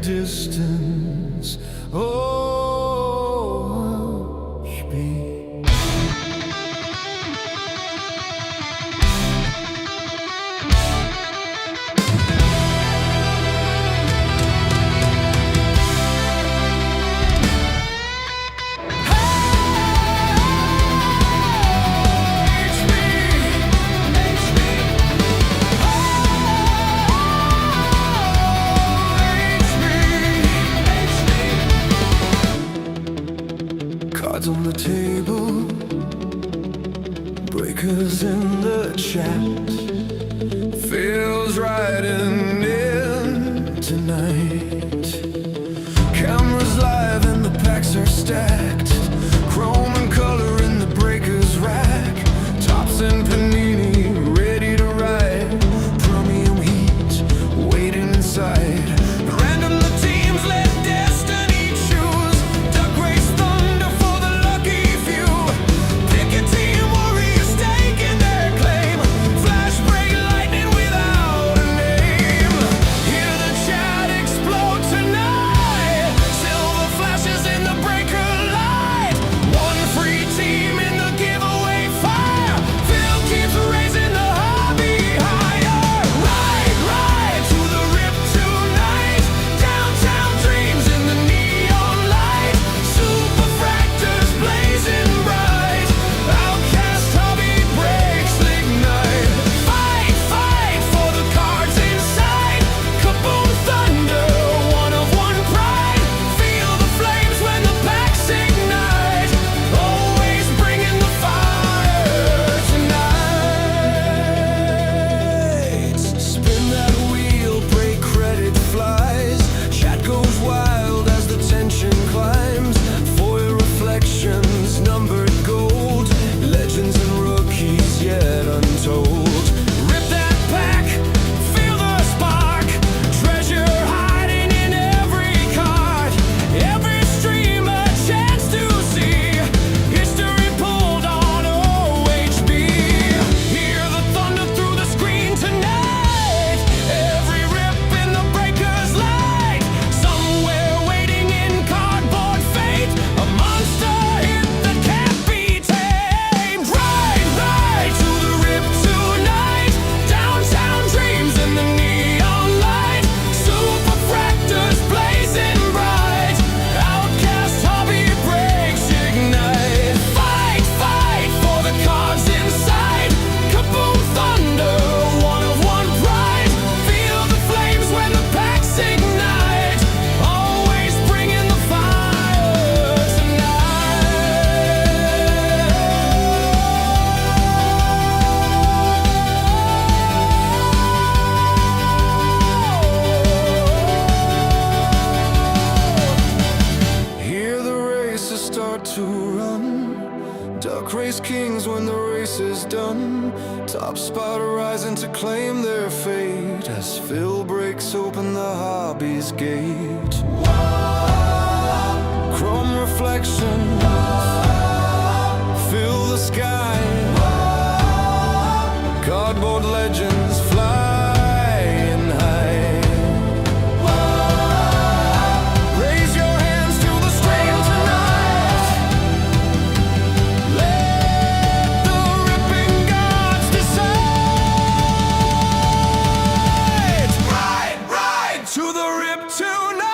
distance. Oh, hush me. Cards on the table, breakers in the chat. Feels right and in tonight. Cameras live and the packs are stacked. Chrome and color in the breakers rack. Tops and panini ready to ride. Chromium heat waiting inside. Random the teams let destiny choose. Duck race thunder for the lucky few. Pick a team, warriors taking their claim. Flash break lightning without a name. Hear the chat explode tonight. Silver flashes in the breaker light. One free team in the giveaway fire. Phil keeps raising the hobby higher. Ride to the rip tonight. Downtown dreams in the neon light. Super fractors blazing bright. Outcast hobby breaks ignite. Fight for the cards inside. Kaboom thunder, one of one pride. Feel the flames when the packs ignite. Always bringing the fire tonight. Spin that wheel, break credit flies. Chat goes wild as the tension climbs. Foil reflections, numbered gold. Legends and rookies yet untold. Rip that pack, feel the spark. Treasure hiding in every card. Every stream a chance to see. History pulled on OHB. Hear the thunder through the screen tonight. Every rip in the breaker's light. Somewhere waiting in cardboard fate. A monster hit that can't be tamed. Ride to the rip tonight. Downtown dreams in the neon light. Super fractors blazing bright. Outcast hobby breaks ignite. Fight for the cards inside. Kaboom thunder, one of one pride. Feel the flames when the packs ignite. Always bringing the fire tonight. Hear the races start to run. Duck race kings when the race is done. Top spot rising to claim their fate. As Phil breaks open the hobby's gate. Chrome reflections fill the sky. Cardboard legends flying high. Raise your hands to the stream tonight. Let the ripping gods decide. Ride to the rip tonight.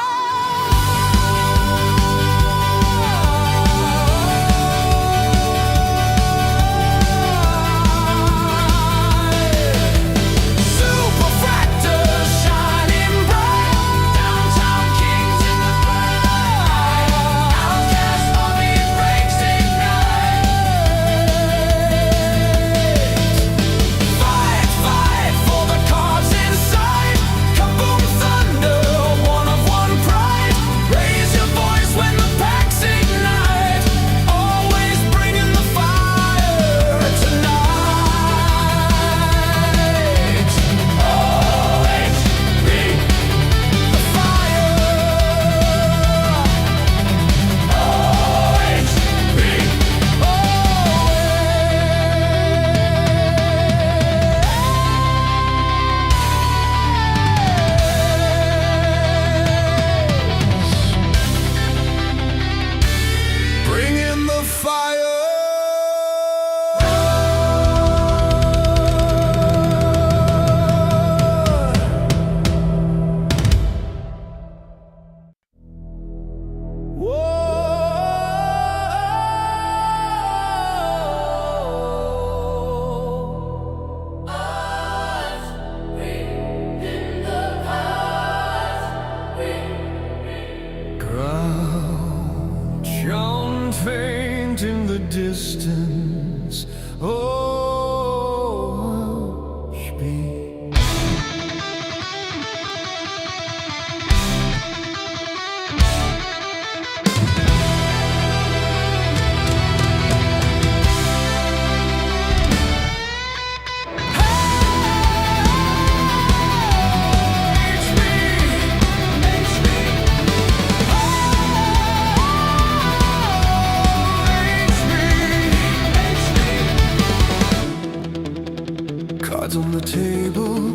cards on the table,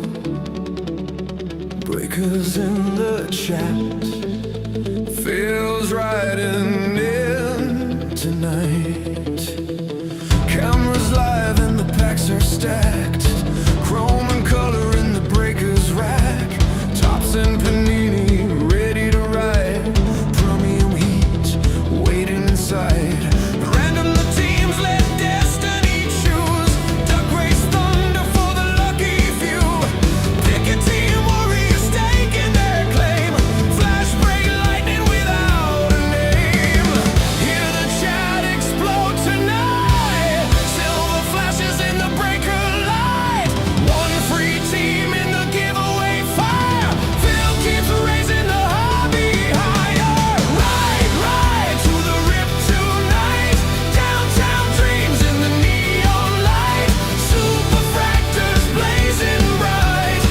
breakers in the chat. Feels right in tonight. Cameras live and the packs are stacked. Chrome and color in the breakers rack. Tops and panini ready to ride. Premium heat waiting inside. Random the teams let destiny choose. Duck race thunder for the lucky few. Pick a team, warriors staking their claim. Flash break lightning without a name. Hear the chat explode tonight. Silver flashes in the breaker light. One free team in the giveaway fire. Phil keeps raising the hobby higher. Ride to the rip tonight. Downtown dreams in the neon light. Super fractors blazing bright.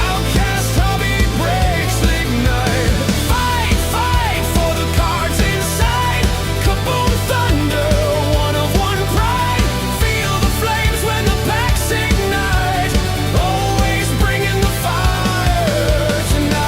Outcast hobby breaks ignite. Fight for the cards inside. Kaboom thunder, one of one pride. Feel the flames when the packs ignite. Always bringing the fire tonight.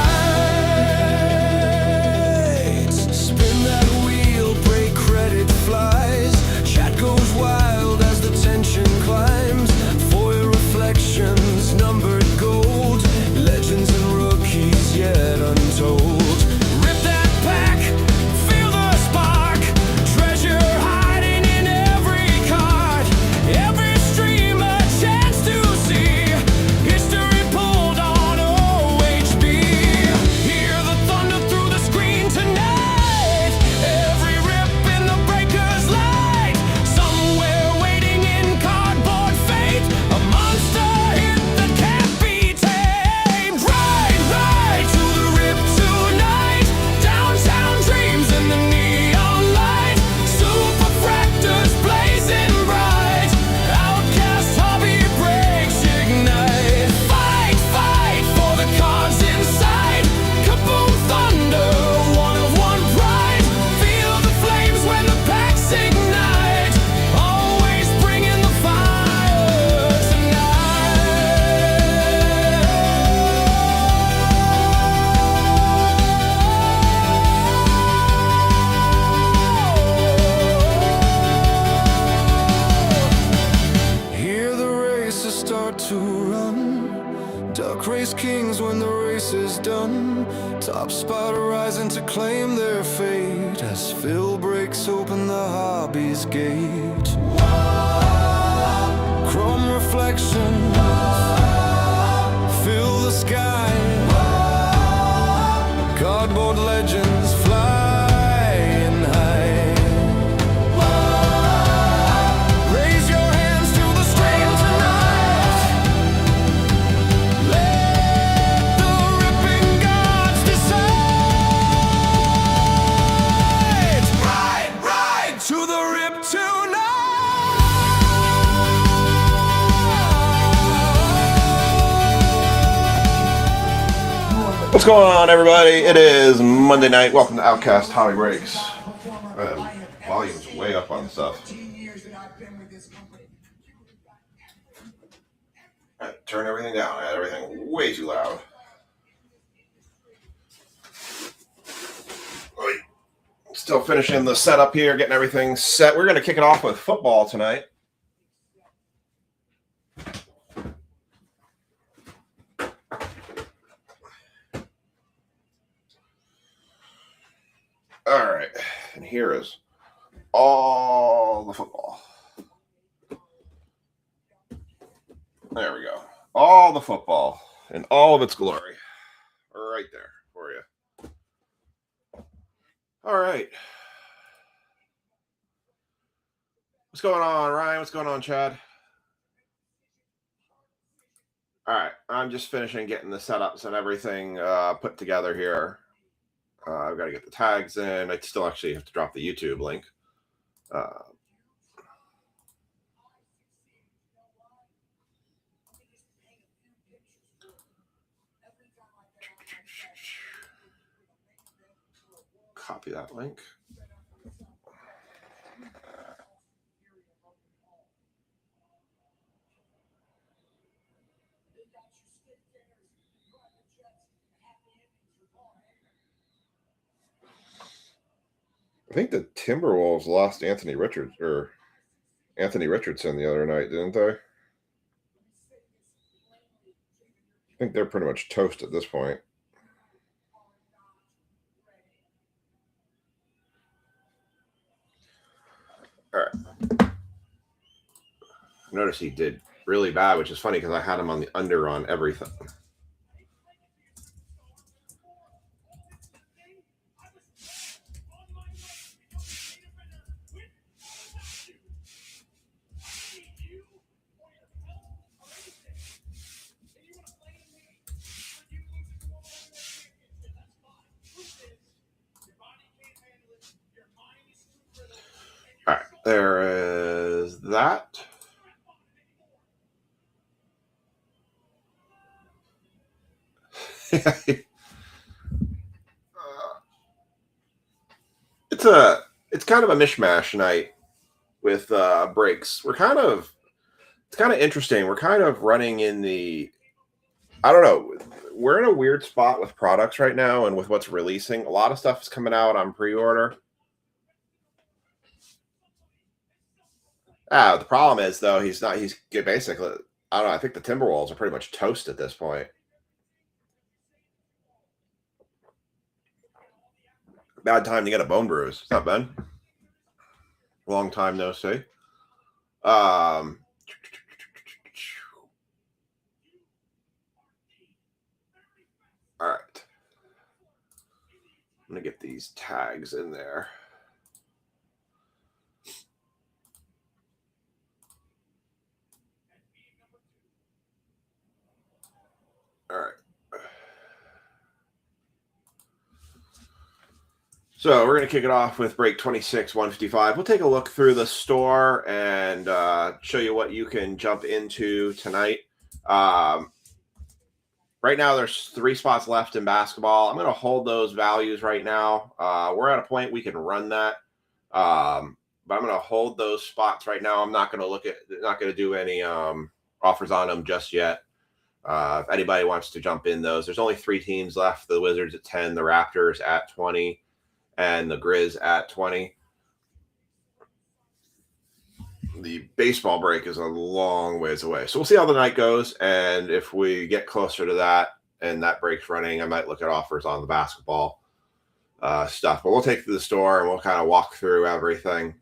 Spin that wheel, break credit flies. Chat goes wild as the tension climbs. Foil reflections, numbered gold. Legends and rookies yet untold. Rip that pack, feel the spark. Treasure hiding in every card. Every stream a chance to see. History pulled on OHB. Hear the thunder through the screen tonight. Every rip in the breaker's light. Somewhere waiting in cardboard fate. A monster hit that can't be tamed. Ride to the rip tonight. Downtown dreams in the neon light. Super fractors blazing bright. Outcast hobby breaks ignite. Fight for the cards inside. Kaboom thunder, one of one pride. Feel the flames when the packs ignite. Always bringing the fire tonight. Hear the races start to run. Duck race kings when the race is done. Top spot rising to claim their fate as Phil breaks open the hobby's gate. Chrome reflections fill the sky. Cardboard legends flying high. Raise your hands to the stream tonight. Let the ripping gods decide. Ride to the rip tonight. What's going on, everybody? It is Monday night. Welcome to Outcast Hobby Breaks. Volume's way up on stuff. Turn everything down. I had everything way too loud. Still finishing the setup here, getting everything set. We're going to kick it off with football tonight. All right, and here is all the football. There we go. All the football in all of its glory. Right there for you. All right. What's going on, Ryan? What's going on, Chad? All right, I'm just finishing getting the setups and everything put together here. I've got to get the tags in. I still actually have to drop the YouTube link. Copy that link. I think the Timberwolves lost Anthony Richardson the other night, didn't they? I think they're pretty much toast at this point. All right. Notice he did really bad, which is funny because I had him on the under on everything. All right, there is that. It's kind of a mishmash night with breaks. It's kind of interesting. We're kind of running in the, I don't know. We're in a weird spot with products right now and with what's releasing. A lot of stuff is coming out on pre-order. The problem is though, he's basically, I don't know. I think the Timberwolves are pretty much toast at this point. Bad time to get a bone bruise. What's up, Ben? Long time no see. All right. I'm going to get these tags in there. All right. So we're going to kick it off with break 26, 155. We'll take a look through the store and show you what you can jump into tonight. Right now, there's 3 spots left in basketball. I'm going to hold those values right now. We're at a point we can run that. But I'm going to hold those spots right now. I'm not going to do any offers on them just yet. If anybody wants to jump in those, there's only 3 teams left. The Wizards at 10, the Raptors at 20, and the Grizz at 20. The baseball break is a long ways away. So we'll see how the night goes. And if we get closer to that and that break's running, I might look at offers on the basketball stuff. But we'll take it to the store and we'll kind of walk through everything.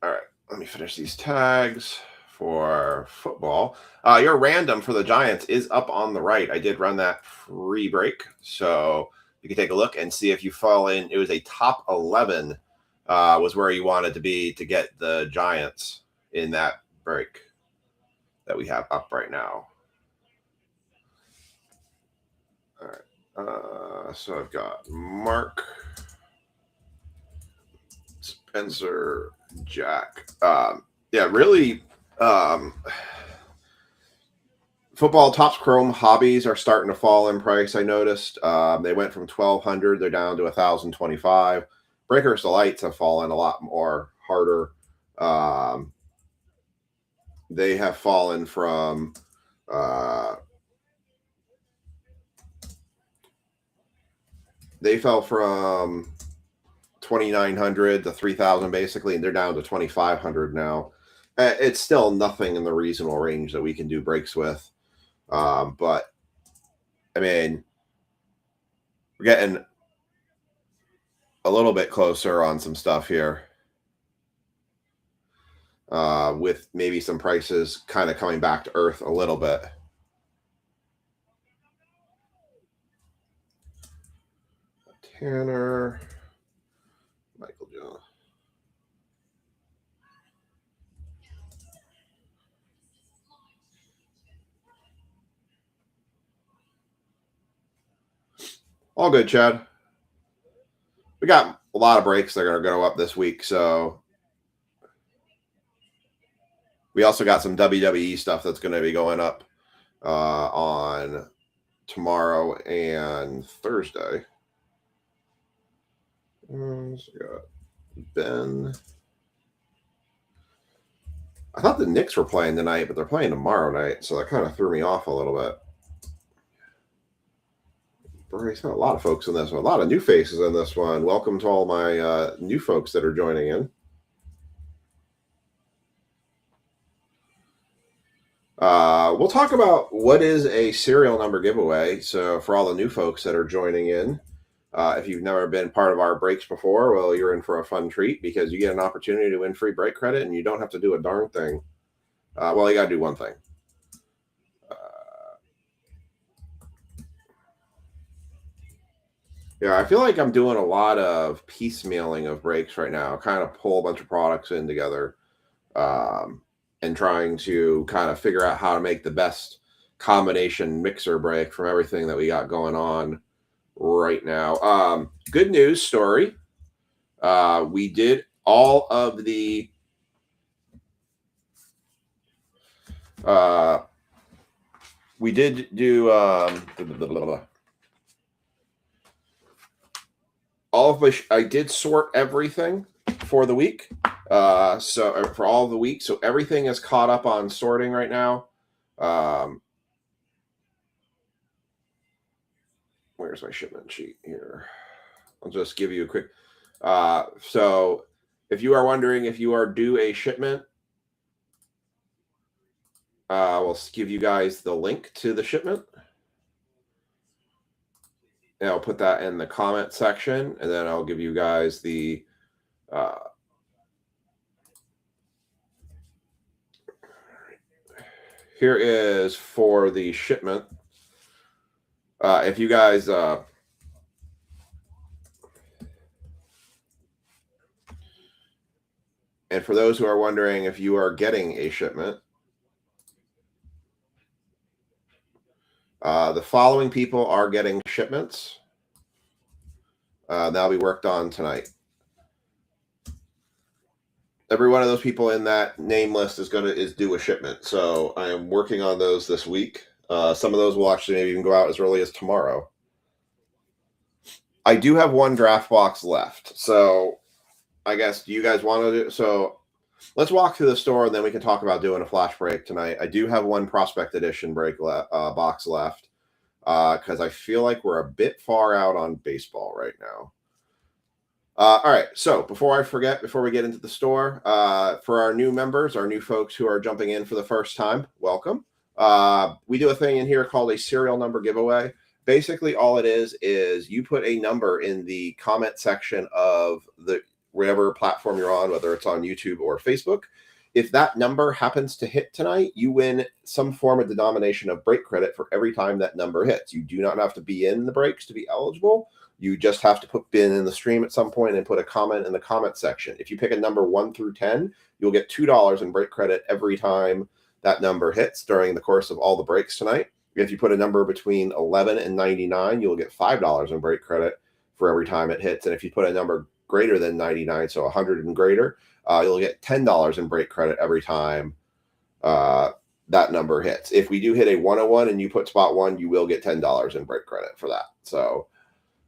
All right, let me finish these tags for football. Your random for the Giants is up on the right. I did run that free break. So you can take a look and see if you fall in. It was a top 11 was where you wanted to be to get the Giants in that break that we have up right now. All right. So I've got Mark, Spencer, Jack. Yeah, really. Football Topps Chrome hobbies are starting to fall in price. I noticed they went from 1,200, they're down to 1,025. Breakers Delights have fallen a lot more harder. They have fallen from they fell from 2,900 to 3,000 basically, and they're down to 2,500 now. It's still nothing in the reasonable range that we can do breaks with. But I mean, we're getting a little bit closer on some stuff here. With maybe some prices kind of coming back to earth a little bit. Tanner, Michael Jones. All good, Chad. We got a lot of breaks that are going to go up this week, so we also got some WWE stuff that's going to be going up on tomorrow and Thursday. So we got Ben. I thought the Knicks were playing tonight, but they're playing tomorrow night, so that kind of threw me off a little bit. There's a lot of folks in this one, a lot of new faces in this one. Welcome to all my new folks that are joining in. We'll talk about what is a serial number giveaway. So for all the new folks that are joining in, if you've never been part of our breaks before, well, you're in for a fun treat because you get an opportunity to win free break credit and you don't have to do a darn thing. Well, you got to do one thing. Yeah, I feel like I'm doing a lot of piecemealing of breaks right now, kind of pull a bunch of products in together and trying to kind of figure out how to make the best combination mixer break from everything that we got going on right now. Good news story. We did all of the we did do all of my I did sort everything for the week. So for all of the week, so everything is caught up on sorting right now. Where's my shipment sheet here? I'll just give you a quick. So if you are wondering if you are due a shipment, we'll give you guys the link to the shipment. And I'll put that in the comment section, and then I'll give you guys the here is for the shipment. If you guys and for those who are wondering if you are getting a shipment, the following people are getting shipments. That'll be worked on tonight. Every one of those people in that name list is due a shipment. So I am working on those this week. Some of those will actually maybe even go out as early as tomorrow. I do have one draft box left. So I guess, do you guys want to do so? Let's walk through the store and then we can talk about doing a flash break tonight. I do have one prospect edition break box left because I feel like we're a bit far out on baseball right now. All right. So before I forget, before we get into the store, for our new members, our new folks who are jumping in for the first time, welcome. We do a thing in here called a serial number giveaway. Basically, all it is you put a number in the comment section of the whatever platform you're on, whether it's on YouTube or Facebook. If that number happens to hit tonight, you win some form of denomination of break credit for every time that number hits. You do not have to be in the breaks to be eligible. You just have to been in the stream at some point and put a comment in the comment section. If you pick a number 1 through 10, you'll get $2 in break credit every time that number hits during the course of all the breaks tonight. If you put a number between 11 and 99, you'll get $5 in break credit for every time it hits. And if you put a number greater than 99, so 100 and greater, you'll get $10 in break credit every time that number hits. If we do hit a 101 and you put spot 1, you will get $10 in break credit for that. So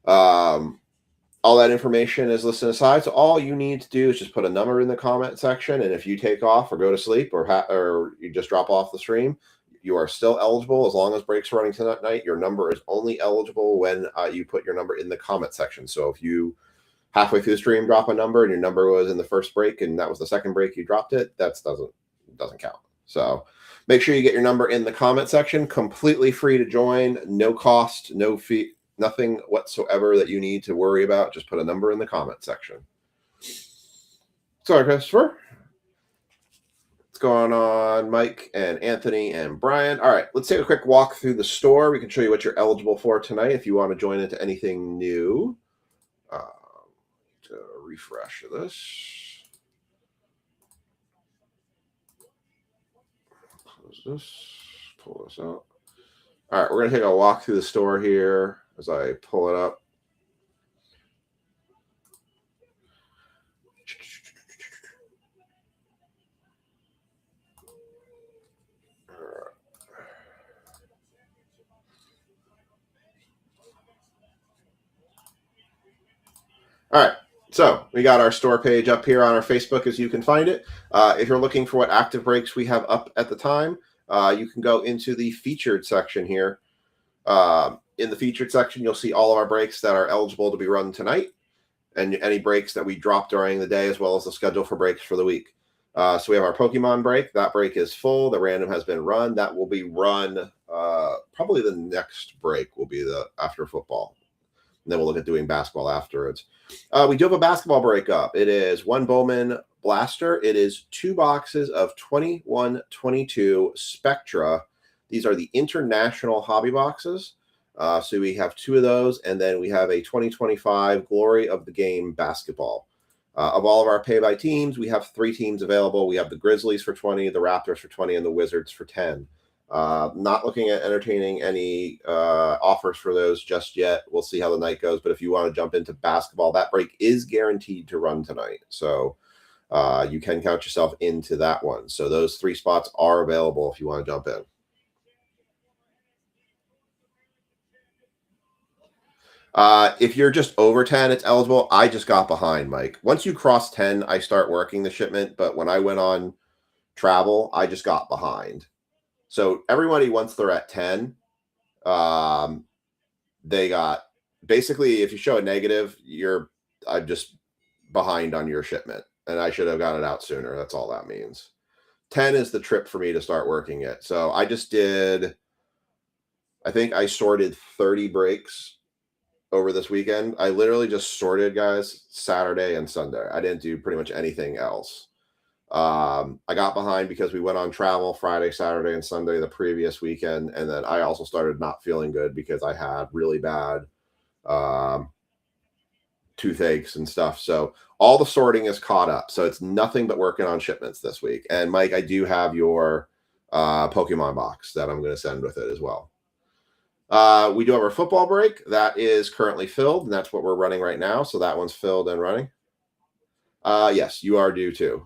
all that information is listed aside. So all you need to do is just put a number in the comment section. And if you take off or go to sleep or you just drop off the stream, you are still eligible as long as breaks running tonight. Your number is only eligible when you put your number in the comment section. So if you halfway through the stream drop a number and your number was in the first break and that was the second break you dropped it, that doesn't count. So make sure you get your number in the comment section. Completely free to join, no cost, no fee, nothing whatsoever that you need to worry about. Just put a number in the comment section. Sorry, Christopher. What's going on, Mike and Anthony and Brian? All right, let's take a quick walk through the store. We can show you what you're eligible for tonight if you want to join into anything new. To refresh this. Close this. Pull this out. All right, we're going to take a walk through the store here as I pull it up. All right, So we got our store page up here on our Facebook as you can find it. If you're looking for what active breaks we have up at the time, you can go into the featured section here. In the featured section, you'll see all of our breaks that are eligible to be run tonight and any breaks that we drop during the day, as well as the schedule for breaks for the week. So we have our Pokemon break. That break is full. The random has been run. That will be run probably the next break will be the after football. And then we'll look at doing basketball afterwards. We do have a basketball breakup. It is one Bowman Blaster. It is 2 boxes of 21-22 Spectra. These are the international hobby boxes. So we have 2 of those, and then we have a 2025 Glory of the Game basketball. Of all of our pay-by teams, we have 3 teams available. We have the Grizzlies for 20, the Raptors for 20, and the Wizards for 10. Not looking at entertaining any offers for those just yet. We'll see how the night goes. But if you want to jump into basketball, that break is guaranteed to run tonight. So you can count yourself into that one. So those 3 spots are available if you want to jump in. If you're just over 10, it's eligible. I just got behind, Mike. Once you cross 10, I start working the shipment. But when I went on travel, I just got behind. So everybody, once they're at 10, they got basically, if you show a negative, I'm just behind on your shipment, and I should have got it out sooner. That's all that means. 10 is the trip for me to start working it. So I just did, I think I sorted 30 breaks over this weekend. I literally just sorted, guys, Saturday and Sunday. I didn't do pretty much anything else. I got behind because we went on travel Friday, Saturday, and Sunday the previous weekend, and then I also started not feeling good because I had really bad toothaches and stuff. So all the sorting is caught up. So it's nothing but working on shipments this week. And Mike, I do have your Pokemon box that I'm going to send with it as well. We do have our football break. That is currently filled, and that's what we're running right now. So that one's filled and running. Yes, you are due too.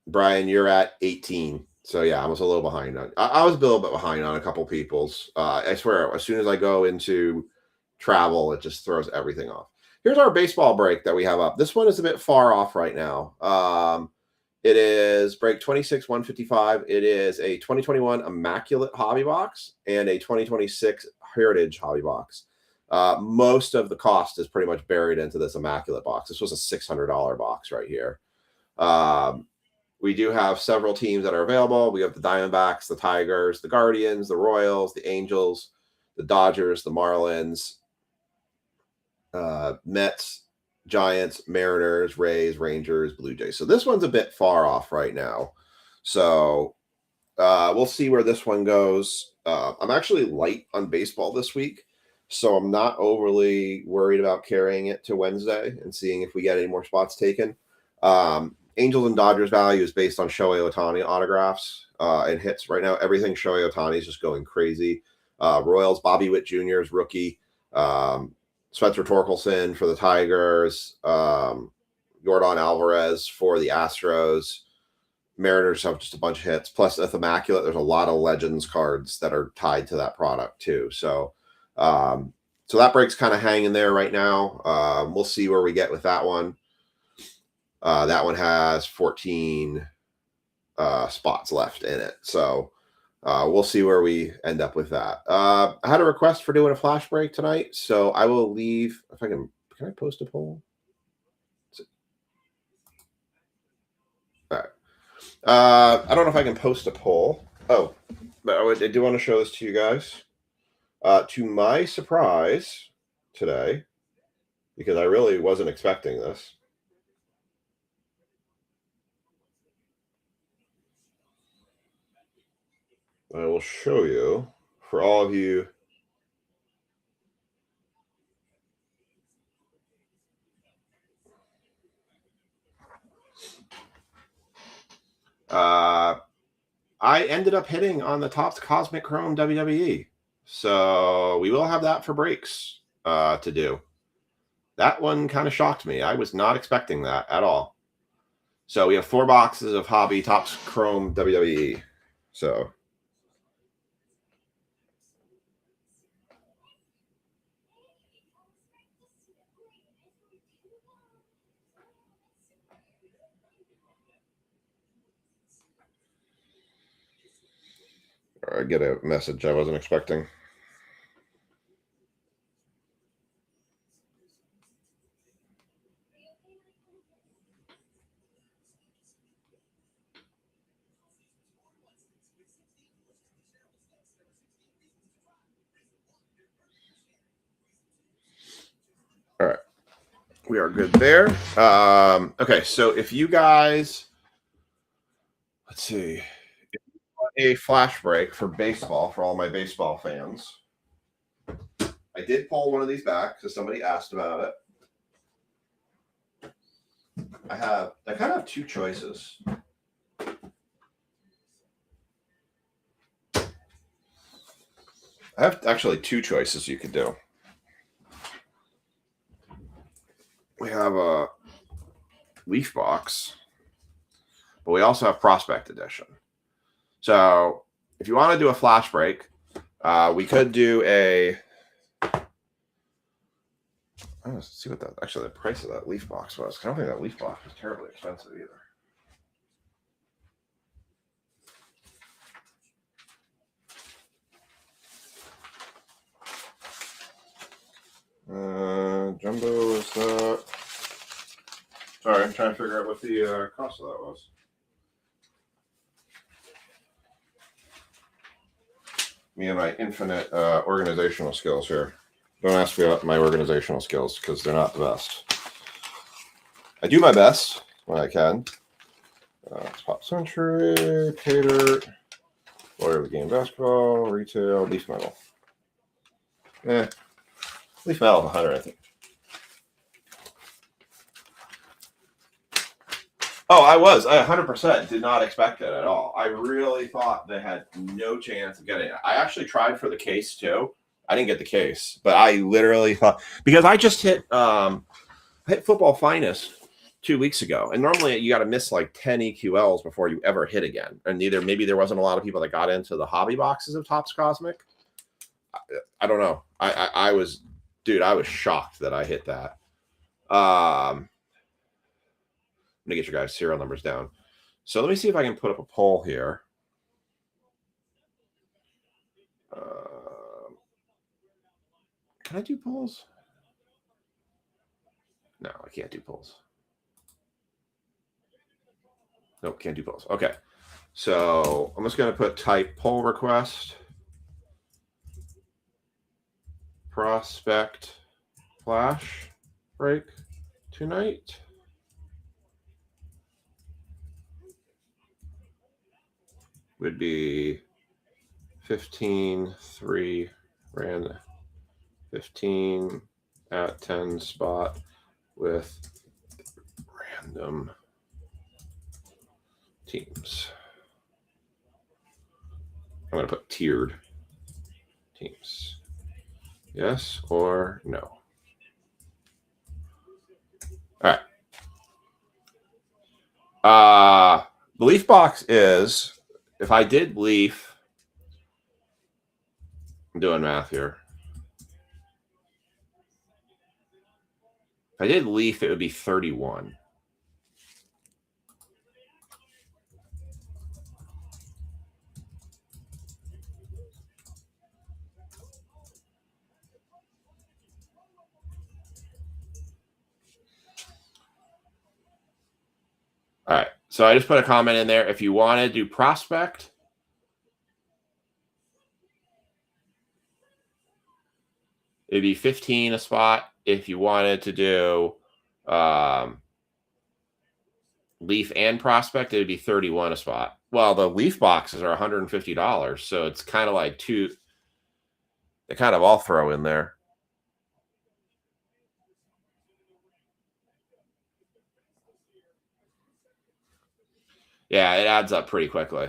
Brian, you're at 18. So yeah, I was a little behind on. I was a little bit behind on a couple people's. I swear, as soon as I go into travel, it just throws everything off. Here's our baseball break that we have up. This one is a bit far off right now. It is break 26-155. It is a 2021 Immaculate Hobby Box and a 2026 Heritage Hobby Box. Most of the cost is pretty much buried into this Immaculate box. This was a $600 box right here. We do have several teams that are available. We have the Diamondbacks, the Tigers, the Guardians, the Royals, the Angels, the Dodgers, the Marlins, Mets, Giants, Mariners, Rays, Rangers, Blue Jays. So this one's a bit far off right now. So we'll see where this one goes. I'm actually light on baseball this week, so I'm not overly worried about carrying it to Wednesday and seeing if we get any more spots taken. Angels and Dodgers value is based on Shohei Ohtani autographs and hits right now. Everything Shohei Ohtani is just going crazy. Royals, Bobby Witt Jr. is rookie. Spencer Torkelson for the Tigers. Yordan Alvarez for the Astros. Mariners have just a bunch of hits. Plus, with Immaculate, there's a lot of Legends cards that are tied to that product too. So that break's kind of hanging there right now. We'll see where we get with that one. That one has 14 spots left in it. So we'll see where we end up with that. I had a request for doing a flash break tonight, so I will leave. If I can I post a poll? All right. I don't know if I can post a poll. Oh, but I do want to show this to you guys. To my surprise today, because I really wasn't expecting this. I will show you for all of you. I ended up hitting on the Topps Cosmic Chrome WWE. So we will have that for breaks to do. That one kind of shocked me. I was not expecting that at all. So we have 4 boxes of Hobby Topps Chrome WWE. So I get a message I wasn't expecting. All right. We are good there. Okay, so if you guys, let's see, a flash break for baseball for all my baseball fans. I did pull one of these back because somebody asked about it. I kind of have two choices. I have actually two choices you could do. We have a Leaf box, but we also have Prospect Edition. So if you want to do a flash break, we could do a. Let's see what the price of that Leaf box was. I don't think that Leaf box was terribly expensive either. Jumbo is that. Sorry, I'm trying to figure out what the cost of that was. Me and my infinite organizational skills here. Don't ask me about my organizational skills because they're not the best. I do my best when I can. Pop Century, Cater, Lawyer of the Game Basketball, Retail, Leaf Metal. Leaf Metal 100, I think. Oh, I 100% did not expect it at all. I really thought they had no chance of getting it. I actually tried for the case too. I didn't get the case, but I literally thought, because I just hit Football Finest 2 weeks ago, and normally you got to miss like 10 EQLs before you ever hit again. And maybe there wasn't a lot of people that got into the hobby boxes of Topps Cosmic. I don't know. I was shocked that I hit that. I'm gonna get your guys' serial numbers down. So let me see if I can put up a poll here. Can I do polls? No, I can't do polls. Nope, can't do polls. Okay. So I'm just going to put type poll request. Prospect flash break tonight. Would be 15-3 random 15 at 10 spot with random teams. I'm going to put tiered teams. Yes or no? All right. The Leaf box is, if I did Leaf, I'm doing math here. If I did Leaf, it would be 31. All right. So I just put a comment in there. If you want to do Prospect, it'd be 15 a spot. If you wanted to do Leaf and Prospect, it'd be 31 a spot. Well, the Leaf boxes are $150, so it's kind of like two. They kind of all throw in there. Yeah, it adds up pretty quickly.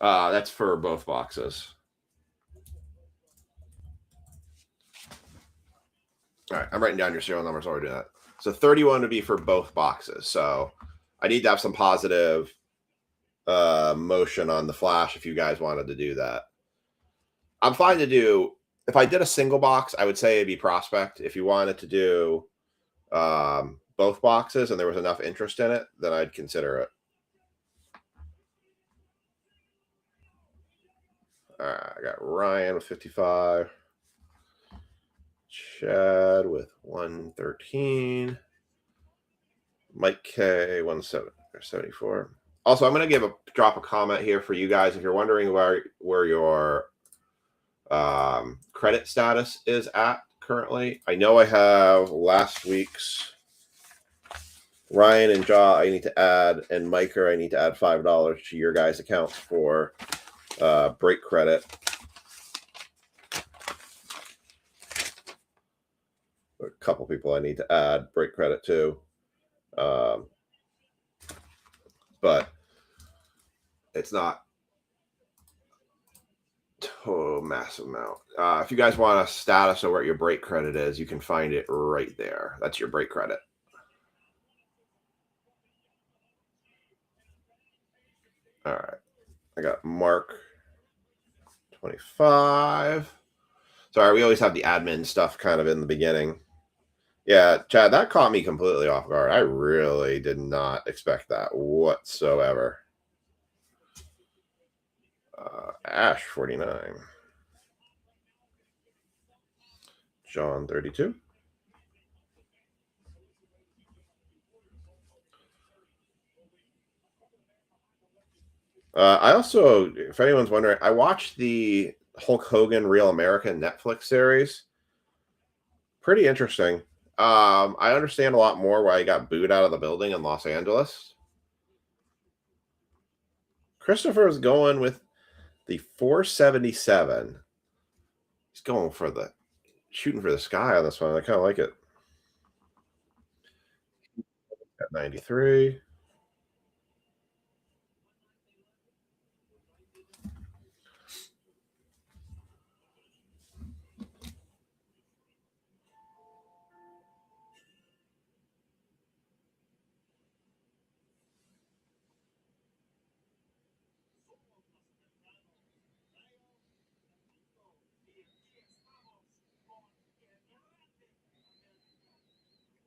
That's for both boxes. All right, I'm writing down your serial numbers while we're doing that. So 31 would be for both boxes. So I need to have some positive motion on the flash if you guys wanted to do that. I'm fine to do, if I did a single box, I would say it'd be Prospect. If you wanted to do both boxes and there was enough interest in it, then I'd consider it. I got Ryan with 55. Chad with 113. Mike K 174. Also, I'm going to drop a comment here for you guys if you're wondering where your credit status is at currently. I know I have last week's Ryan and Jaw I need to add, and Micah I need to add $5 to your guys' accounts for break credit. A couple people I need to add break credit to. But it's not a massive amount. If you guys want a status of where your break credit is, you can find it right there. That's your break credit. All right. I got Mark 25. Sorry, we always have the admin stuff kind of in the beginning. Yeah, Chad, that caught me completely off guard. I really did not expect that whatsoever. Ash 49. John 32. I also, if anyone's wondering, I watched the Hulk Hogan Real America Netflix series. Pretty interesting. I understand a lot more why he got booed out of the building in Los Angeles. Christopher is going with the 477. He's going for shooting for the sky on this one. I kind of like it. At 93.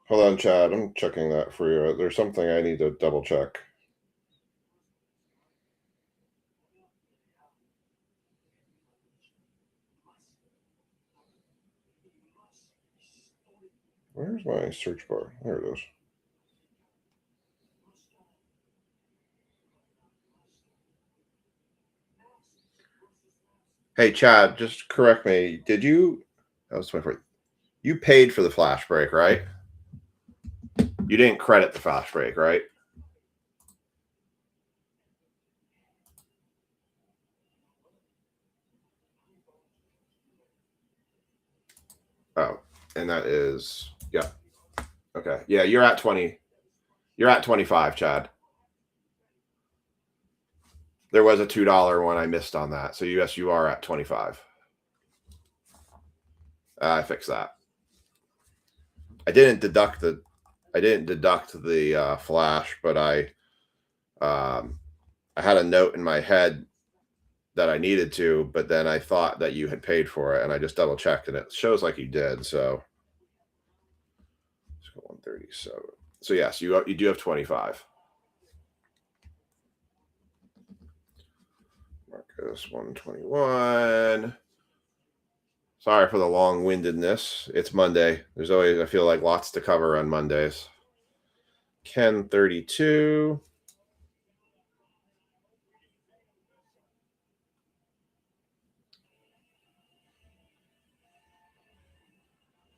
Hold on, Chad. I'm checking that for you. There's something I need to double check. Where's my search bar? There it is. Hey, Chad, just correct me. Did you? That was 24. You paid for the flash break, right? You didn't credit the flash break, right? Oh, and that is, yeah. Okay. Yeah, you're at 20. You're at 25, Chad. There was a $2 one I missed on that. So yes, you are at 25. I fixed that. I didn't deduct the flash, but I had a note in my head that I needed to, but then I thought that you had paid for it, and I just double checked, and it shows like you did. So let's go 137. So yes, you do have 25. Marcus 121. Sorry for the long-windedness. It's Monday. There's always, I feel like, lots to cover on Mondays. Ken 32.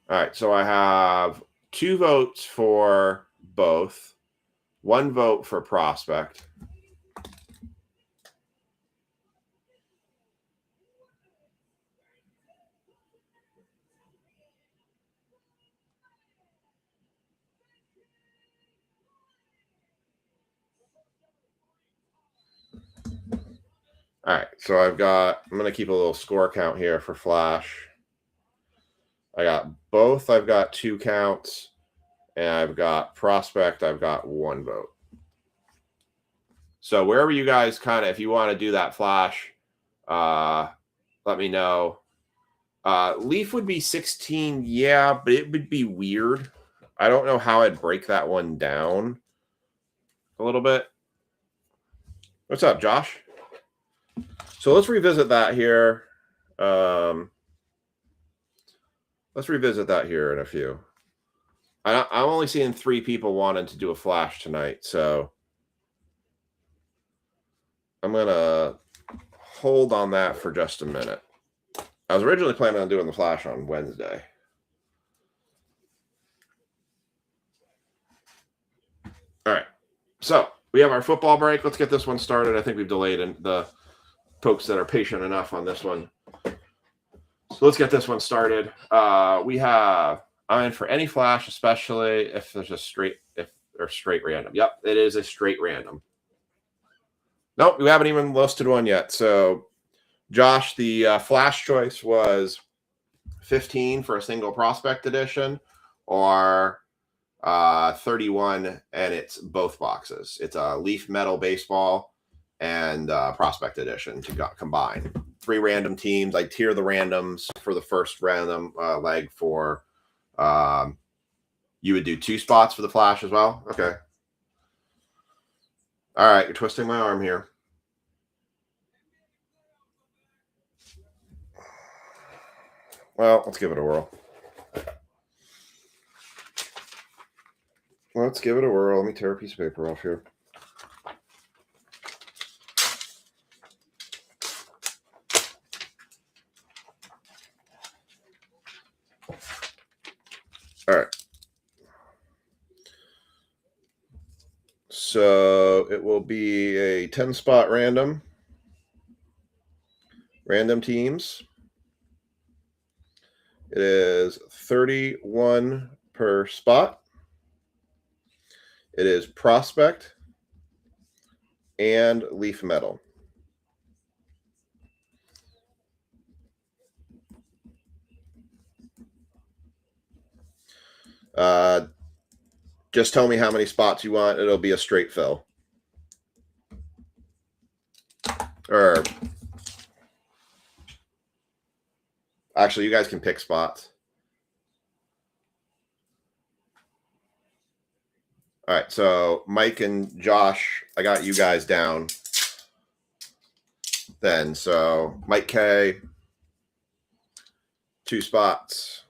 All right, so I have 2 votes for both, 1 vote for prospect. All right, so I'm going to keep a little score count here for Flash. I got both. I've got 2 counts, and I've got prospect. I've got 1 vote. So wherever you guys kind of, if you want to do that Flash, let me know. Leaf would be 16, yeah, but it would be weird. I don't know how I'd break that one down a little bit. What's up, Josh? So let's revisit that here. Let's revisit that here in a few. I'm only seeing 3 people wanting to do a flash tonight, so I'm going to hold on that for just a minute. I was originally planning on doing the flash on Wednesday. All right. So we have our football break. Let's get this one started. I think we've delayed the folks that are patient enough on this one. So let's get this one started. We have, I'm in for any flash, especially if there's a straight random. Yep, it is a straight random. Nope, we haven't even listed one yet. So Josh, the flash choice was 15 for a single prospect edition, or 31, and it's both boxes. It's a Leaf Metal Baseball and prospect edition to combine. 3 random teams. I tier the randoms for the first random leg for you would do 2 spots for the flash as well. Okay. All right, you're twisting my arm here. Well, let's give it a whirl. Let's give it a whirl. Let me tear a piece of paper off here. All right. So it will be a 10-spot random teams. It is 31 per spot. It is prospect and Leaf Metal. Just tell me how many spots you want. It'll be a straight fill. Or actually, you guys can pick spots. All right, so Mike and Josh, I got you guys down then. So Mike K, 2 spots.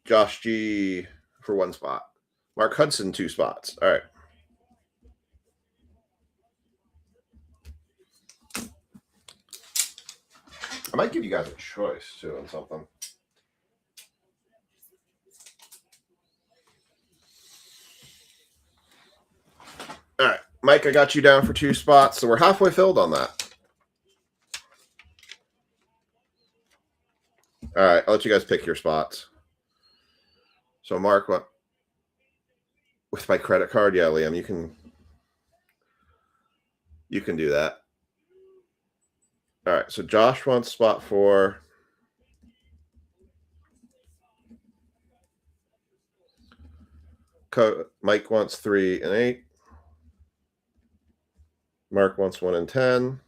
Josh G for 1 spot. Mark Hudson, 2 spots. All right. I might give you guys a choice too on something. All right, Mike, I got you down for 2 spots, so we're halfway filled on that. All right, I'll let you guys pick your spots. So Mark, what? With my credit card? Yeah, Liam, you can do that. All right, so Josh wants spot 4. Mike wants 3 and 8. Mark wants 1 and 10.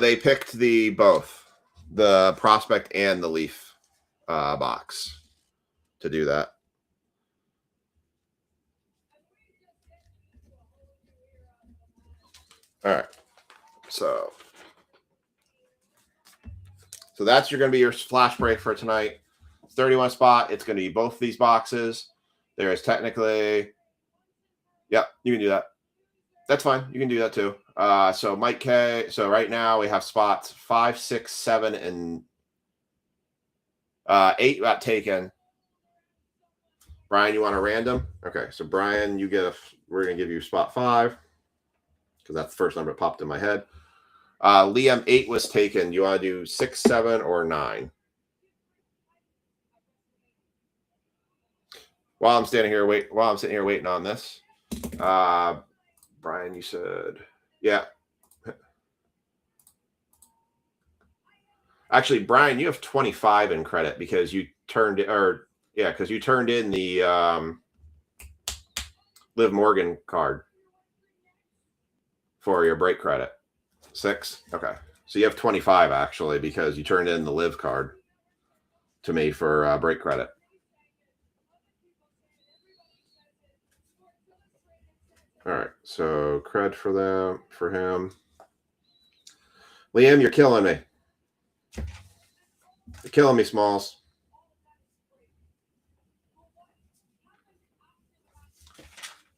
They picked both the prospect and the Leaf box to do that. All right, so that's going to be your flash break for tonight. 31 spot. It's going to be both these boxes. There is technically, yep, you can do that. That's fine. You can do that too. So Mike K. So right now we have spots 5, 6, 7, and 8 got taken. Brian, you want a random? Okay, so Brian, you get we're gonna give you spot 5 because that's the first number that popped in my head. Liam, 8 was taken. You want to do 6, 7, or 9? While I'm sitting here waiting on this, Brian, you said, yeah. Actually, Brian, you have 25 in credit because you turned in the Liv Morgan card for your break credit. 6? Okay. So you have 25 actually because you turned in the Liv card. to me for break credit. All right, so cred for him. Liam, you're killing me. You're killing me, Smalls.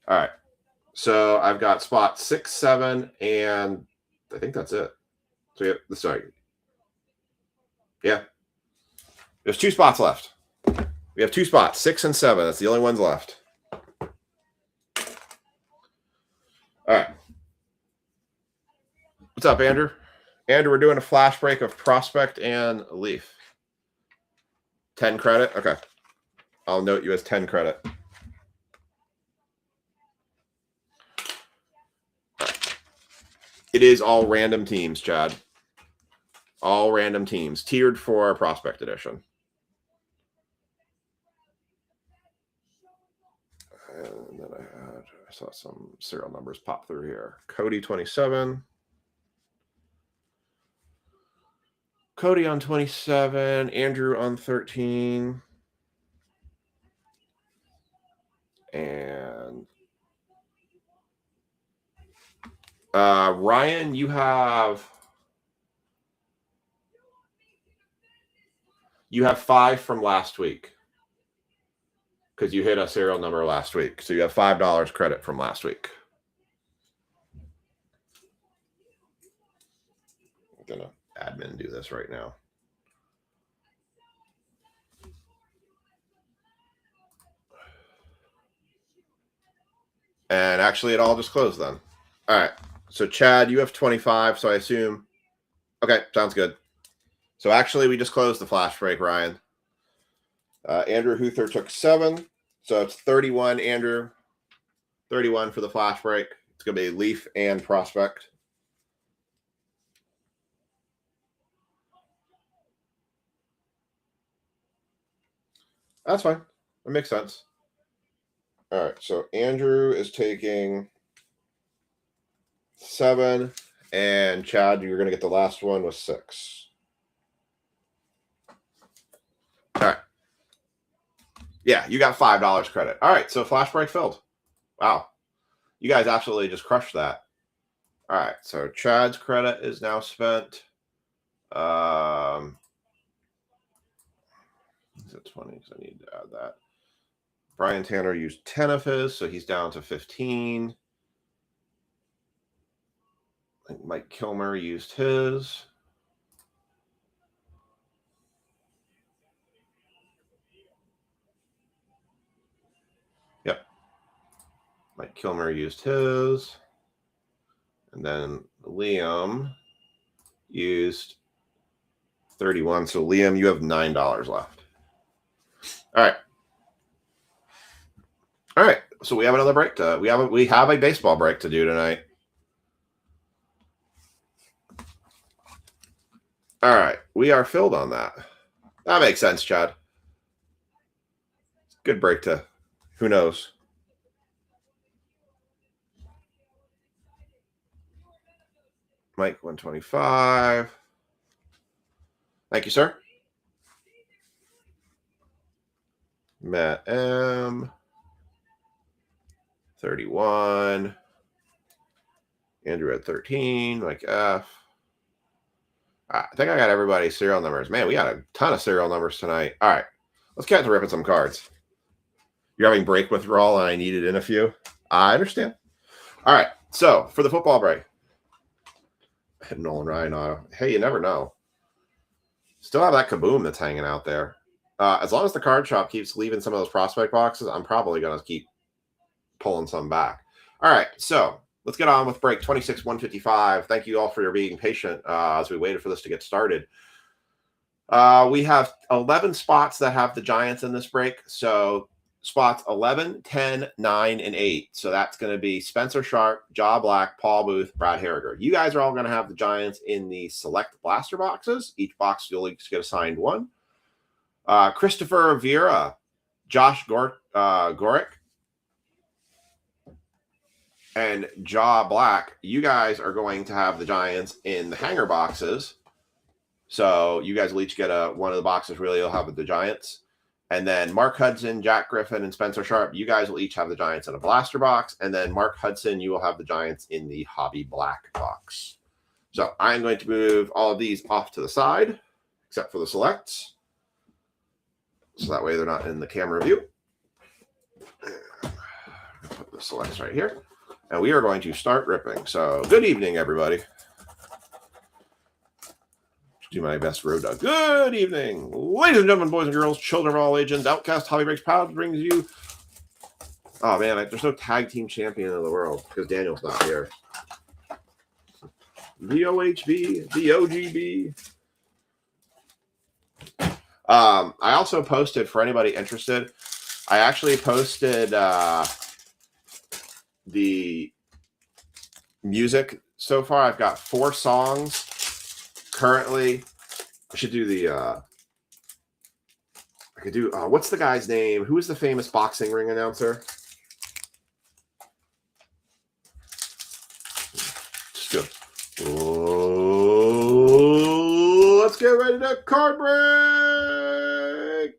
All right. So I've got spot 6, 7, and I think that's it. So yeah, sorry. Yeah. There's 2 spots left. We have 2 spots, 6 and 7. That's the only ones left. All right. What's up, Andrew? Andrew, we're doing a flash break of Prospect and Leaf. 10 credit? Okay. I'll note you as 10 credit. It is all random teams, Chad. All random teams. Tiered for Prospect Edition. And then I saw some serial numbers pop through here. Cody 27. Cody on 27. Andrew on 13. And Ryan, you have 5 from last week because you hit a serial number last week. So you have $5 credit from last week. I'm going to admin do this right now. And actually, it all just closed then. All right. So, Chad, you have 25. So I assume. Okay. Sounds good. So actually, we just closed the flash break, Ryan. Andrew Huther took 7. So it's 31, Andrew. 31 for the flash break. It's going to be Leaf and Prospect. That's fine. That makes sense. All right. So Andrew is taking 7. And Chad, you're going to get the last one with 6. All right. Yeah, you got $5 credit. All right, so flash break filled. Wow. You guys absolutely just crushed that. All right, so Chad's credit is now spent. Is it 20? Because I need to add that. Brian Tanner used 10 of his, so he's down to 15. I think Mike Kilmer used his. Yep. Mike Kilmer used his. And then Liam used 31. So Liam, you have $9 left. All right. All right. So we have another break to we have a baseball break to do tonight. All right. We are filled on that. That makes sense, Chad. Good break to who knows. Mike 125. Thank you, sir. Matt M. 31. Andrew at 13. Mike F. I think I got everybody's serial numbers. Man, we got a ton of serial numbers tonight. All right. Let's get to ripping some cards. You're having break withdrawal and I needed in a few. I understand. All right. So for the football break. Nolan Ryan auto. Hey, you never know. Still have that kaboom that's hanging out there. As long as the card shop keeps leaving some of those prospect boxes, I'm probably going to keep pulling some back. All right. So let's get on with break 26-155. Thank you all for your being patient as we waited for this to get started. We have 11 spots that have the Giants in this break. So spots 11, 10, 9, and 8. So that's going to be Spencer Sharp, Ja Black, Paul Booth, Brad Harriger. You guys are all going to have the Giants in the select blaster boxes. Each box you'll each get assigned one. Christopher Vieira, Josh Gorick, and Ja Black. You guys are going to have the Giants in the hanger boxes. So you guys will each get one of the boxes. Really, you'll have the Giants. And then Mark Hudson, Jack Griffin, and Spencer Sharp, you guys will each have the Giants in a blaster box. And then Mark Hudson, you will have the Giants in the Hobby Black box. So I'm going to move all of these off to the side, except for the selects. So that way they're not in the camera view. Put the selects right here. And we are going to start ripping. So good evening, everybody. Do my best road dog. Good evening, ladies and gentlemen, boys and girls, children of all ages. Outcast Hobby Breaks Pods brings you. Oh man, there's no tag team champion in the world because Daniel's not here. The OHB, the OGB. I also posted for anybody interested. I actually posted the music so far. I've got 4 songs. Currently, I should do the, I could do, what's the guy's name? Who is the famous boxing ring announcer? Just go. Oh, let's get ready to card break.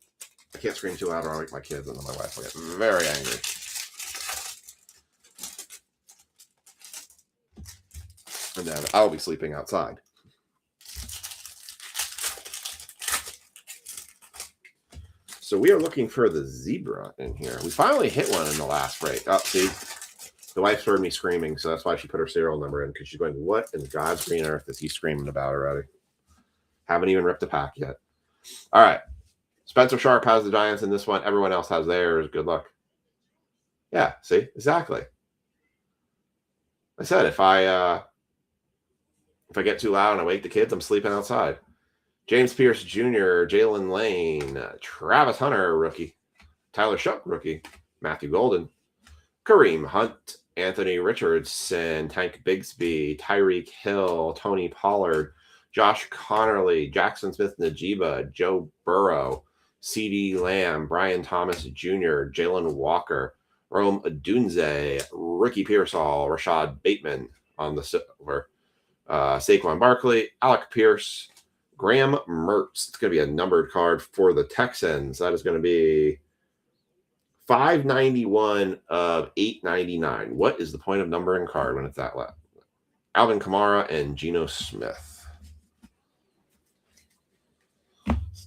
I can't scream too loud or I'll wake my kids and then my wife will get very angry. And then I'll be sleeping outside. So we are looking for the zebra in here. We finally hit one in the last break. Oh, see, the wife heard me screaming, so that's why she put her serial number in, because she's going, what in God's green earth is he screaming about already? Haven't even ripped a pack yet. All right. Spencer Sharp has the Giants in this one. Everyone else has theirs. Good luck. Yeah, see? Exactly. I said if I get too loud and I wake the kids, I'm sleeping outside. James Pierce Jr., Jalen Lane, Travis Hunter, rookie. Tyler Shuck, rookie. Matthew Golden. Kareem Hunt, Anthony Richardson, Tank Bigsby, Tyreek Hill, Tony Pollard, Josh Connerly, Jackson Smith-Najiba, Joe Burrow, CeeDee Lamb, Brian Thomas Jr., Jalen Walker, Rome Odunze, Ricky Pearsall, Rashad Bateman on the silver, Saquon Barkley, Alec Pierce, Graham Mertz. It's going to be a numbered card for the Texans. That is going to be 591 of 899. What is the point of numbering card when it's that loud? Alvin Kamara and Geno Smith.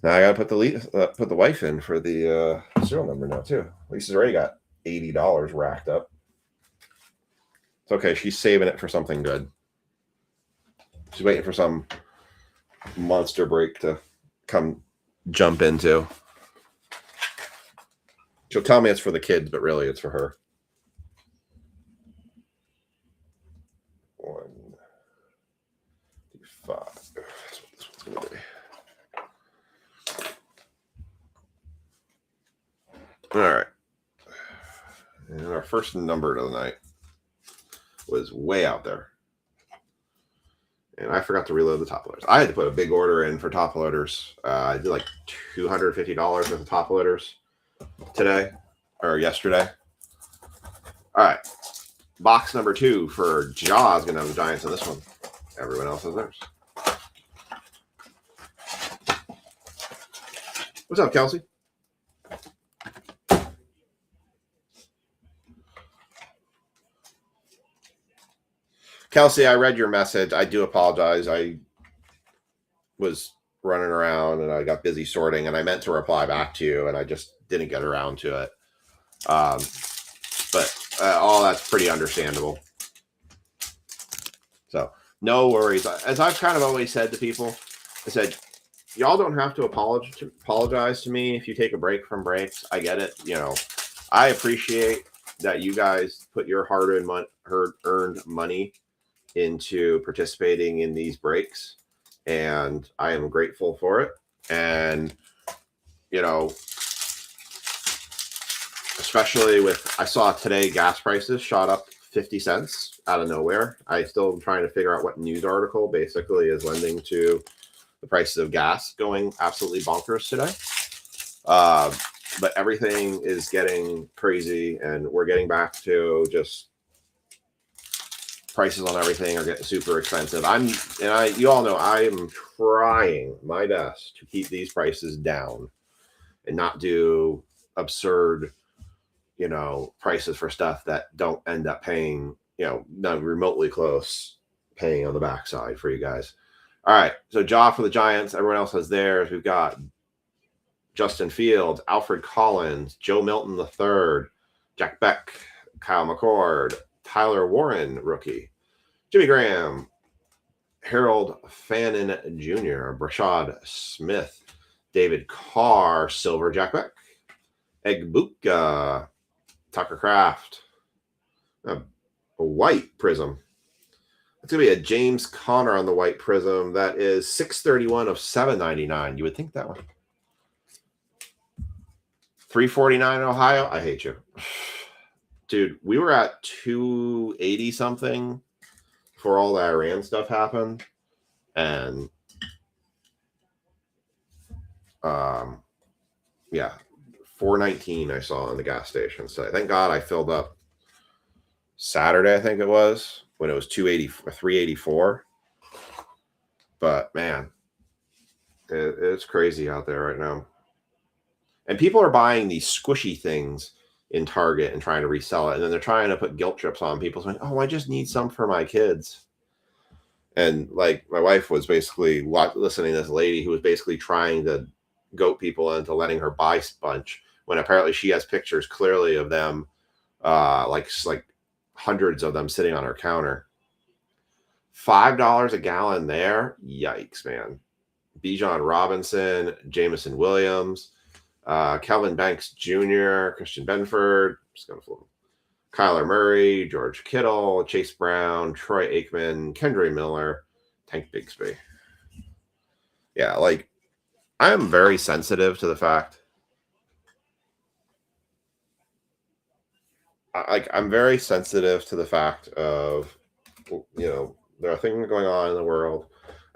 Now I got to put the wife in for the serial number now too. Lisa's already got $80 racked up. It's okay. She's saving it for something good. She's waiting for some monster break to come jump into. She'll tell me it's for the kids, but really it's for her. 1, 2, 5. That's what this one's going to be. All right. And our first number of the night was way out there. And I forgot to reload the top loaders. I had to put a big order in for top loaders. I did like $250 worth of top loaders today or yesterday. All right. Box number 2 for Jaws going to have the Giants in this one. Everyone else has theirs. What's up, Kelsey? Kelsey, I read your message. I do apologize. I was running around and I got busy sorting and I meant to reply back to you and I just didn't get around to it. But all that's pretty understandable. So no worries. As I've kind of always said to people, I said, y'all don't have to apologize to me if you take a break from breaks. I get it. You know, I appreciate that you guys put your hard-earned money into participating in these breaks, and I am grateful for it. And you know, especially with, I saw today gas prices shot up 50 cents out of nowhere. I still am trying to figure out what news article basically is lending to the prices of gas going absolutely bonkers today. But everything is getting crazy and we're getting back to just prices on everything are getting super expensive. You all know I am trying my best to keep these prices down and not do absurd, prices for stuff that don't end up paying, not remotely close paying on the backside for you guys. All right. So jaw for the Giants. Everyone else has theirs. We've got Justin Fields, Alfred Collins, Joe Milton III, Jack Beck, Kyle McCord, Tyler Warren, rookie, Jimmy Graham, Harold Fannin Jr., Brashad Smith, David Carr, silver, Jack Beck, Egbuka, Tucker Kraft, a white prism. It's going to be a James Conner on the white prism. That is 631 of 799. You would think that one. 349 Ohio. I hate you. Dude, we were at 280 something before all the Iran stuff happened. And yeah, 419 I saw in the gas station. So thank God I filled up Saturday, I think it was, when it was 280 or 384. But man, it's crazy out there right now. And people are buying these squishy things in Target and trying to resell it. And then they're trying to put guilt trips on people saying, oh, I just need some for my kids. And like my wife was basically listening to this lady who was basically trying to goat people into letting her buy sponge when apparently she has pictures clearly of them, like hundreds of them sitting on her counter. $5 a gallon there. Yikes, man. Bijan Robinson, Jameson Williams, Kelvin Banks Jr., Christian Benford, just gonna flip him. Kyler Murray, George Kittle, Chase Brown, Troy Aikman, Kendre Miller, Tank Bigsby. Yeah, like I am very sensitive to the fact. I'm very sensitive to the fact of, there are things going on in the world,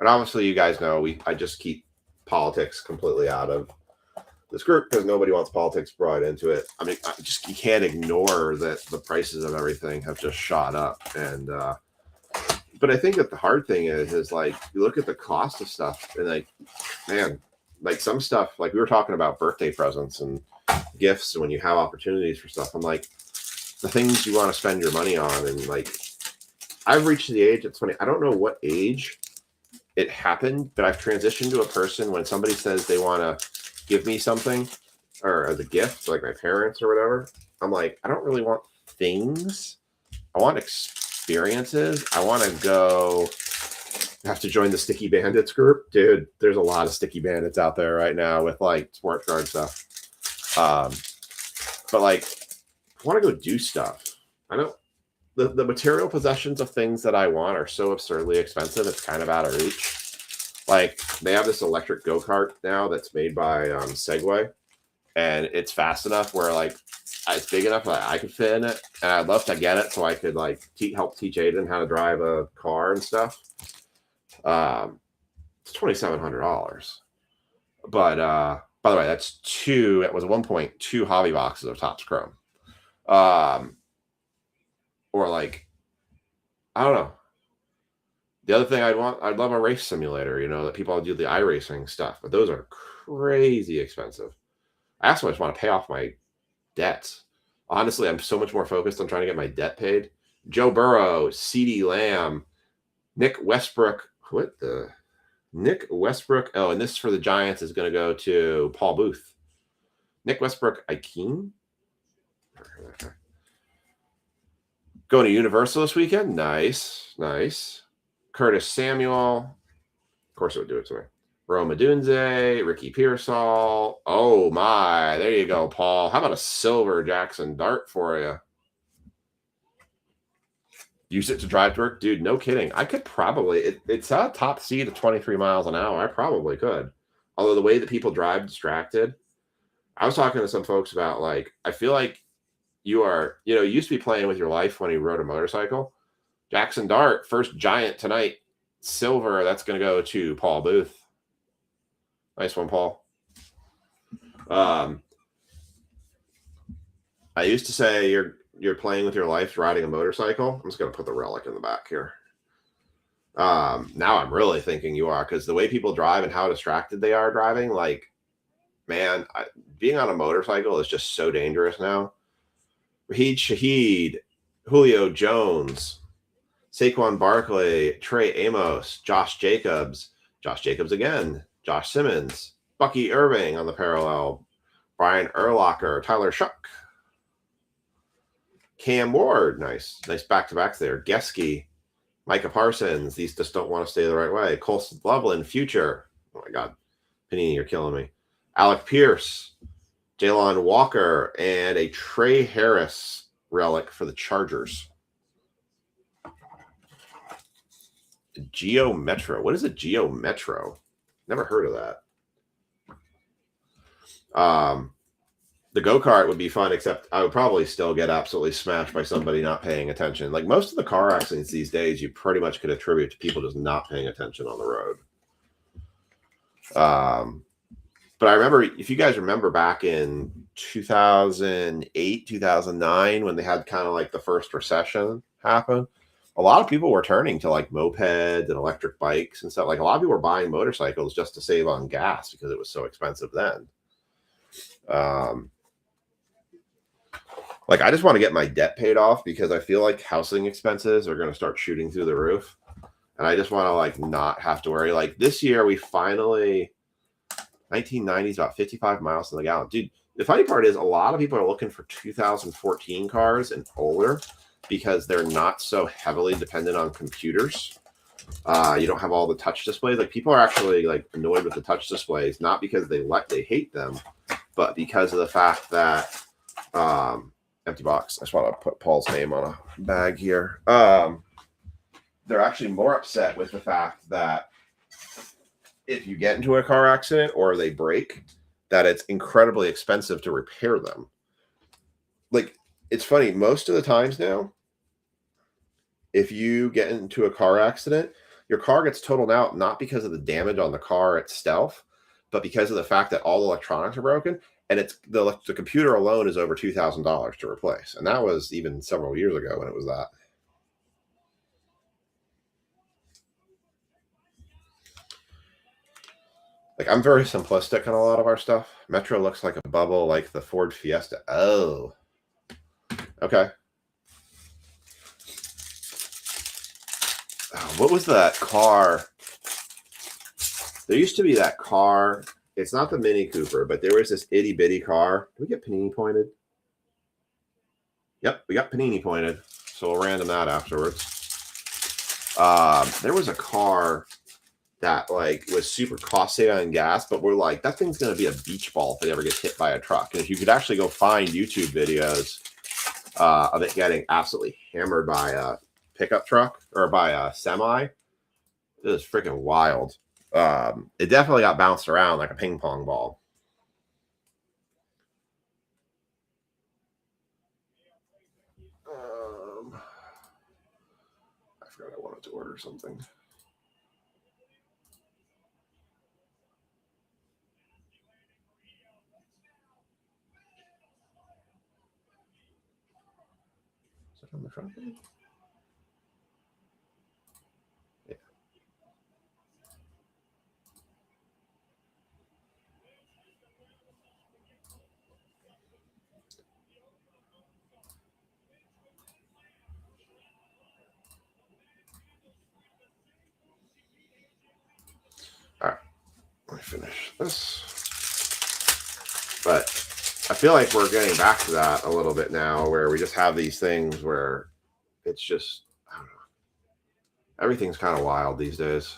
and obviously you guys know I just keep politics completely out of this group because nobody wants politics brought into it. I mean, you can't ignore that the prices of everything have just shot up. And, but I think that the hard thing is like, you look at the cost of stuff and like, man, like some stuff, like we were talking about birthday presents and gifts. And when you have opportunities for stuff, I'm like, the things you want to spend your money on. And like, I've reached the age, it's funny, I don't know what age it happened, but I've transitioned to a person when somebody says they want to give me something or as a gift, like my parents or whatever, I'm like, I don't really want things. I want experiences. I want to go have to join the Sticky Bandits group. Dude, there's a lot of Sticky Bandits out there right now with like sports card stuff. But like, I want to go do stuff. I know the material possessions of things that I want are so absurdly expensive. It's kind of out of reach. Like they have this electric go-kart now that's made by Segway, and it's fast enough where like it's big enough that I could fit in it, and I'd love to get it so I could like help teach Aiden how to drive a car and stuff. It's $2,700, but by the way, it was 1.2 hobby boxes of Topps Chrome, or like I don't know. The other thing I'd love a race simulator, that people do the iRacing stuff, but those are crazy expensive. I also just want to pay off my debts. Honestly, I'm so much more focused on trying to get my debt paid. Joe Burrow, CeeDee Lamb, Nick Westbrook. Nick Westbrook. Oh, and this for the Giants is going to go to Paul Booth. Nick Westbrook, Akeem. Going to Universal this weekend. Nice. Curtis Samuel. Of course it would do it to me. Rome Odunze, Ricky Pearsall. Oh my, there you go, Paul. How about a silver Jackson Dart for you? Use it to drive to work? Dude, no kidding. I could probably, it's a top speed of 23 miles an hour. I probably could. Although the way that people drive distracted, I was talking to some folks about like, I feel like you used to be playing with your life when you rode a motorcycle. Jackson Dart, first Giant tonight, silver. That's going to go to Paul Booth. Nice one, Paul. I used to say you're playing with your life riding a motorcycle, I'm just going to put the relic in the back here. Now I'm really thinking you are, because the way people drive and how distracted they are driving, like, man, being on a motorcycle is just so dangerous now. Raheed Shaheed, Julio Jones, Saquon Barkley, Trey Amos, Josh Jacobs again, Josh Simmons, Bucky Irving on the parallel, Brian Urlacher, Tyler Shuck, Cam Ward, nice back-to-backs there, Geske, Micah Parsons, these just don't want to stay the right way, Colson Loveland, Future, oh my God, Panini, you're killing me, Alec Pierce, Jalon Walker, and a Trey Harris relic for the Chargers. Geo Metro. What is a Geo Metro? Never heard of that. The go-kart would be fun, except I would probably still get absolutely smashed by somebody not paying attention. Like most of the car accidents these days, you pretty much could attribute to people just not paying attention on the road. But I remember, if you guys remember back in 2008, 2009, when they had kind of like the first recession happen, a lot of people were turning to like mopeds and electric bikes and stuff. Like a lot of people were buying motorcycles just to save on gas because it was so expensive then. Like I just want to get my debt paid off because I feel like housing expenses are going to start shooting through the roof. And I just want to like not have to worry. Like this year we finally, 1990s, about 55 miles to the gallon. Dude, the funny part is a lot of people are looking for 2014 cars and older because they're not so heavily dependent on computers. You don't have all the touch displays. Like people are actually like annoyed with the touch displays, not because they hate them, but because of the fact that empty box. I just want to put Paul's name on a bag here. They're actually more upset with the fact that if you get into a car accident or they break, that it's incredibly expensive to repair them. Like, it's funny, most of the times now, if you get into a car accident, your car gets totaled out not because of the damage on the car itself, but because of the fact that all the electronics are broken, and it's the computer alone is over $2,000 to replace. And that was even several years ago when it was that. Like, I'm very simplistic on a lot of our stuff. Metro looks like a bubble like the Ford Fiesta. Oh. Okay. Oh, what was that car? There used to be that car. It's not the Mini Cooper, but there was this itty bitty car. Did we get Panini pointed? Yep, we got Panini pointed. So we'll random that afterwards. There was a car that like was super cost saving on gas, but we're like, that thing's going to be a beach ball if it ever gets hit by a truck. And if you could actually go find YouTube videos of it getting absolutely hammered by a pickup truck or by a semi, it was freaking wild. It definitely got bounced around like a ping pong ball. I forgot I wanted to order something. Is it on the front page? Yeah. All right, let me finish this. But I feel like we're getting back to that a little bit now, where we just have these things where it's just, I don't know, everything's kind of wild these days.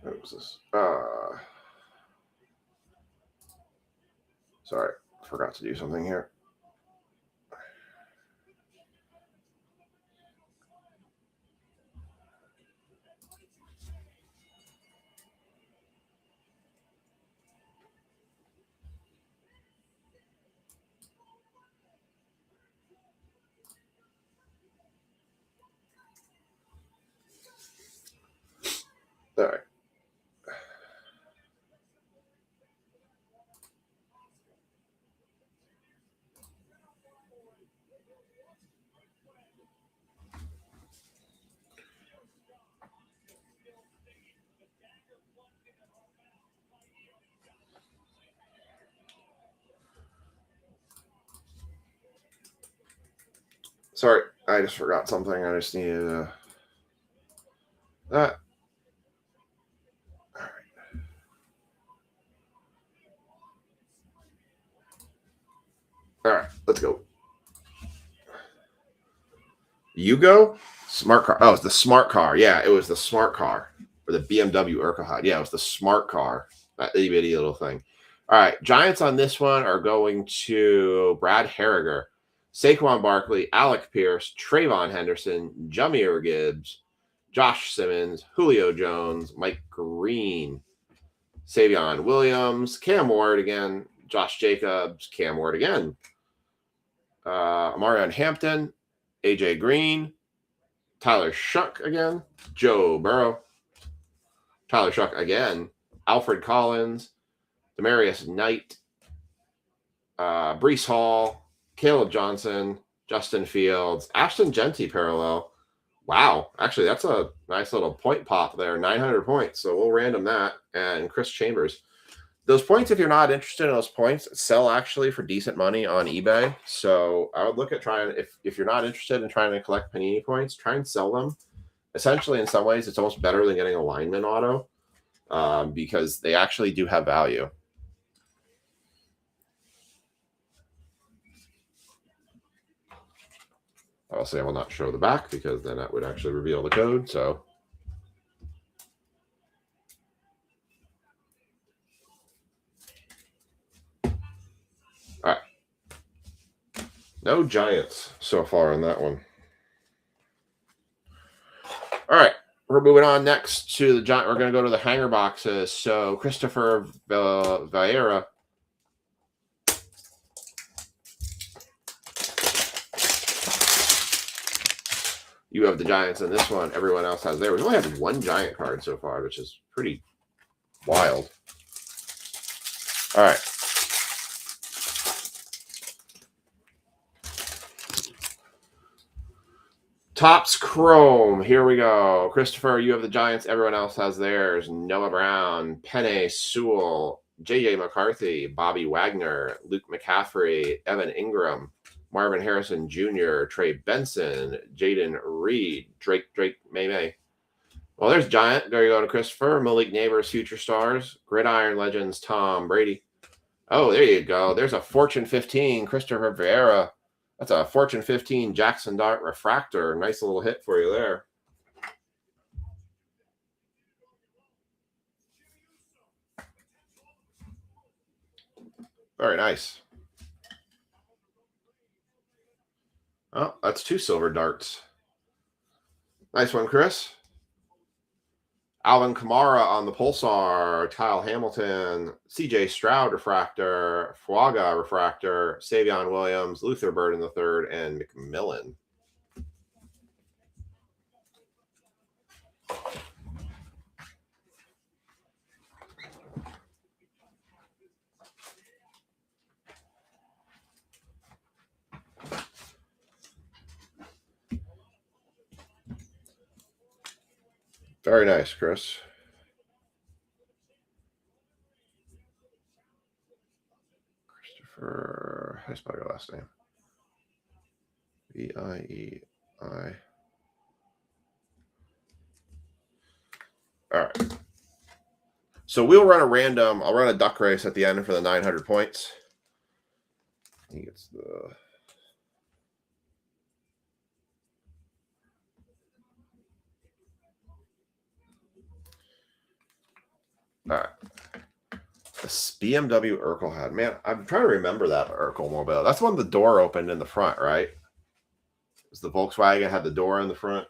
What was this? Sorry, forgot to do something here. All right. Sorry, I just forgot something. I just needed that. All right. All right, let's go. Yugo? Smart car. Oh, it's the smart car. Yeah, it was the smart car. Or the BMW Urquhart. Yeah, it was the smart car. That itty bitty little thing. All right. Giants on this one are going to Brad Harriger, Saquon Barkley, Alec Pierce, Trayvon Henderson, Jahmyr Gibbs, Josh Simmons, Julio Jones, Mike Green, Savion Williams, Cam Ward again, Josh Jacobs, Cam Ward again, Marion Hampton, AJ Green, Tyler Shuck again, Joe Burrow, Tyler Shuck again, Alfred Collins, Demarius Knight, Brees Hall, Caleb Johnson, Justin Fields, Ashton Genty parallel. Wow, actually, that's a nice little point pop there, 900 points. So we'll random that. And Chris Chambers. Those points, if you're not interested in those points, sell actually for decent money on eBay. So I would look at trying, if you're not interested in trying to collect Panini points, try and sell them. Essentially, in some ways, it's almost better than getting a lineman auto because they actually do have value. I'll say I will not show the back because then that would actually reveal the code. So. All right. No Giants so far in that one. All right. We're moving on next to the Giant. We're going to go to the hanger boxes. So Christopher Vieira. You have the Giants in this one. Everyone else has theirs. We only have one Giant card so far, which is pretty wild. All right. Topps Chrome. Here we go. Christopher, you have the Giants. Everyone else has theirs. Noah Brown, Penei Sewell, J.J. McCarthy, Bobby Wagner, Luke McCaffrey, Evan Ingram, Marvin Harrison Jr., Trey Benson, Jaden Reed, Drake May. Well, there's Giant. There you go to Christopher. Malik Neighbors, Future Stars, Gridiron Legends, Tom Brady. Oh, there you go. There's a Fortune 15, Christopher Vieira. That's a Fortune 15 Jackson Dart Refractor. Nice little hit for you there. Very nice. Oh, that's 2 silver darts. Nice one, Chris. Alvin Kamara on the Pulsar, Kyle Hamilton, CJ Stroud Refractor, Fuaga Refractor, Savion Williams, Luther Burden III, and McMillan. Very nice, Chris. Christopher, how do you spell your last name? V-I-E-I. All right. So we'll run a random. I'll run a duck race at the end for the 900 points. I think it's the... All right. This BMW Urkel had. Man, I'm trying to remember that Urkel mobile. That's when the door opened in the front, right? Was the Volkswagen had the door in the front?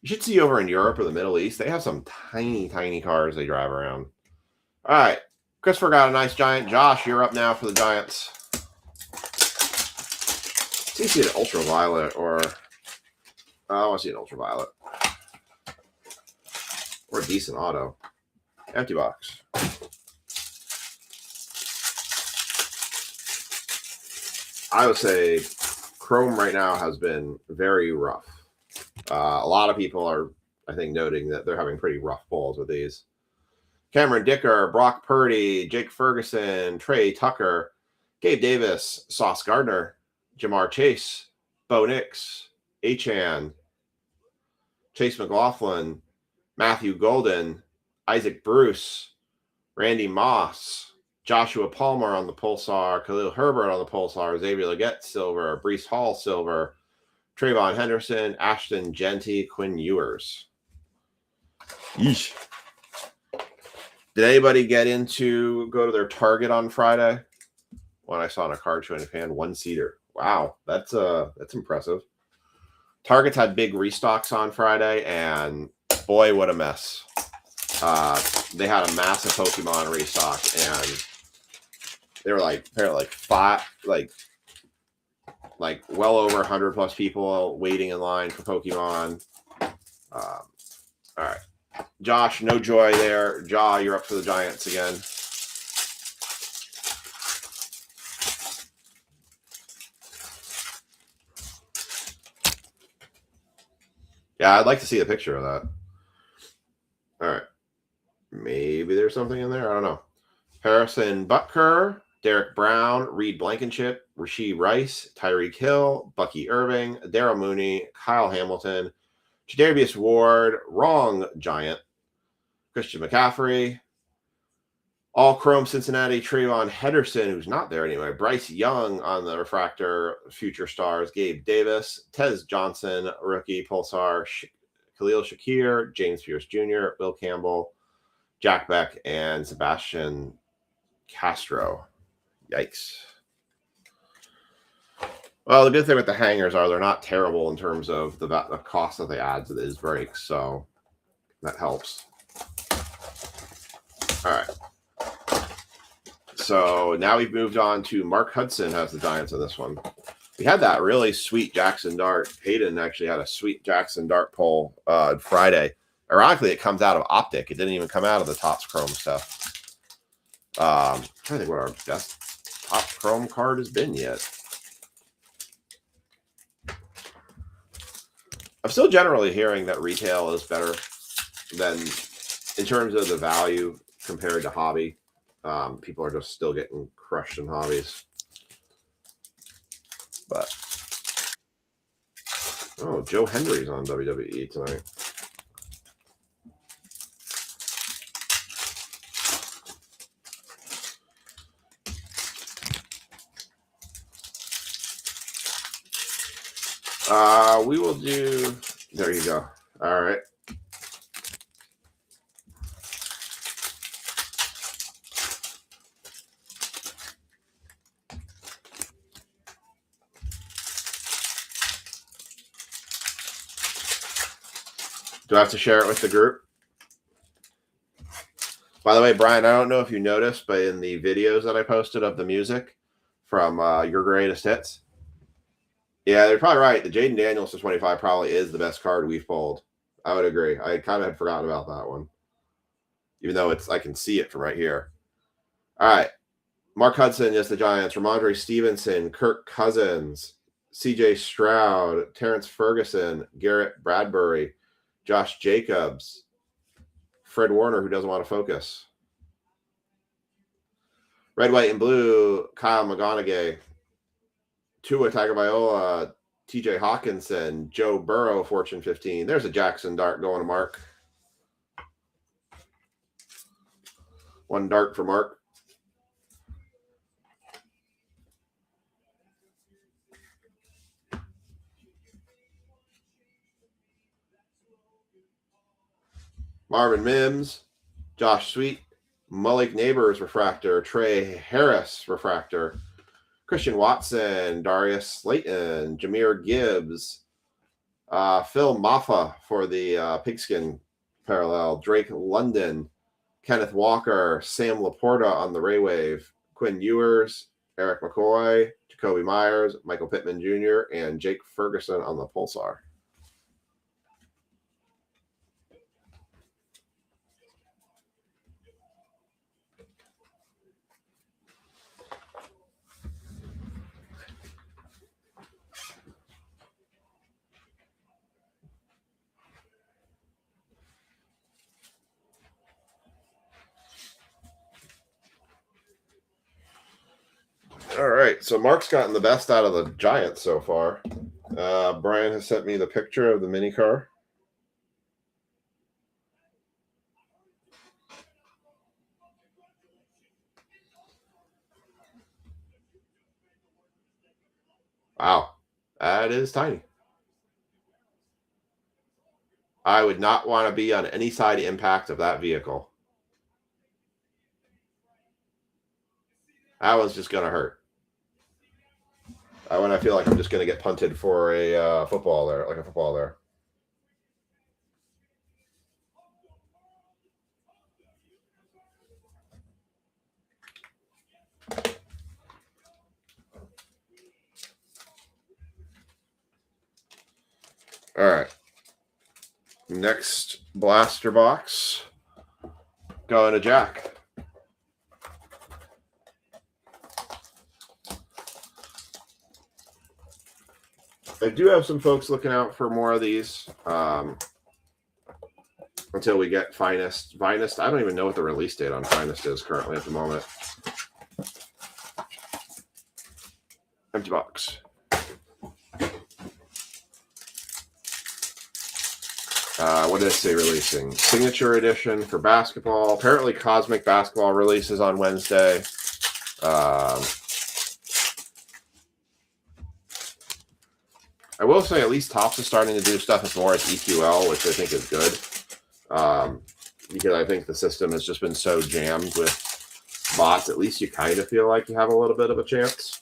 You should see over in Europe or the Middle East, they have some tiny, tiny cars they drive around. All right. Christopher got a nice giant. Josh, you're up now for the Giants. See if you see an ultraviolet or I want to see an ultraviolet. Or a decent auto. Empty box. I would say Chrome right now has been very rough. A lot of people are, I think, noting that they're having pretty rough pulls with these. Cameron Dicker, Brock Purdy, Jake Ferguson, Trey Tucker, Gabe Davis, Sauce Gardner, Jamar Chase, Bo Nix, Achan, Chase McLaughlin, Matthew Golden, Isaac Bruce, Randy Moss, Joshua Palmer on the Pulsar, Khalil Herbert on the Pulsar, Xavier Legette silver, Breece Hall silver, Trayvon Henderson, Ashton Genty, Quinn Ewers. Yeesh. Did anybody go to their Target on Friday? When I saw in a card show in Japan, one-seater. Wow, that's impressive. Target's had big restocks on Friday, and boy, what a mess. They had a massive Pokemon restock, and they were like well over 100 plus people waiting in line for Pokemon. All right. Josh, no joy there. Jaw, you're up for the Giants again. Yeah, I'd like to see a picture of that. All right. Maybe there's something in there. I don't know. Harrison Butker, Derek Brown, Reed Blankenship, Rashee Rice, Tyreek Hill, Bucky Irving, Darryl Mooney, Kyle Hamilton, Jadarius Ward, wrong Giant, Christian McCaffrey, all Chrome Cincinnati, Trayvon Henderson, who's not there anyway, Bryce Young on the Refractor, Future Stars, Gabe Davis, Tez Johnson, rookie Pulsar, Khalil Shakir, James Pierce Jr., Will Campbell, Jack Beck, and Sebastian Castro. Yikes. Well, the good thing with the hangers are they're not terrible in terms of the cost that they add to these breaks, so that helps. All right. So now we've moved on to Mark Hudson has the Giants in this one. We had that really sweet Jackson Dart. Hayden actually had a sweet Jackson Dart pull Friday. Ironically, it comes out of Optic. It didn't even come out of the Topps Chrome stuff. I'm trying to think what our best top Chrome card has been yet. I'm still generally hearing that retail is better than in terms of the value compared to hobby. People are just still getting crushed in hobbies. But oh, Joe Hendry's on WWE tonight. We will do. There you go. All right. Do I have to share it with the group? By the way, Brian, I don't know if you noticed, but in the videos that I posted of the music from Your Greatest Hits, yeah, they're probably right. The Jaden Daniels to 25 probably is the best card we've pulled. I would agree. I kind of had forgotten about that one, even though I can see it from right here. All right. Mark Hudson is the Giants. Ramondre Stevenson, Kirk Cousins, C.J. Stroud, Terrence Ferguson, Garrett Bradbury, Josh Jacobs, Fred Warner, who doesn't want to focus. Red, white, and blue, Kyle McGonaghy, Tua Tagovailoa, TJ Hawkinson, Joe Burrow, Fortune 15. There's a Jackson Dart going to Mark. One dart for Mark. Marvin Mims, Josh Sweet, Malik Neighbors refractor, Trey Harris refractor, Christian Watson, Darius Slayton, Jahmyr Gibbs, Phil Maffa for the Pigskin parallel, Drake London, Kenneth Walker, Sam Laporta on the Ray Wave, Quinn Ewers, Eric McCoy, Jacoby Myers, Michael Pittman Jr., and Jake Ferguson on the Pulsar. All right, so Mark's gotten the best out of the Giants so far. Brian has sent me the picture of the mini car. Wow, that is tiny. I would not want to be on any side impact of that vehicle. That one's just going to hurt. When I feel like I'm just going to get punted for a football there, like a football there. All right. Next blaster box. Going to Jack. I do have some folks looking out for more of these until we get Finest. Finest, I don't even know what the release date on Finest is currently at the moment. Empty box. What did I say releasing? Signature edition for basketball. Apparently Cosmic Basketball releases on Wednesday. I will say at least Topps is starting to do stuff more at EQL, which I think is good. Because I think the system has just been so jammed with bots. At least you kind of feel like you have a little bit of a chance.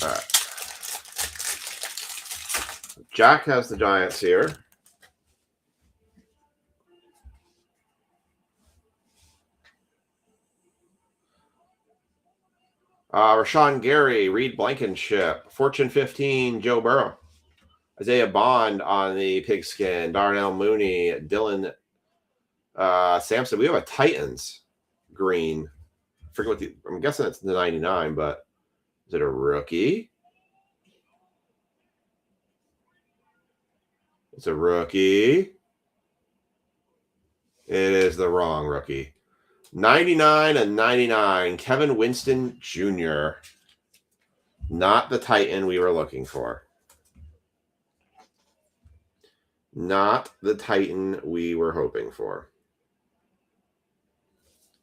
All right. Jack has the Giants here. Rashawn Gary, Reed Blankenship, Fortune 15, Joe Burrow, Isaiah Bond on the Pigskin, Darnell Mooney, Dylan Sampson. We have a Titans green. I forget what I'm guessing it's the 99, but is it a rookie? It's a rookie. It is the wrong rookie. 99 and 99, Kevin Winston Jr. Not the Titan we were looking for. Not the Titan we were hoping for.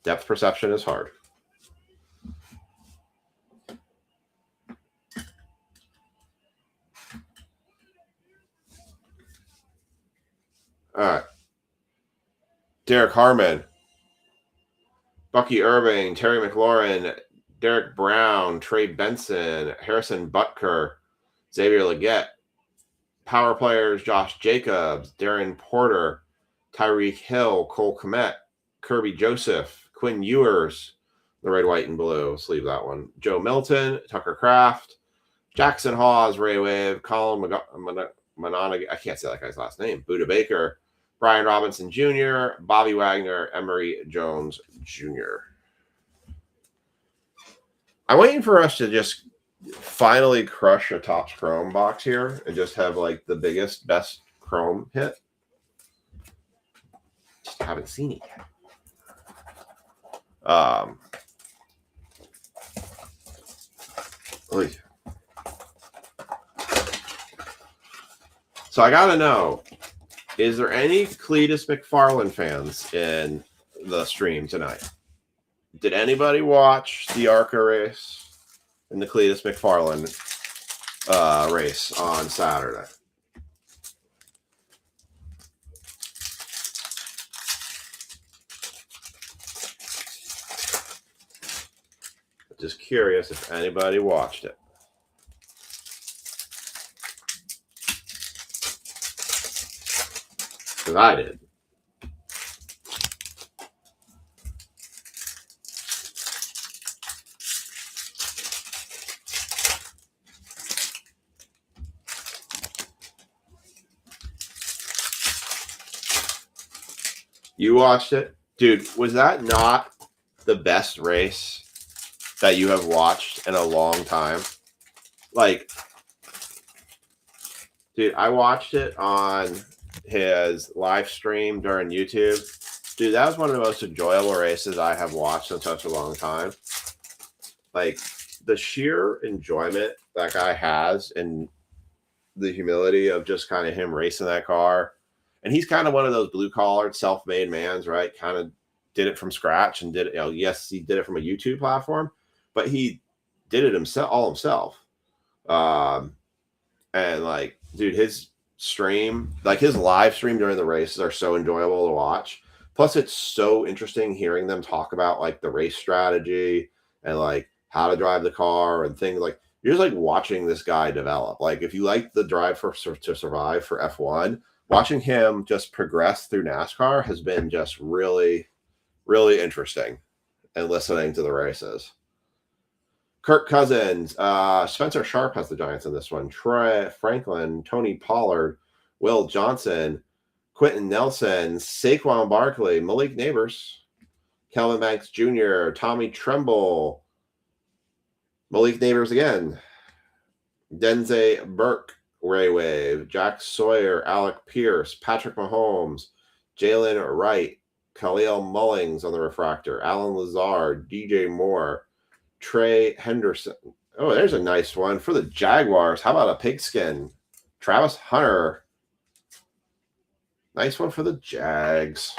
Depth perception is hard. All right. Derek Harmon, Bucky Irving, Terry McLaurin, Derek Brown, Trey Benson, Harrison Butker, Xavier Legette. Power players, Josh Jacobs, Darren Porter, Tyreek Hill, Cole Kmet, Kirby Joseph, Quinn Ewers, the red, white, and blue. Let's leave that one. Joe Milton, Tucker Kraft, Jackson Hawes, Ray Wave, Colin Mononaghy, I can't say that guy's last name, Buda Baker, Brian Robinson Jr., Bobby Wagner, Emory Jones Jr. I'm waiting for us to just finally crush a Topps Chrome box here and just have like the biggest, best Chrome hit. Just haven't seen it yet. So I gotta know, is there any Cletus McFarland fans in the stream tonight? Did anybody watch the ARCA race in the Cletus McFarland race on Saturday? Just curious if anybody watched it. Because I did. You watched it? Dude, was that not the best race that you have watched in a long time? Like, dude, I watched it on his live stream during YouTube. Dude, that was one of the most enjoyable races I have watched in such a long time. Like, the sheer enjoyment that guy has and the humility of just kind of him racing that car. And he's kind of one of those blue-collared, self-made mans, right? Kind of did it from scratch and did it. Yes, he did it from a YouTube platform, but he did it himself, all himself. And like, dude, his stream, like his live stream during the races are so enjoyable to watch. Plus, it's so interesting hearing them talk about like the race strategy and like how to drive the car and things like. You're just like watching this guy develop. Like if you like the Drive to Survive for F1, watching him just progress through NASCAR has been just really, really interesting. And listening to the races. Kirk Cousins, Spencer Sharp has the Giants in this one. Troy Franklin, Tony Pollard, Will Johnson, Quentin Nelson, Saquon Barkley, Malik Neighbors, Kelvin Banks Jr., Tommy Tremble, Malik Neighbors again, Denze Burke, Ray Wave, Jack Sawyer, Alec Pierce, Patrick Mahomes, Jalen Wright, Khalil Mullings on the refractor, Alan Lazard, DJ Moore, Trey Henderson. Oh, there's a nice one for the Jaguars. How about a pigskin? Travis Hunter. Nice one for the Jags.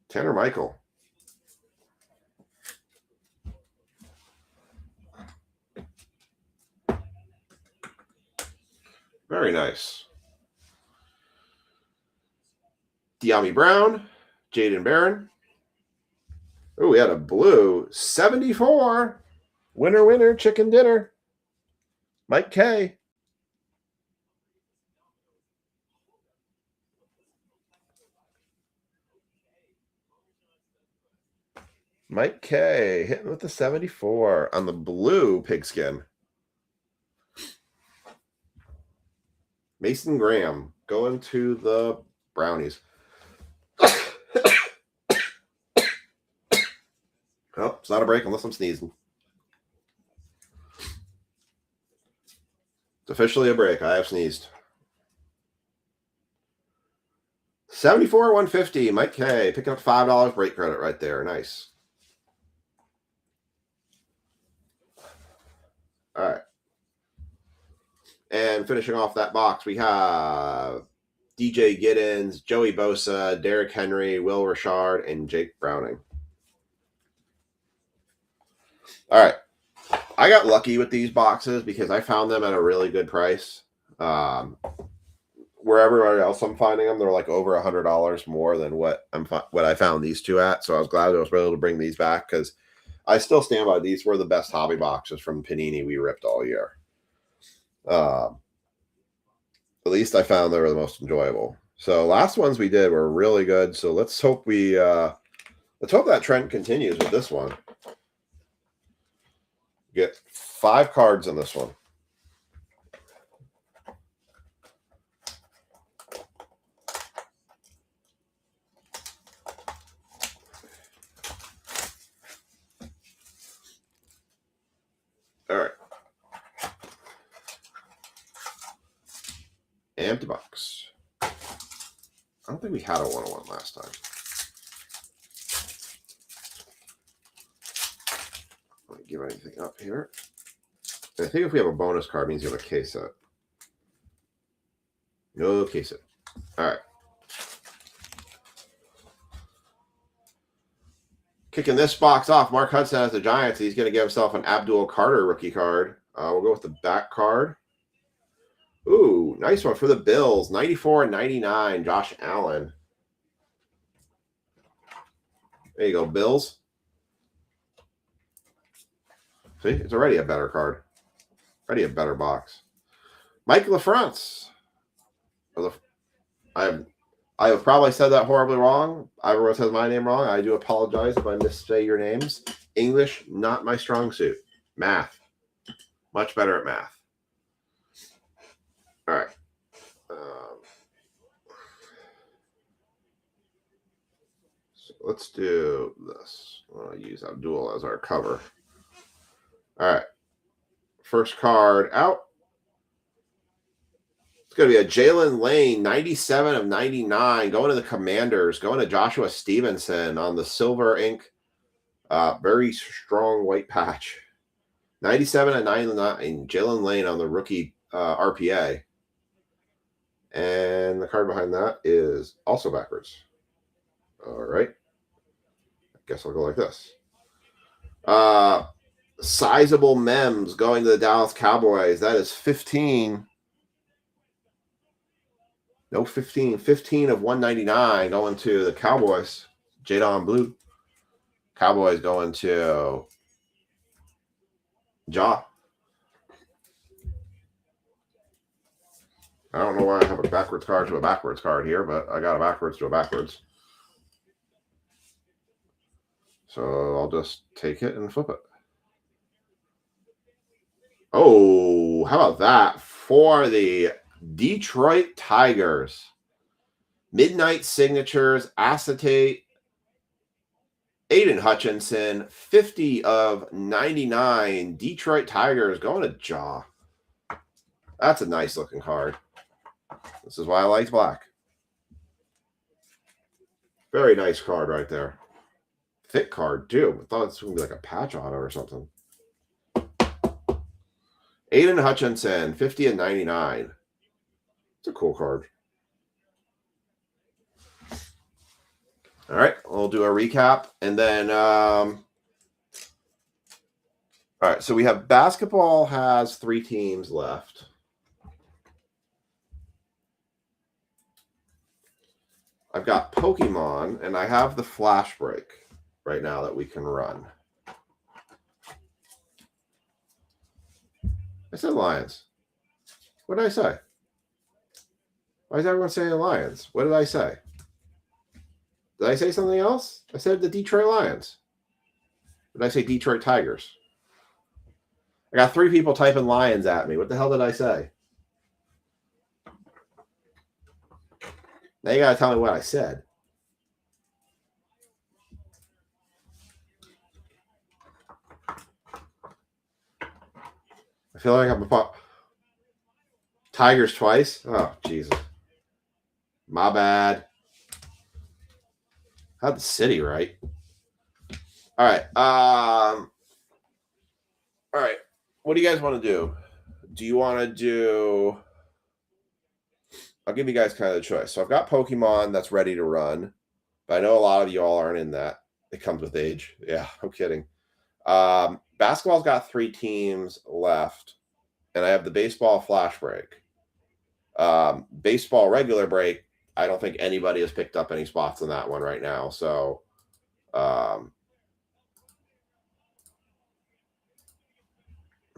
Tanner Michael. Very nice. De'Ami Brown, Jaden Barron. Oh, we had a blue 74. Winner, winner, chicken dinner. Mike K. Mike K hitting with the 74 on the blue pigskin. Mason Graham going to the Brownies. Oh, it's not a break unless I'm sneezing. It's officially a break. I have sneezed. 74-150. Mike K. Picking up $5 break credit right there. Nice. All right. And finishing off that box, we have DJ Giddens, Joey Bosa, Derrick Henry, Will Richard, and Jake Browning. All right. I got lucky with these boxes because I found them at a really good price. Wherever else I'm finding them, they're like over $100 more than what I found these two at. So I was glad I was able to bring these back because I still stand by these were the best hobby boxes from Panini we ripped all year. At least I found they were the most enjoyable. So last ones we did were really good. So let's hope that trend continues with this one. Get 5 cards on this one. All right. Empty box. I don't think we had a 101 last time. I don't give anything up here. I think if we have a bonus card, it means you have a case set. No case set. All right. Kicking this box off, Mark Hudson has the Giants. He's going to give himself an Abdul Carter rookie card. We'll go with the back card. Ooh, nice one for the Bills. 94/99, Josh Allen. There you go, Bills. See, it's already a better card. Already a better box. Mike LaFrance. I have probably said that horribly wrong. Everyone says my name wrong. I do apologize if I missay your names. English, not my strong suit. Math. Much better at math. All right. So let's do this. I'll use Abdul as our cover. All right. First card out. It's going to be a Jalen Lane, 97/99, going to the Commanders, going to Joshua Stevenson on the silver ink. Very strong white patch. 97/99, Jalen Lane on the rookie RPA. And the card behind that is also backwards. All right. I guess I'll go like this. Sizable Mems going to the Dallas Cowboys. That is 15. No, 15. 15 of 199 going to the Cowboys. Jadon Blue. Cowboys going to Ja. I don't know why I have a backwards card to a backwards card here, but I got a backwards to a backwards. So I'll just take it and flip it. Oh, how about that for the Detroit Tigers? Midnight Signatures, acetate, Aiden Hutchinson, 50 of 99. Detroit Tigers going to Ja. That's a nice looking card. This is why I liked black. Very nice card right there. Thick card too. I thought it was going to be like a patch auto or something. Aiden Hutchinson, 50 and 99. It's a cool card. All right, we'll do a recap. And then, all right, so we have basketball has 3 teams left. I've got Pokemon, and I have the Flash Break right now that we can run. I said Lions. What did I say? Why is everyone saying Lions? What did I say? Did I say something else? I said the Detroit Lions. Did I say Detroit Tigers? I got 3 people typing Lions at me. What the hell did I say? Now you got to tell me what I said. I feel like I'm a Tigers twice. Oh, Jesus. My bad. Had the city right. All right. All right. What do you guys want to do? Do you want to do... I'll give you guys kind of the choice. So I've got Pokemon that's ready to run, but I know a lot of you all aren't in that. It comes with age. Yeah, I'm kidding. Basketball's got 3 teams left, and I have the baseball Flash Break. Baseball regular break, I don't think anybody has picked up any spots in that one right now. So I'm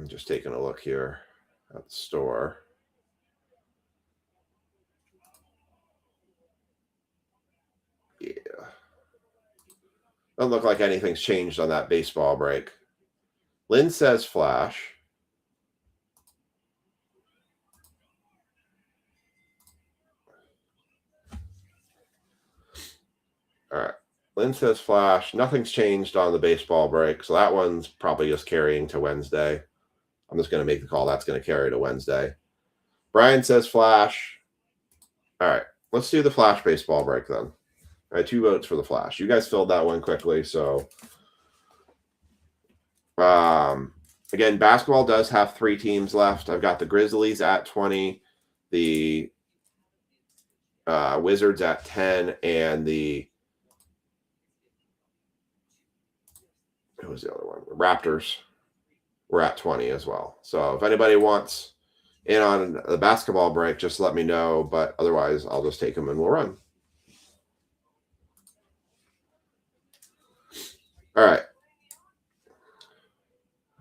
just taking a look here at the store. Yeah. Doesn't look like anything's changed on that baseball break. Lynn says Flash. All right. Lynn says Flash. Nothing's changed on the baseball break. So that one's probably just carrying to Wednesday. I'm just going to make the call. That's going to carry to Wednesday. Brian says Flash. All right. Let's do the Flash baseball break then. All right, 2 votes for the Flash. You guys filled that one quickly. So, again, basketball does have 3 teams left. I've got the Grizzlies at 20, the Wizards at 10, and the who's the other one? Raptors. We're at 20 as well. So if anybody wants in on the basketball break, just let me know. But otherwise, I'll just take them and we'll run. All right.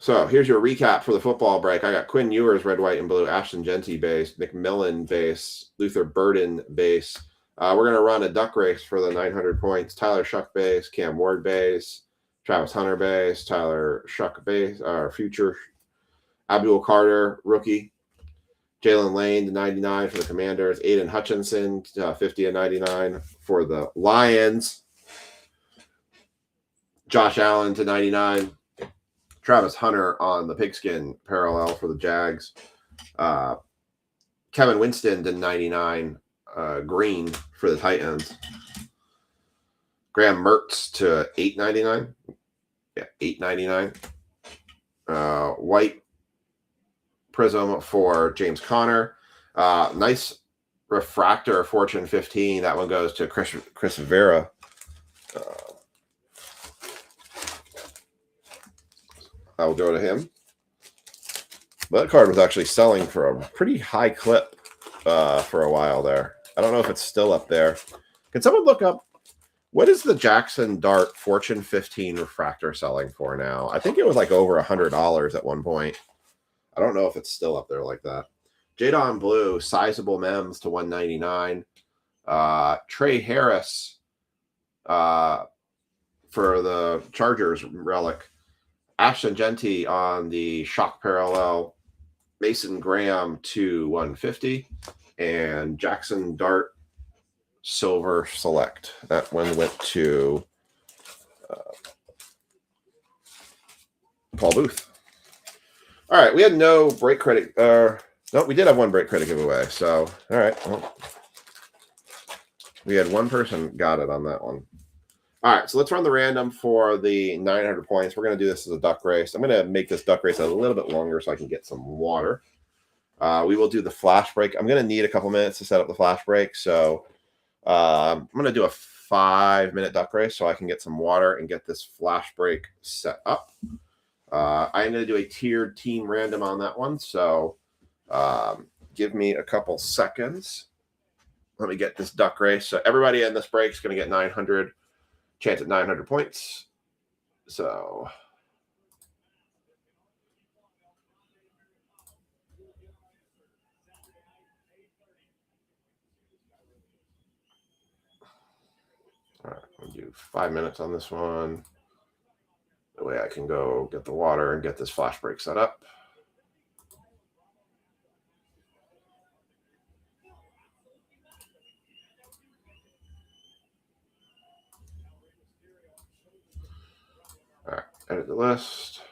So here's your recap for the football break. I got Quinn Ewers, red, white, and blue, Ashton Genty base, McMillan base, Luther Burden base. We're going to run a duck race for the 900 points. Tyler Shuck base, Cam Ward base, Travis Hunter base, Tyler Shuck base, future Abdul Carter, rookie. Jalen Lane to 99 for the Commanders. Aiden Hutchinson, 50 and 99 for the Lions. Josh Allen to 99. Travis Hunter on the pigskin parallel for the Jags. Kevin Winston to 99, green for the Titans. Graham Mertz to 8.99. Yeah, 8.99. White prism for James Conner. Nice refractor Fortune 15. That one goes to Chris Vera. I will go to him. But that card was actually selling for a pretty high clip for a while there. I don't know if it's still up there. Can someone look up what is the Jackson Dart Fortune 15 refractor selling for now? I think it was like over $100 at one point. I don't know if it's still up there like that. Jadon Blue, sizable mems to 199. Trey Harris for the Chargers relic. Ashton Genty on the shock parallel. Mason Graham to 150. And Jackson Dart silver select. That one went to Paul Booth. All right, we had no break credit. No, we did have one break credit giveaway. So, all right. Well, we had one person got it on that one. All right, so let's run the random for the 900 points. We're going to do this as a duck race. I'm going to make this duck race a little bit longer so I can get some water. We will do the flash break. I'm going to need a couple minutes to set up the flash break. So I'm going to do a 5-minute duck race so I can get some water and get this flash break set up. I'm going to do a tiered team random on that one. So give me a couple seconds. Let me get this duck race. So everybody in this break is going to get 900. Chance at 900 points. So all right, we'll do 5 minutes on this one. That way I can go get the water and get this flash break set up. All right, edit the list.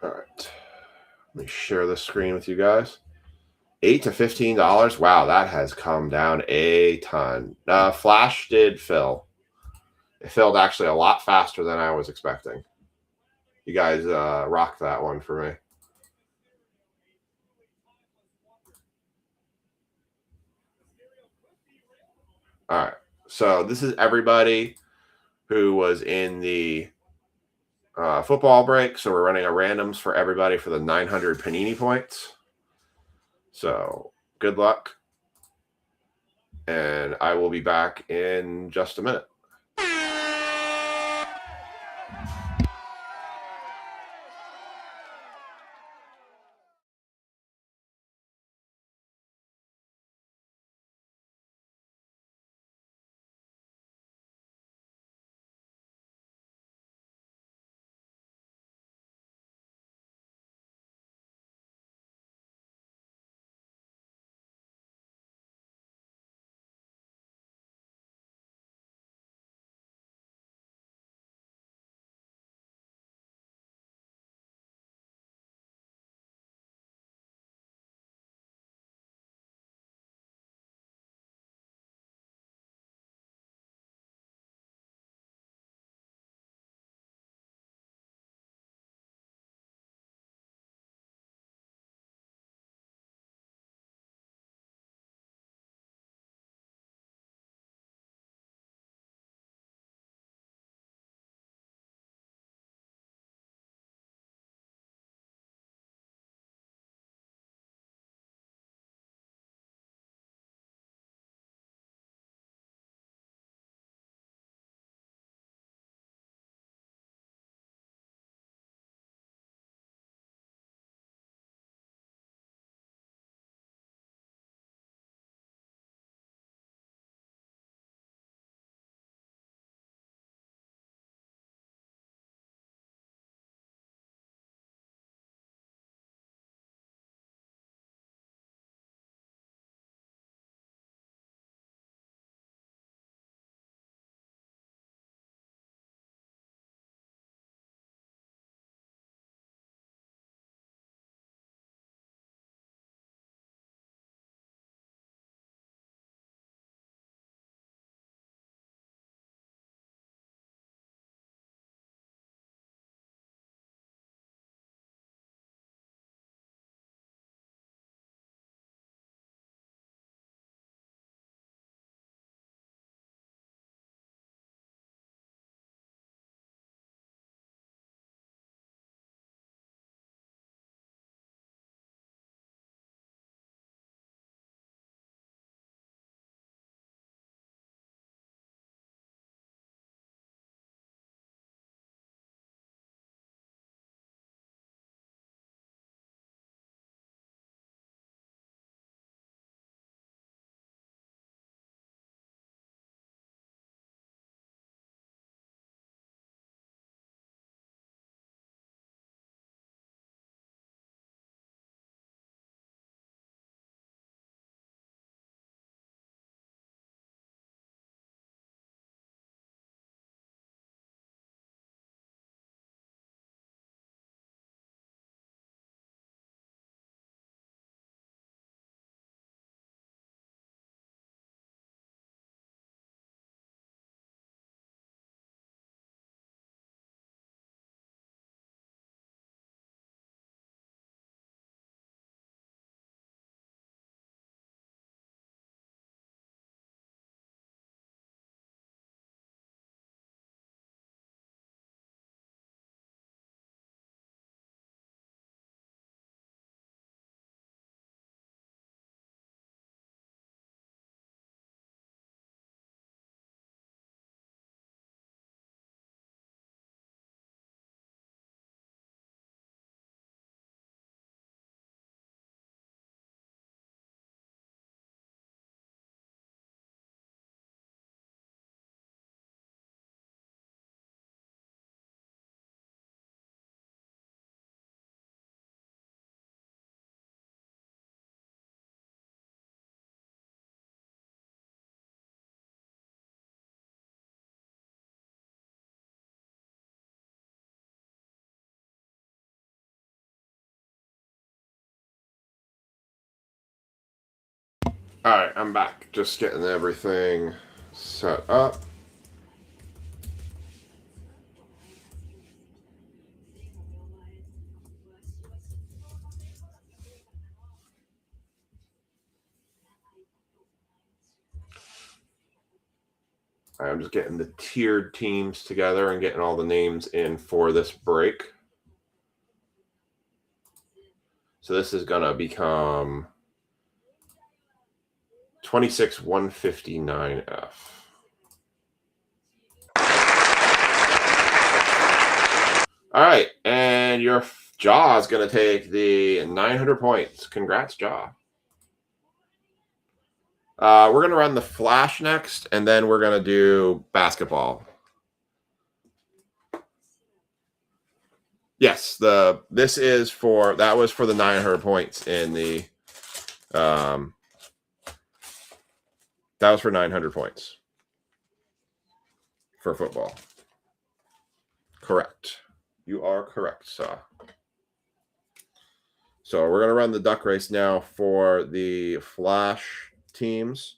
All right, let me share the screen with you guys. $8 to $15. Wow, that has come down a ton. Flash did fill. It filled actually a lot faster than I was expecting. You guys rocked that one for me. All right, so this is everybody who was in the football break. So we're running a randoms for everybody for the 900 Panini points. So good luck. And I will be back in just a minute. All right, I'm back. Just getting everything set up. I'm just getting the tiered teams together and getting all the names in for this break. So this is going to become 26-159F. All right, and your Jaw is going to take the 900 points. Congrats, Jaw. We're going to run the Flash next, and then we're going to do basketball. Yes, this is for that was for the 900 points in the that was for 900 points for football. Correct. You are correct, sir. So we're going to run the duck race now for the Flash teams.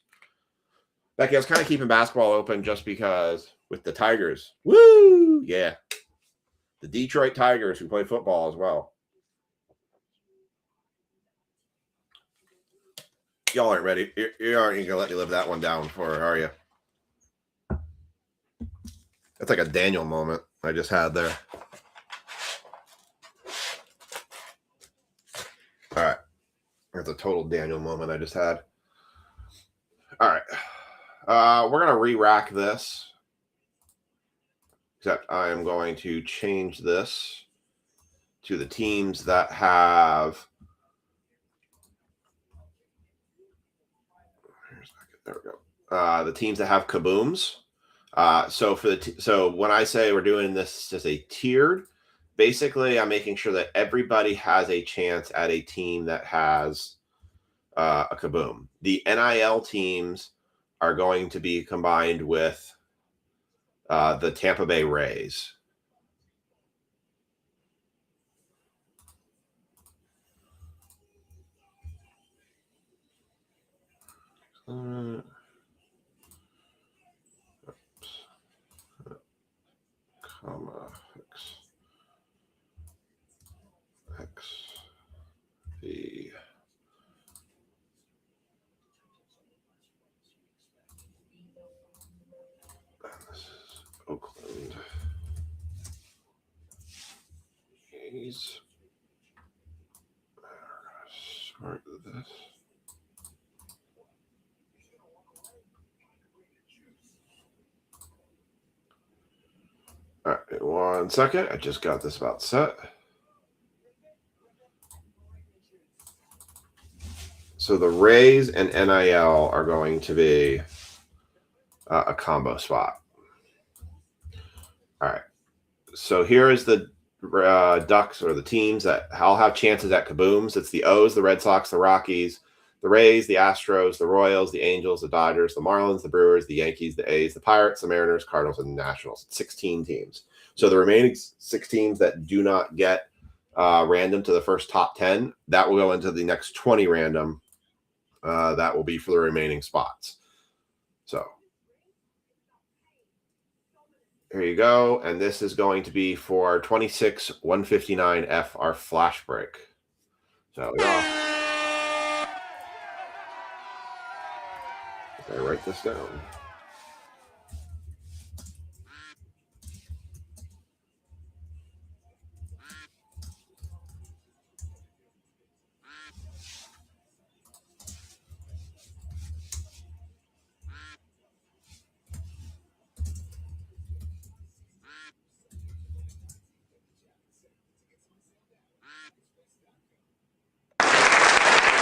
Becky, I was kind of keeping basketball open just because with the Tigers. Woo! Yeah. The Detroit Tigers who play football as well. Y'all aren't ready. You aren't going to let me live that one down for her, are you? That's like a Daniel moment I just had there. All right. That's a total Daniel moment I just had. All right. We're going to re-rack this. Except I am going to change this to the teams that have. There we go. The teams that have kabooms. So for so when I say we're doing this as a tiered, basically I'm making sure that everybody has a chance at a team that has a kaboom. The NIL teams are going to be combined with the Tampa Bay Rays. Comma X V. This is Oakland A's. Start this. All right, 1 second. I just got this about set. So the Rays and NIL are going to be a combo spot. All right. So here is the Ducks or the teams that all have chances at kabooms. It's the O's, the Red Sox, the Rockies, the Rays, the Astros, the Royals, the Angels, the Dodgers, the Marlins, the Brewers, the Yankees, the A's, the Pirates, the Mariners, Cardinals, and the Nationals. 16 teams. So the remaining 6 teams that do not get random to the first top 10, that will go into the next 20 random. That will be for the remaining spots. So here you go. And this is going to be for 26-159F, our flash break. So I write this down.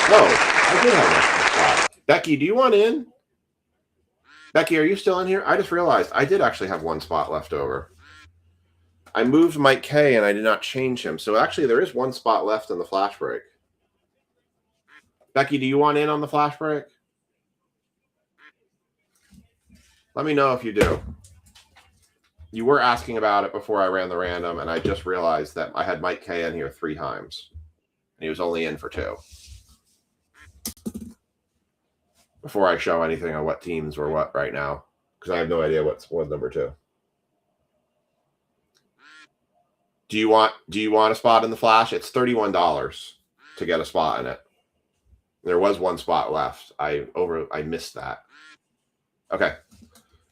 No, I did have a spot. Becky, do you want in? Becky, are you still in here? I just realized I did actually have 1 spot left over. I moved Mike K and I did not change him. So actually there is 1 spot left in the flash break. Becky, do you want in on the flash break? Let me know if you do. You were asking about it before I ran the random, and I just realized that I had Mike K in here 3 times. And he was only in for 2. before I show anything on what teams were what right now, because I have no idea what's number 2. Do you want a spot in the flash? It's $31 to get a spot in it. There was one spot left. I missed that. Okay.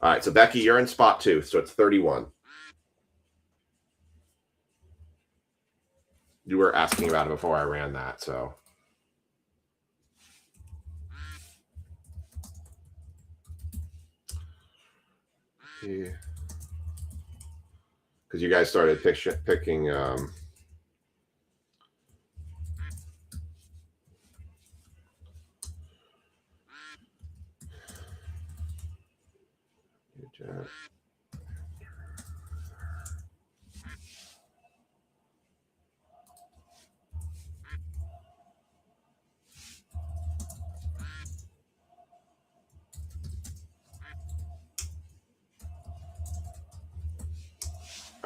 All right. So Becky, you're in spot 2, so it's 31. You were asking about it before I ran that, so. Yeah. Because you guys started picking all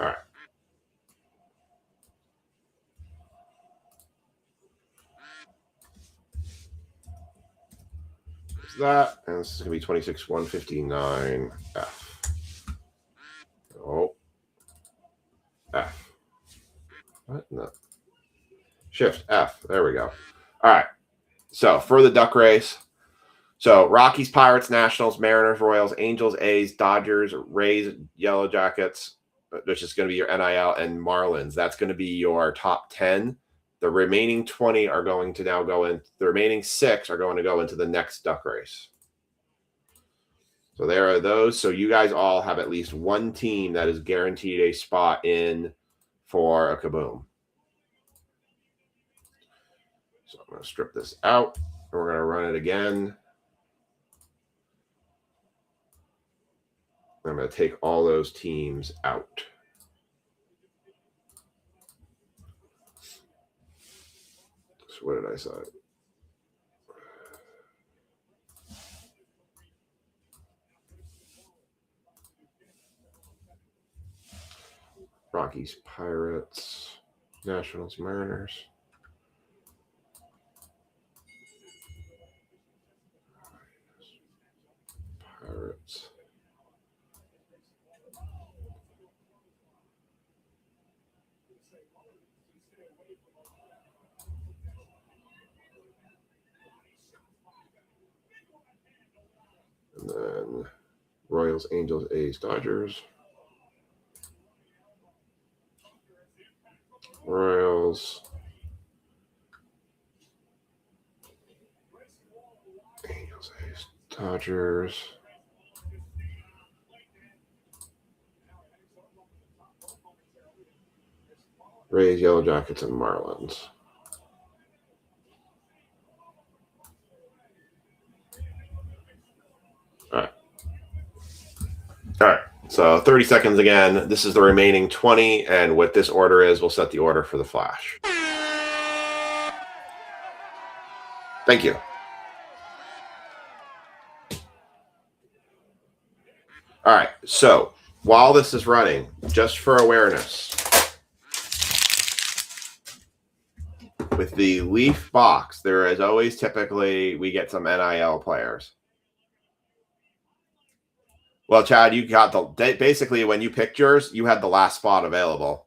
right. That, and this is going to be 26,159 F. Oh, F. What? No. Shift F. There we go. All right. So for the duck race, so Rockies, Pirates, Nationals, Mariners, Royals, Angels, A's, Dodgers, Rays, Yellow Jackets, which is going to be your NIL, and Marlins. That's going to be your top 10. The remaining 20 are going to now go in. The remaining 6 are going to go into the next duck race. So there are those. So you guys all have at least one team that is guaranteed a spot in for a Kaboom. So I'm going to strip this out, and we're going to run it again. I'm going to take all those teams out. So what did I say? Rockies, Pirates, Nationals, Mariners. Pirates. And then Royals, Angels, A's, Dodgers. Royals. Angels, A's, Dodgers. Rays, Yellow Jackets, and Marlins. All right. All right. So 30 seconds again. This is the remaining 20. And what this order is, we'll set the order for the flash. Thank you. All right. So while this is running, just for awareness, with the Leaf box, there is always typically we get some NIL players. Well, Chad, you got the basically when you picked yours, you had the last spot available.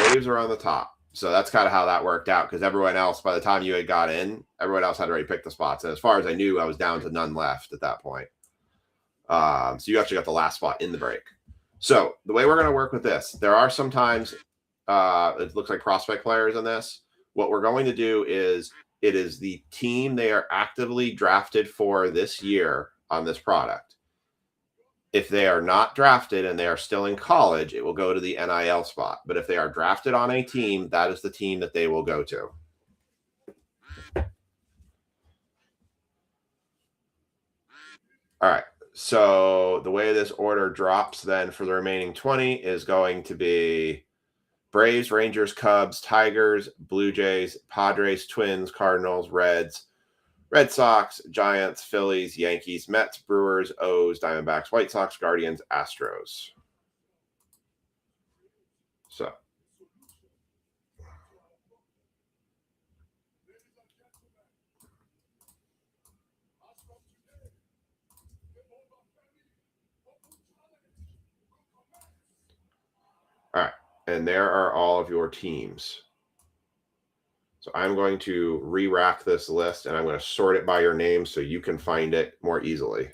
Braves are on the top, so that's kind of how that worked out. Because everyone else, by the time you had got in, everyone else had already picked the spots. And as far as I knew, I was down to none left at that point. So you actually got the last spot in the break. So the way we're going to work with this, there are sometimes it looks like prospect players in this. What we're going to do is it is the team they are actively drafted for this year on this product. If they are not drafted and they are still in college, it will go to the NIL spot. But if they are drafted on a team, that is the team that they will go to. All right. So the way this order drops then for the remaining 20 is going to be Braves, Rangers, Cubs, Tigers, Blue Jays, Padres, Twins, Cardinals, Reds, Red Sox, Giants, Phillies, Yankees, Mets, Brewers, O's, Diamondbacks, White Sox, Guardians, Astros. So And there are all of your teams. So I'm going to re-rack this list, and I'm going to sort it by your name so you can find it more easily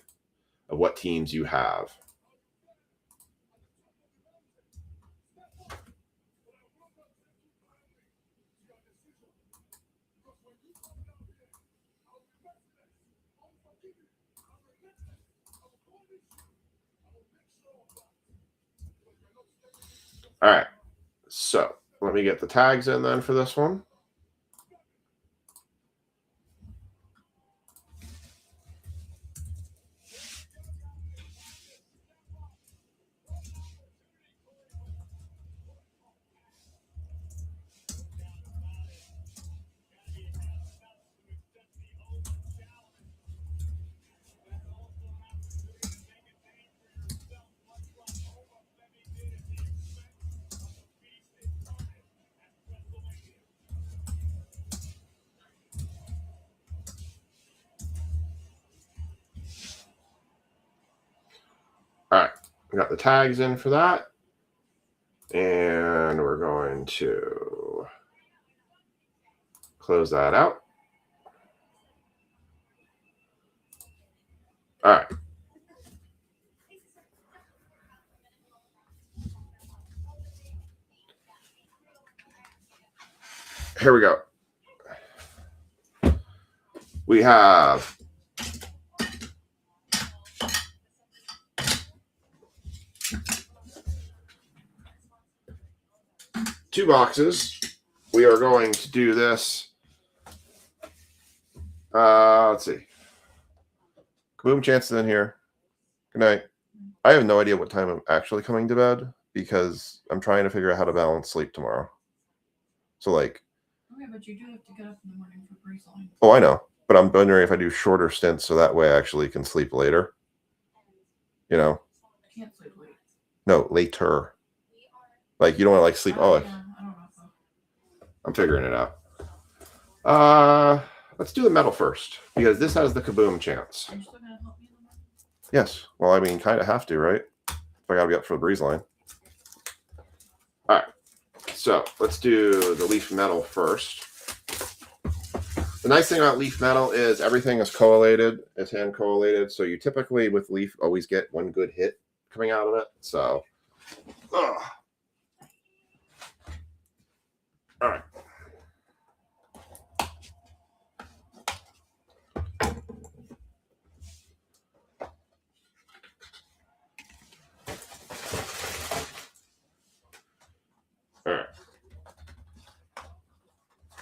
of what teams you have. All right. So let me get the tags in then for this one. All right, we got the tags in for that. And we're going to close that out. All right. Here we go. We have two boxes. We are going to do this. Let's see. Kaboom Chance is in here. Good night. I have no idea what time I'm actually coming to bed because I'm trying to figure out how to balance sleep tomorrow. So like. Okay, but you do have to get up in the morning for breeze-line. Oh, I know. But I'm wondering if I do shorter stints so that way I actually can sleep later. You know? I can't sleep late. No, later. Like you don't want to like sleep. Oh, yeah, I don't know. I'm figuring it out. Let's do the metal first because this has the Kaboom Chance. Are you still gonna help me? Yes. Well, I mean, kind of have to, right? If I gotta be up for the breeze line. All right. So let's do the leaf metal first. The nice thing about leaf metal is everything is collated. It's hand collated. So you typically with leaf always get one good hit coming out of it. So, all right. All right.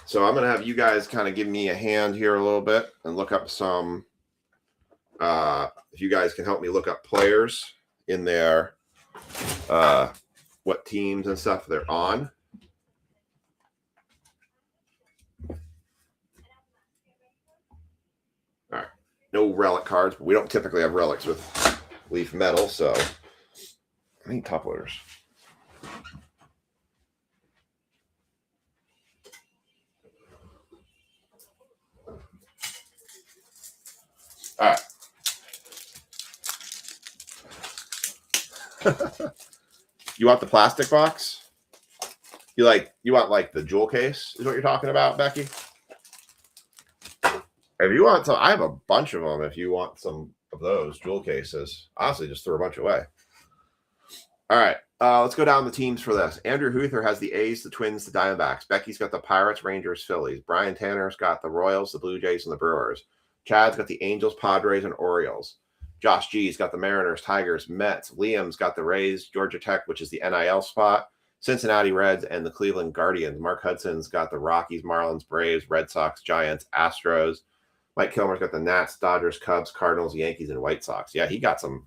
So I'm going to have you guys kind of give me a hand here a little bit and look up some, if you guys can help me look up players in their, what teams and stuff they're on. All right. No relic cards, but we don't typically have relics with leaf metal, so I need top loaders. All right. You want the plastic box? You want like the jewel case is what you're talking about, Becky? If you want some, I have a bunch of them. If you want some of those jewel cases, honestly, just throw a bunch away. All right. Let's go down the teams for this. Andrew Huther has the A's, the Twins, the Diamondbacks. Becky's got the Pirates, Rangers, Phillies. Brian Tanner's got the Royals, the Blue Jays, and the Brewers. Chad's got the Angels, Padres, and Orioles. Josh G's got the Mariners, Tigers, Mets. Liam's got the Rays, Georgia Tech, which is the NIL spot, Cincinnati Reds, and the Cleveland Guardians. Mark Hudson's got the Rockies, Marlins, Braves, Red Sox, Giants, Astros. Mike Kilmer's got the Nats, Dodgers, Cubs, Cardinals, Yankees, and White Sox. Yeah, he got some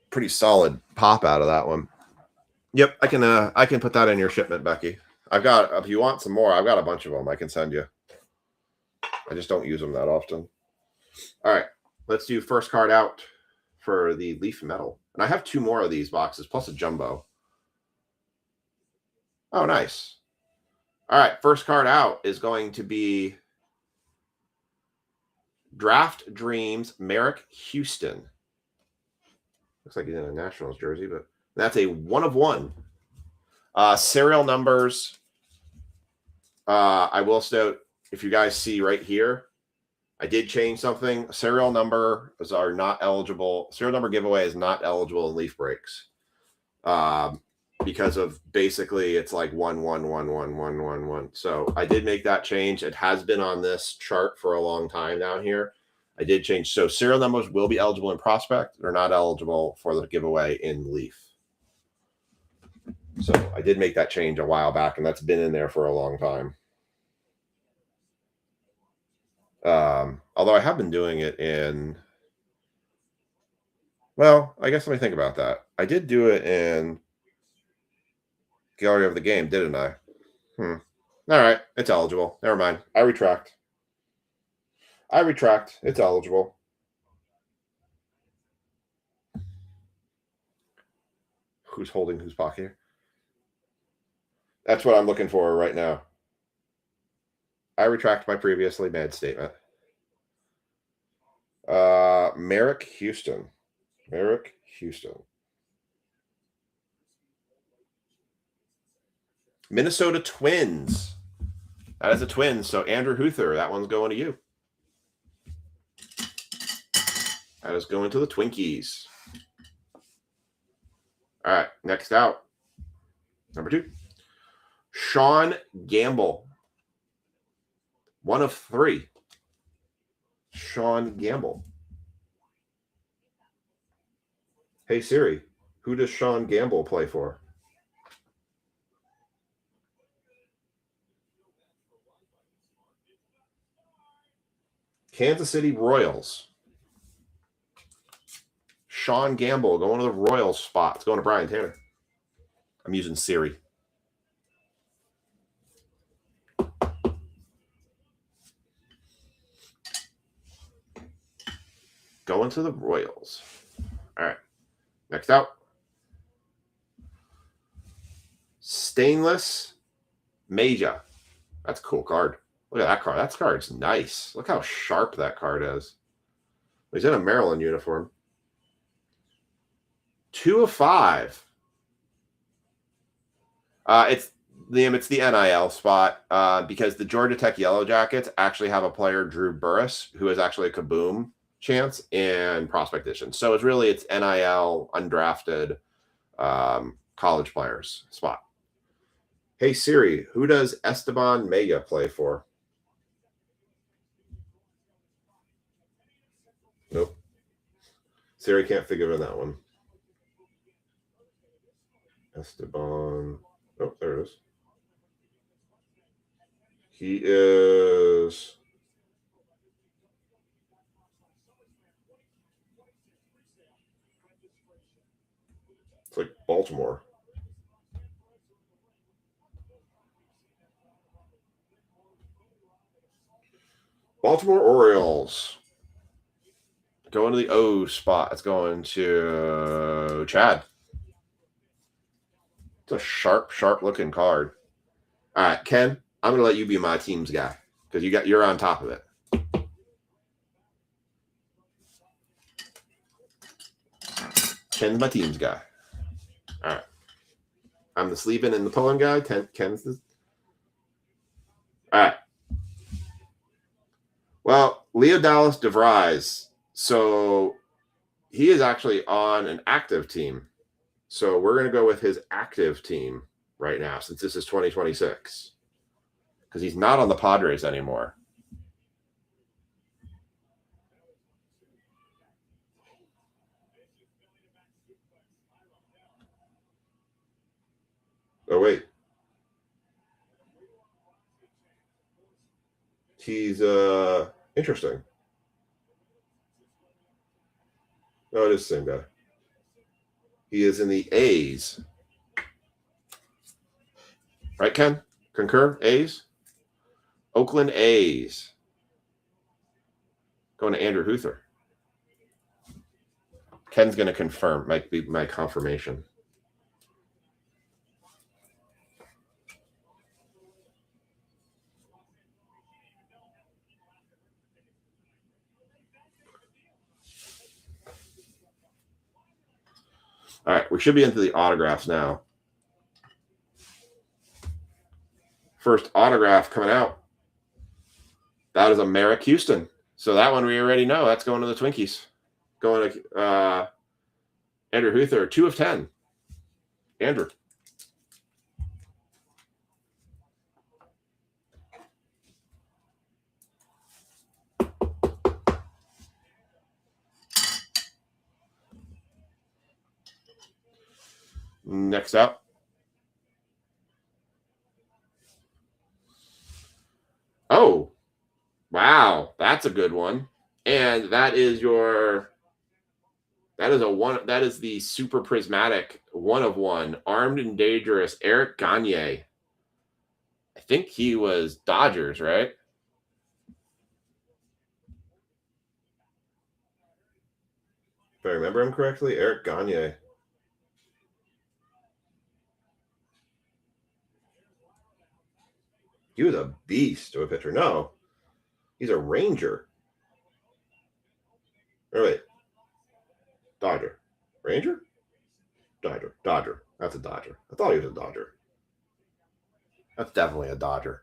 pretty solid pop out of that one. Yep, I can put that in your shipment, Becky. I've got, if you want some more, I've got a bunch of them I can send you. I just don't use them that often. All right, let's do first card out for the leaf metal. And I have two more of these boxes, plus a jumbo. Oh, nice. All right, first card out is going to be Draft Dreams, Merrick Houston. Looks like he's in a Nationals jersey, but that's a 1 of 1. Serial numbers. I will note, if you guys see right here, I did change something. Serial numbers are not eligible. Serial number giveaway is not eligible in leaf breaks. Because of basically it's like 1 1 1 1 1 1 1. So I did make that change. It has been on this chart for a long time down here. I did change. So serial numbers will be eligible in prospect. They're not eligible for the giveaway in leaf. So I did make that change a while back, and that's been in there for a long time. Although I have been doing it in, well, I guess let me think about that. I did do it in Gallery of the Game, didn't I? All right, it's eligible. Never mind. I retract. It's eligible. Who's holding whose pocket here? That's what I'm looking for right now. I retract my previously made statement. Merrick Houston. Minnesota Twins. That is a twin. So Andrew Huther, that one's going to you. That is going to the Twinkies. All right, next out. Number 2. Sean Gamble. 1 of 3. Sean Gamble. Hey Siri, who does Sean Gamble play for? Kansas City Royals. Sean Gamble going to the Royals spot. It's going to Brian Tanner. I'm using Siri. Going to the Royals. All right. Next out. Stainless Major. That's a cool card. Look at that card. That card's nice. Look how sharp that card is. He's in a Maryland uniform. 2 of 5. It's the NIL spot because the Georgia Tech Yellow Jackets actually have a player, Drew Burris, who is actually a Kaboom chance in Prospect Edition. So it's NIL undrafted college players spot. Hey Siri, who does Esteban Mega play for? Nope. Siri can't figure in that one. Esteban. Oh, there it is. He is. It's like Baltimore. Baltimore Orioles. Going to the O spot. It's going to Chad. It's a sharp looking card. All right, Ken, I'm going to let you be my team's guy because you're on top of it. Ken's my team's guy. All right. I'm the sleeping and the pulling guy. Ken's the. All right. Well, Leonidas DeVries. So he is actually on an active team. So we're going to go with his active team right now since this is 2026 because he's not on the Padres anymore. Oh, wait. He's interesting. No, it is the same guy. He is in the A's. Right, Ken? Concur? A's? Oakland A's. Going to Andrew Huther. Ken's going to confirm. Might be my confirmation. All right, we should be into the autographs now. First autograph coming out. That is a Merrick Houston. So that one we already know. That's going to the Twinkies. Going to Andrew Huther, 2 of 10. Andrew. Next up. Oh, wow. That's a good one. And that is the super prismatic 1 of 1 armed and dangerous Eric Gagne. I think he was Dodgers, right? If I remember him correctly, Eric Gagne. He was a beast of a pitcher. No, he's a Ranger. Oh, wait. Dodger. Ranger? Dodger. Dodger. That's a Dodger. I thought he was a Dodger. That's definitely a Dodger.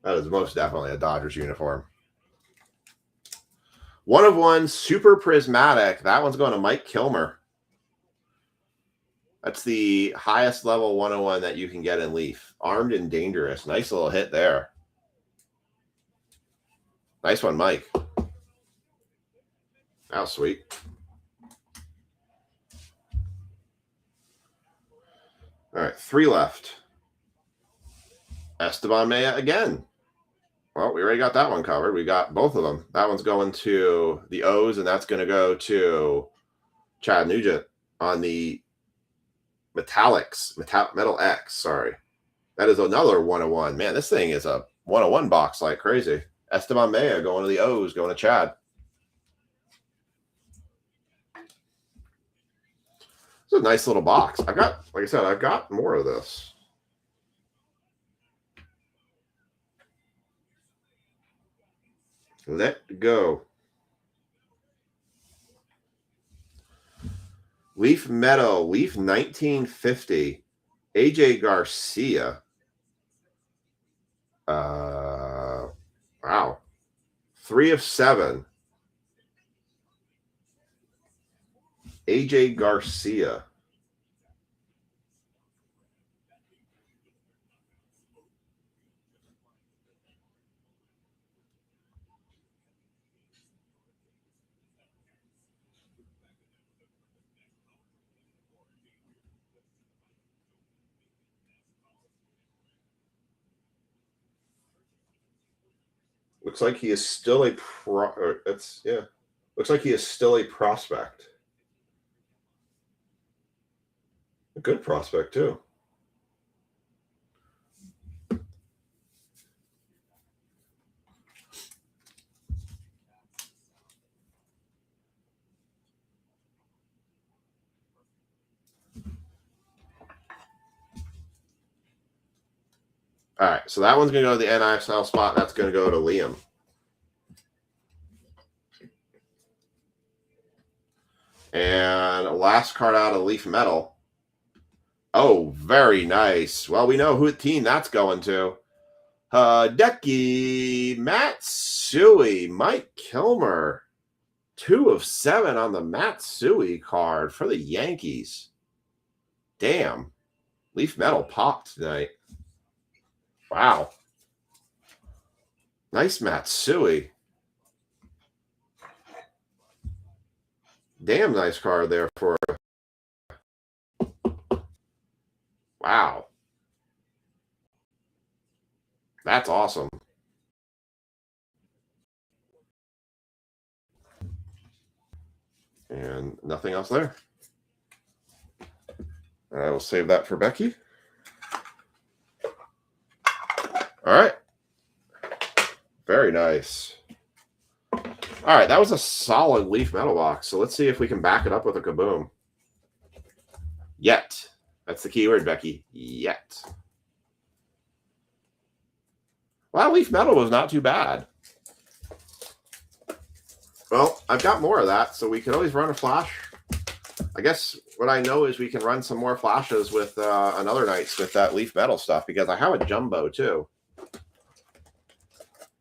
That is most definitely a Dodgers uniform. 1 of 1, super prismatic. That one's going to Mike Kilmer. That's the highest level 101 that you can get in Leaf. Armed and dangerous. Nice little hit there. Nice one, Mike. That was sweet. All right, 3 left. Esteban Maya again. Well, we already got that one covered. We got both of them. That one's going to the O's, and that's going to go to Chad Nugent on the Metallics, Metal X, sorry. That is another 101. Man, this thing is a 101 box like crazy. Esteban Maya going to the O's, going to Chad. It's a nice little box. Like I said, I've got more of this. Let go. Leaf Meadow, Leaf 1950, AJ Garcia. Wow. 3 of 7. AJ Garcia. Looks like he is still a looks like he is still a prospect. A good prospect too. All right, so that one's going to go to the NISL spot. That's going to go to Liam. And last card out of Leaf Metal. Oh, very nice. Well, we know who team that's going to. Hideki Matsui, Mike Kilmer. 2 of 7 on the Matsui card for the Yankees. Damn. Leaf Metal popped tonight. Wow. Nice Matsui. Damn nice card there for. Wow. That's awesome. And nothing else there. I will save that for Becky. All right. Very nice. All right, that was a solid Leaf Metal box. So let's see if we can back it up with a kaboom. Yet. That's the key word, Becky. Yet. Well, Leaf Metal was not too bad. Well, I've got more of that, so we could always run a flash. I guess what I know is we can run some more flashes with another nights with that Leaf Metal stuff because I have a jumbo too.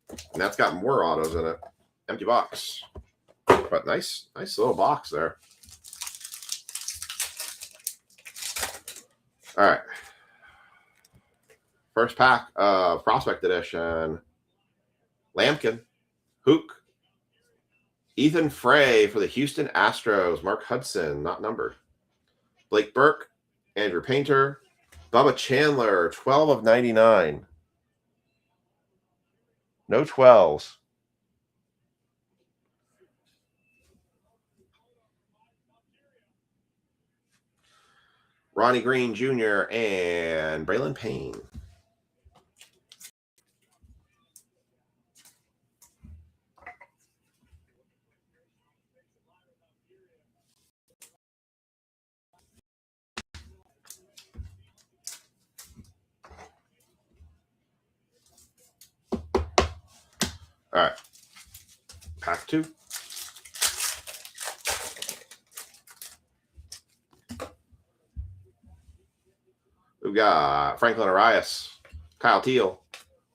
And that's got more autos in it. Empty box. But nice little box there. All right. First pack of Prospect Edition. Lampkin. Hook. Ethan Frey for the Houston Astros. Mark Hudson, not numbered. Blake Burke. Andrew Painter. Bubba Chandler, 12 of 99. No 12s. Ronnie Green Jr. and Braylon Payne. All right. Pack 2. We've got Franklin Arias, Kyle Teal,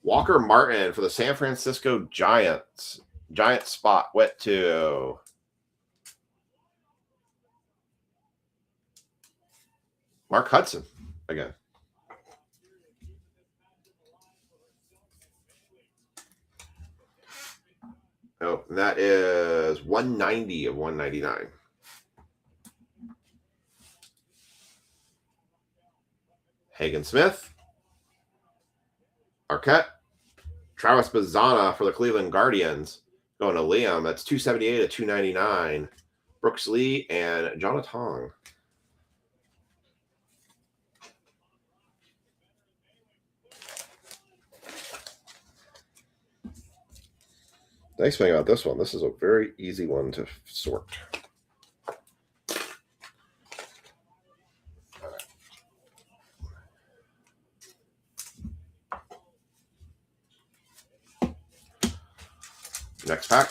Walker Martin for the San Francisco Giants. Giant spot went to Mark Hudson again. Oh, and that is 190 of 199. Hagen Smith, Arquette, Travis Bazzana for the Cleveland Guardians. Going to Liam. That's 278 of 299. Brooks Lee and Jonathan. Nice thing about this one, this is a very easy one to sort. Next pack.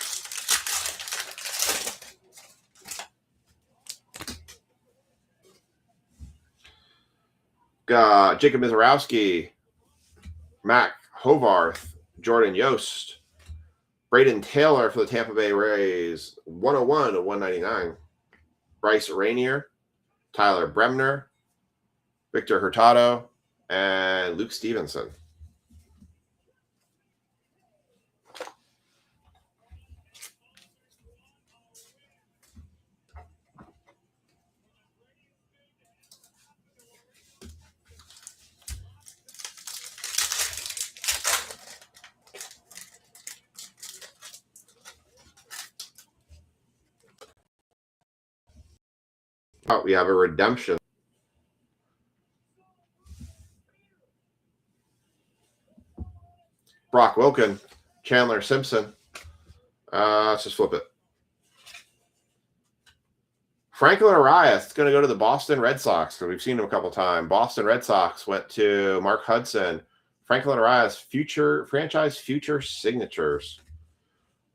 Got Jacob Mizorowski, Mac Hovarth, Jordan Yost, Braden Taylor for the Tampa Bay Rays, 101 of 199. Bryce Rainier, Tyler Bremner, Victor Hurtado, and Luke Stevenson. Oh, we have a redemption. Brock Wilken, Chandler Simpson. Let's just flip it. Franklin Arias is going to go to the Boston Red Sox because we've seen him a couple times. Boston Red Sox went to Mark Hudson. Franklin Arias, franchise future signatures.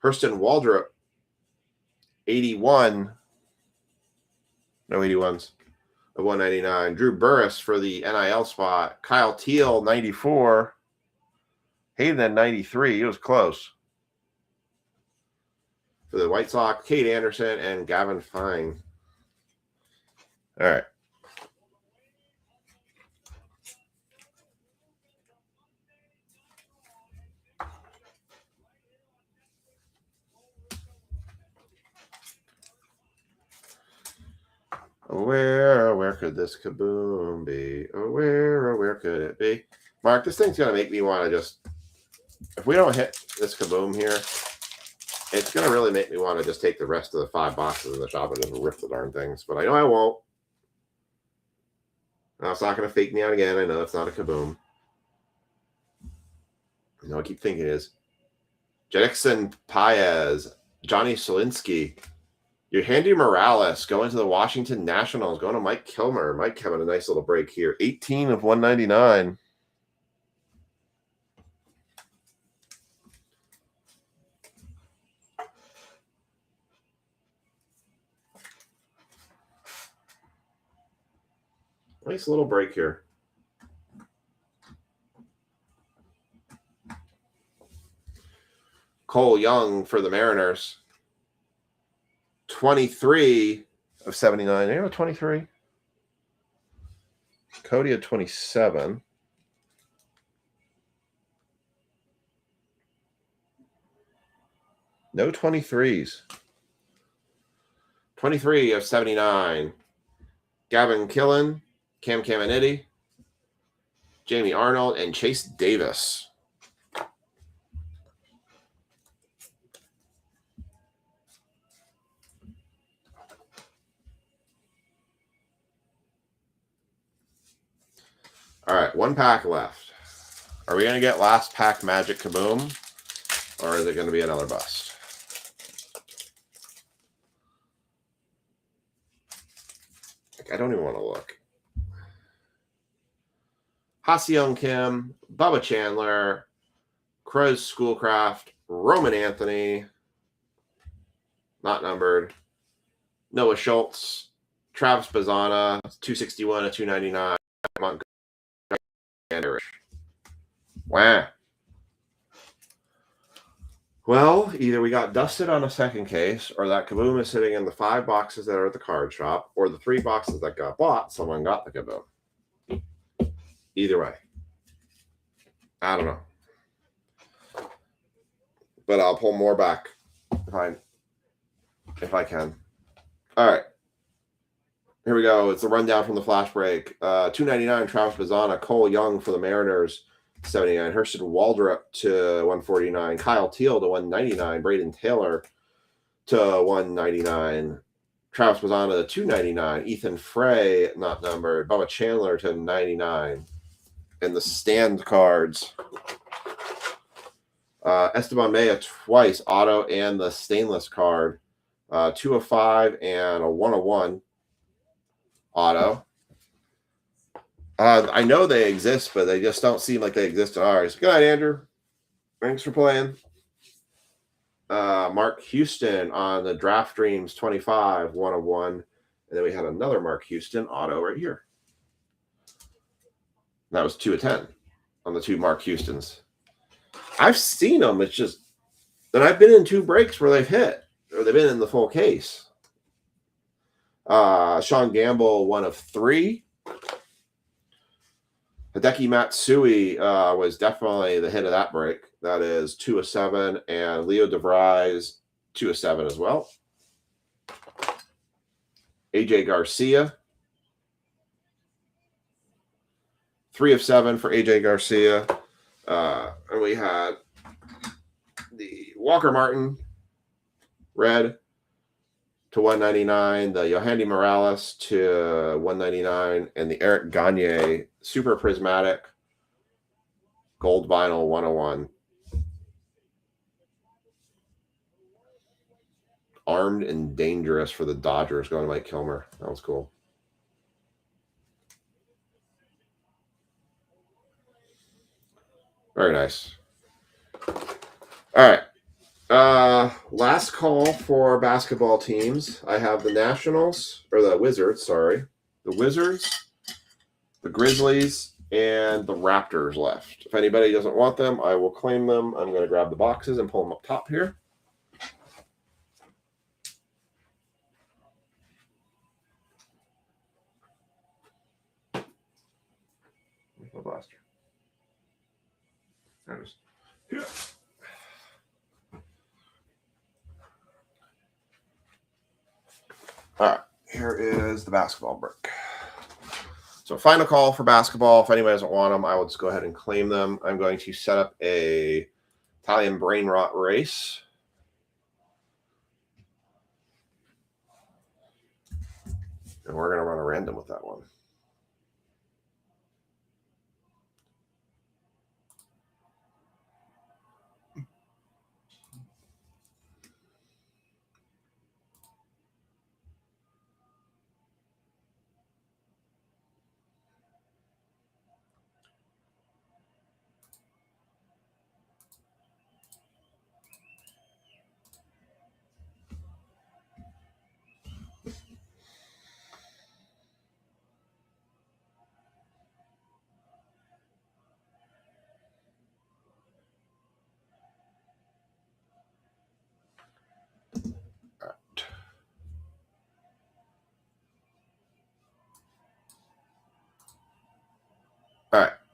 Hurston Waldrop, 81. No 81s of 199. Drew Burris for the NIL spot. Kyle Teal, 94. Hayden, 93. He was close. For the White Sox, Kate Anderson and Gavin Fine. All right. Where could this kaboom be? Where could it be? Mark, this thing's going to make me want to just, if we don't hit this kaboom here, it's going to really make me want to just take the rest of the 5 boxes in the shop and just rip the darn things. But I know I won't. No, it's not going to fake me out again. I know it's not a kaboom. I know I keep thinking it is. Jedixon Paez, Johnny Solinsky. Your Handy Morales going to the Washington Nationals, going to Mike Kilmer. Mike having a nice little break here. 18 of 199. Nice little break here. Cole Young for the Mariners. 23 of 79. You know, 23. Cody had 27. No 23s. 23 of 79. Gavin Killen, Cam Caminiti, Jamie Arnold, and Chase Davis. All right, one pack left. Are we going to get last pack Magic Kaboom, or is it going to be another bust? I don't even want to look. Ha-Seong Kim, Bubba Chandler, Cruz Schoolcraft, Roman Anthony, not numbered, Noah Schultz, Travis Bazzana, 261 of 299, Montgomery, and Irish. Wow. Well, either we got dusted on a second case, or that Kaboom is sitting in the 5 boxes that are at the card shop, or the 3 boxes that got bought, someone got the Kaboom. Either way. I don't know. But I'll pull more back if I can. All right. Here we go. It's the rundown from the flash break. 299, Travis Bazzana, Cole Young for the Mariners, 79. Hurston Waldrop to 149. Kyle Teal to 199. Braden Taylor to 199. Travis Bazzana to 299. Ethan Frey, not numbered. Bubba Chandler to 99. And the stand cards. Esteban Maya twice, auto and the stainless card. 2 of 5 and a 1 of 1 auto. I know they exist, but they just don't seem like they exist in ours. Good night, Andrew. Thanks for playing. Mark Houston on the Draft Dreams 25, 1 of 1. And then we had another Mark Houston auto right here. That was 2 of 10 on the 2 Mark Houstons. I've seen them. It's just that I've been in 2 breaks where they've hit, or they've been in the full case. Sean Gamble, 1 of 3. Hideki Matsui was definitely the hit of that break. That is 2 of 7. And Leo DeVries, 2 of 7 as well. AJ Garcia, 3 of 7 for AJ Garcia. And we had the Walker Martin, red, to 199, the Yohandy Morales to 199, and the Eric Gagne Super Prismatic Gold Vinyl 101. Armed and Dangerous for the Dodgers going to Mike Kilmer. That was cool. Very nice. All right. Last call for basketball teams. I have the Nationals, or the Wizards, sorry. The Wizards, the Grizzlies, and the Raptors left. If anybody doesn't want them, I will claim them. I'm going to grab the boxes and pull them up top here. Where's my blaster? There it is. Yeah. All right, here is the basketball break. So final call for basketball. If anybody doesn't want them, I will just go ahead and claim them. I'm going to set up a Italian brain rot race. And we're going to run a random with that one.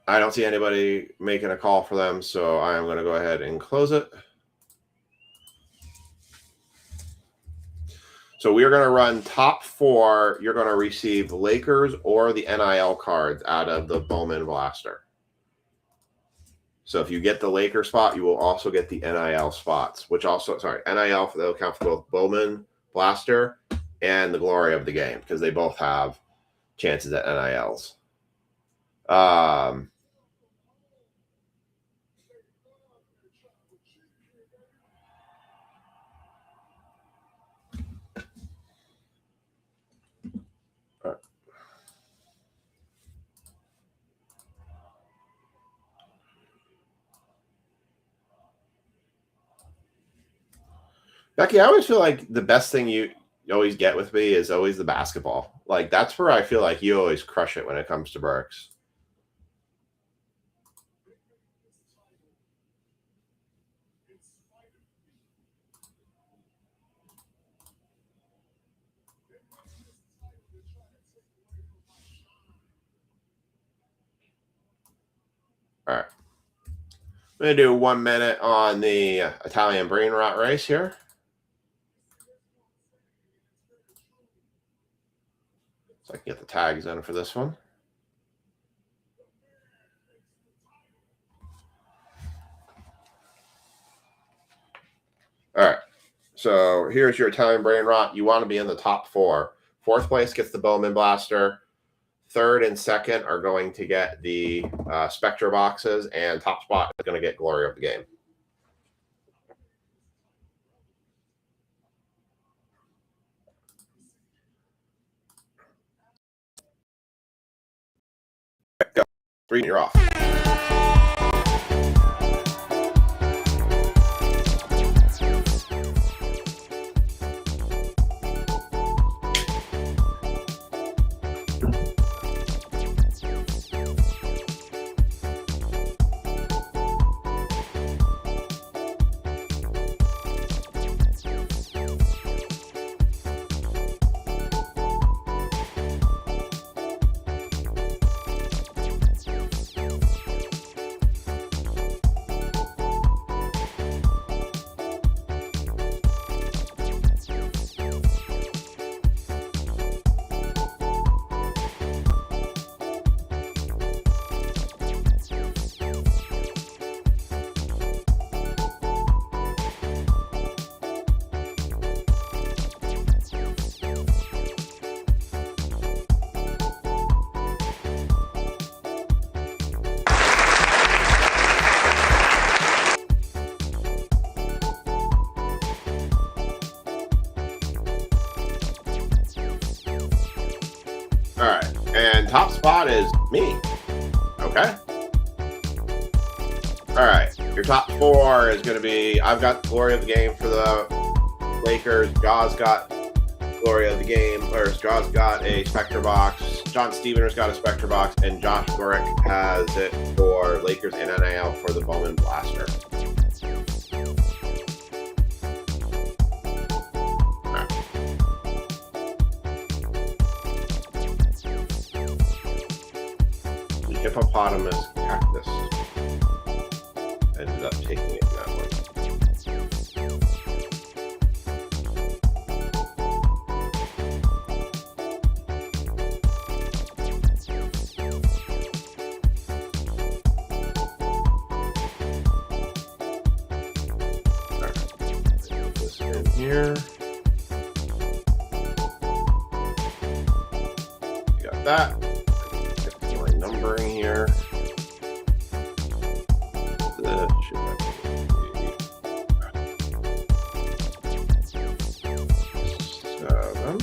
I don't see anybody making a call for them, so I am going to go ahead and close it. So we are going to run top 4. You're going to receive Lakers or the NIL cards out of the Bowman Blaster. So if you get the Laker spot, you will also get the NIL spots, which also, sorry, NIL, they'll count for both Bowman Blaster and the Glory of the Game, because they both have chances at NILs. Becky, I always feel like the best thing you always get with me is always the basketball. Like, that's where I feel like you always crush it when it comes to Burks. All right. I'm going to do 1 minute on the Italian brain rot race here. So I can get the tags in for this one. All right. So here's your Italian brain rot. You want to be in the top 4. 4th place gets the Bowman Blaster. 3rd and 2nd are going to get the Spectra boxes, and top spot is going to get Glory of the Game. Go. 3, you're off. All right, and top spot is me. Okay. All right, your top 4 is going to be, I've got Glory of the Game for the Lakers. Jaws got Glory of the Game, or Jaws got a Spectra box. John Stevener's got a Spectra box, and Josh Gorick has it for Lakers and NIL for the Bowman Blaster. Hippopotamus cactus. Ended up taking it in that one. All right. Put this in here. You got that. Numbering here. That should be 7.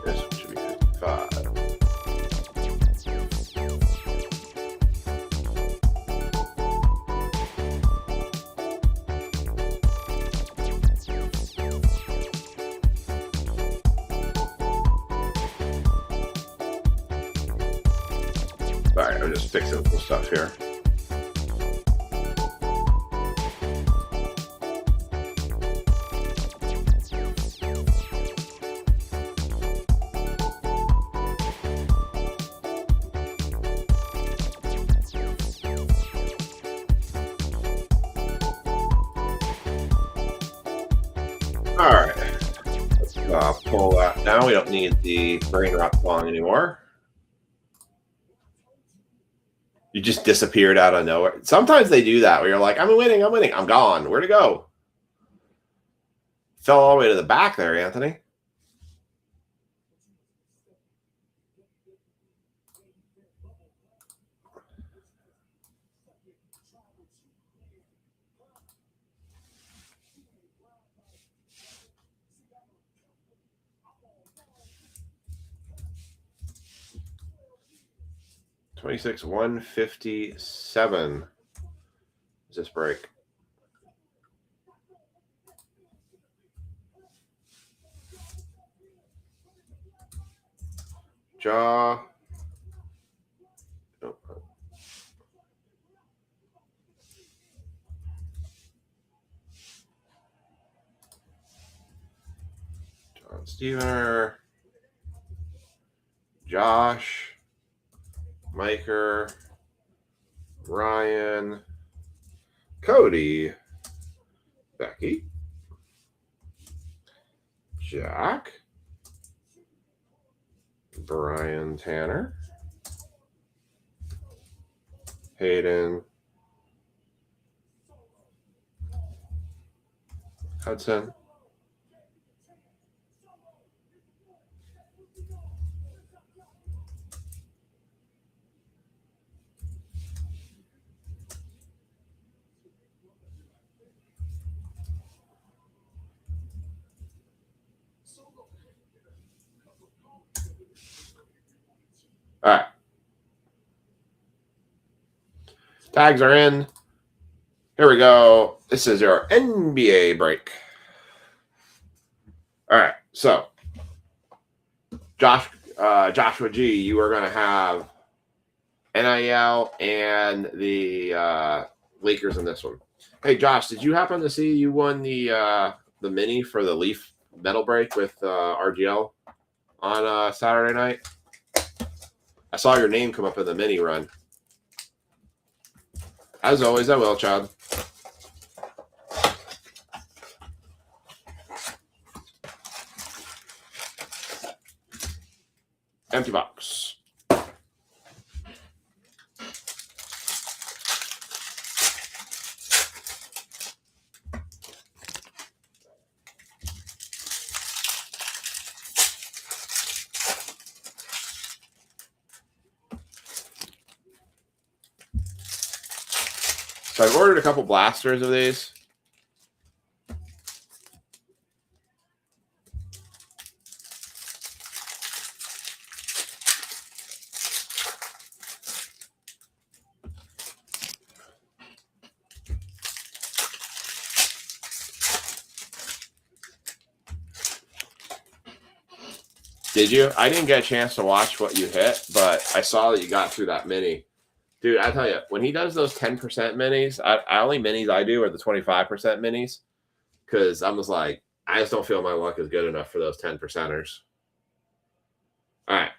This one should be 55. All right, I'm just fixing some stuff here. All right. Let's pull that down. We don't need the brain rot song anymore. You just disappeared out of nowhere. Sometimes they do that where you're like, I'm winning, I'm gone. Where'd it go? Fell all the way to the back there, Anthony. $26,157 is this break. Jaw. Oh. John Stevener. Josh. Miker. Ryan. Cody. Becky. Jack. Brian Tanner. Hayden. Hudson. All right. Tags are in. Here we go. This is your NBA break. All right. So, Joshua G, you are going to have NIL and the Lakers in this one. Hey, Josh, did you happen to see you won the mini for the Leaf medal break with RGL on Saturday night? I saw your name come up in the mini run. As always, I will, Chad. Empty box. So I've ordered a couple blasters of these. Did you? I didn't get a chance to watch what you hit, but I saw that you got through that mini. Dude, I tell you, when he does those 10% minis, I only minis I do are the 25% minis, because I was like, I just don't feel my luck is good enough for those 10%ers. All right.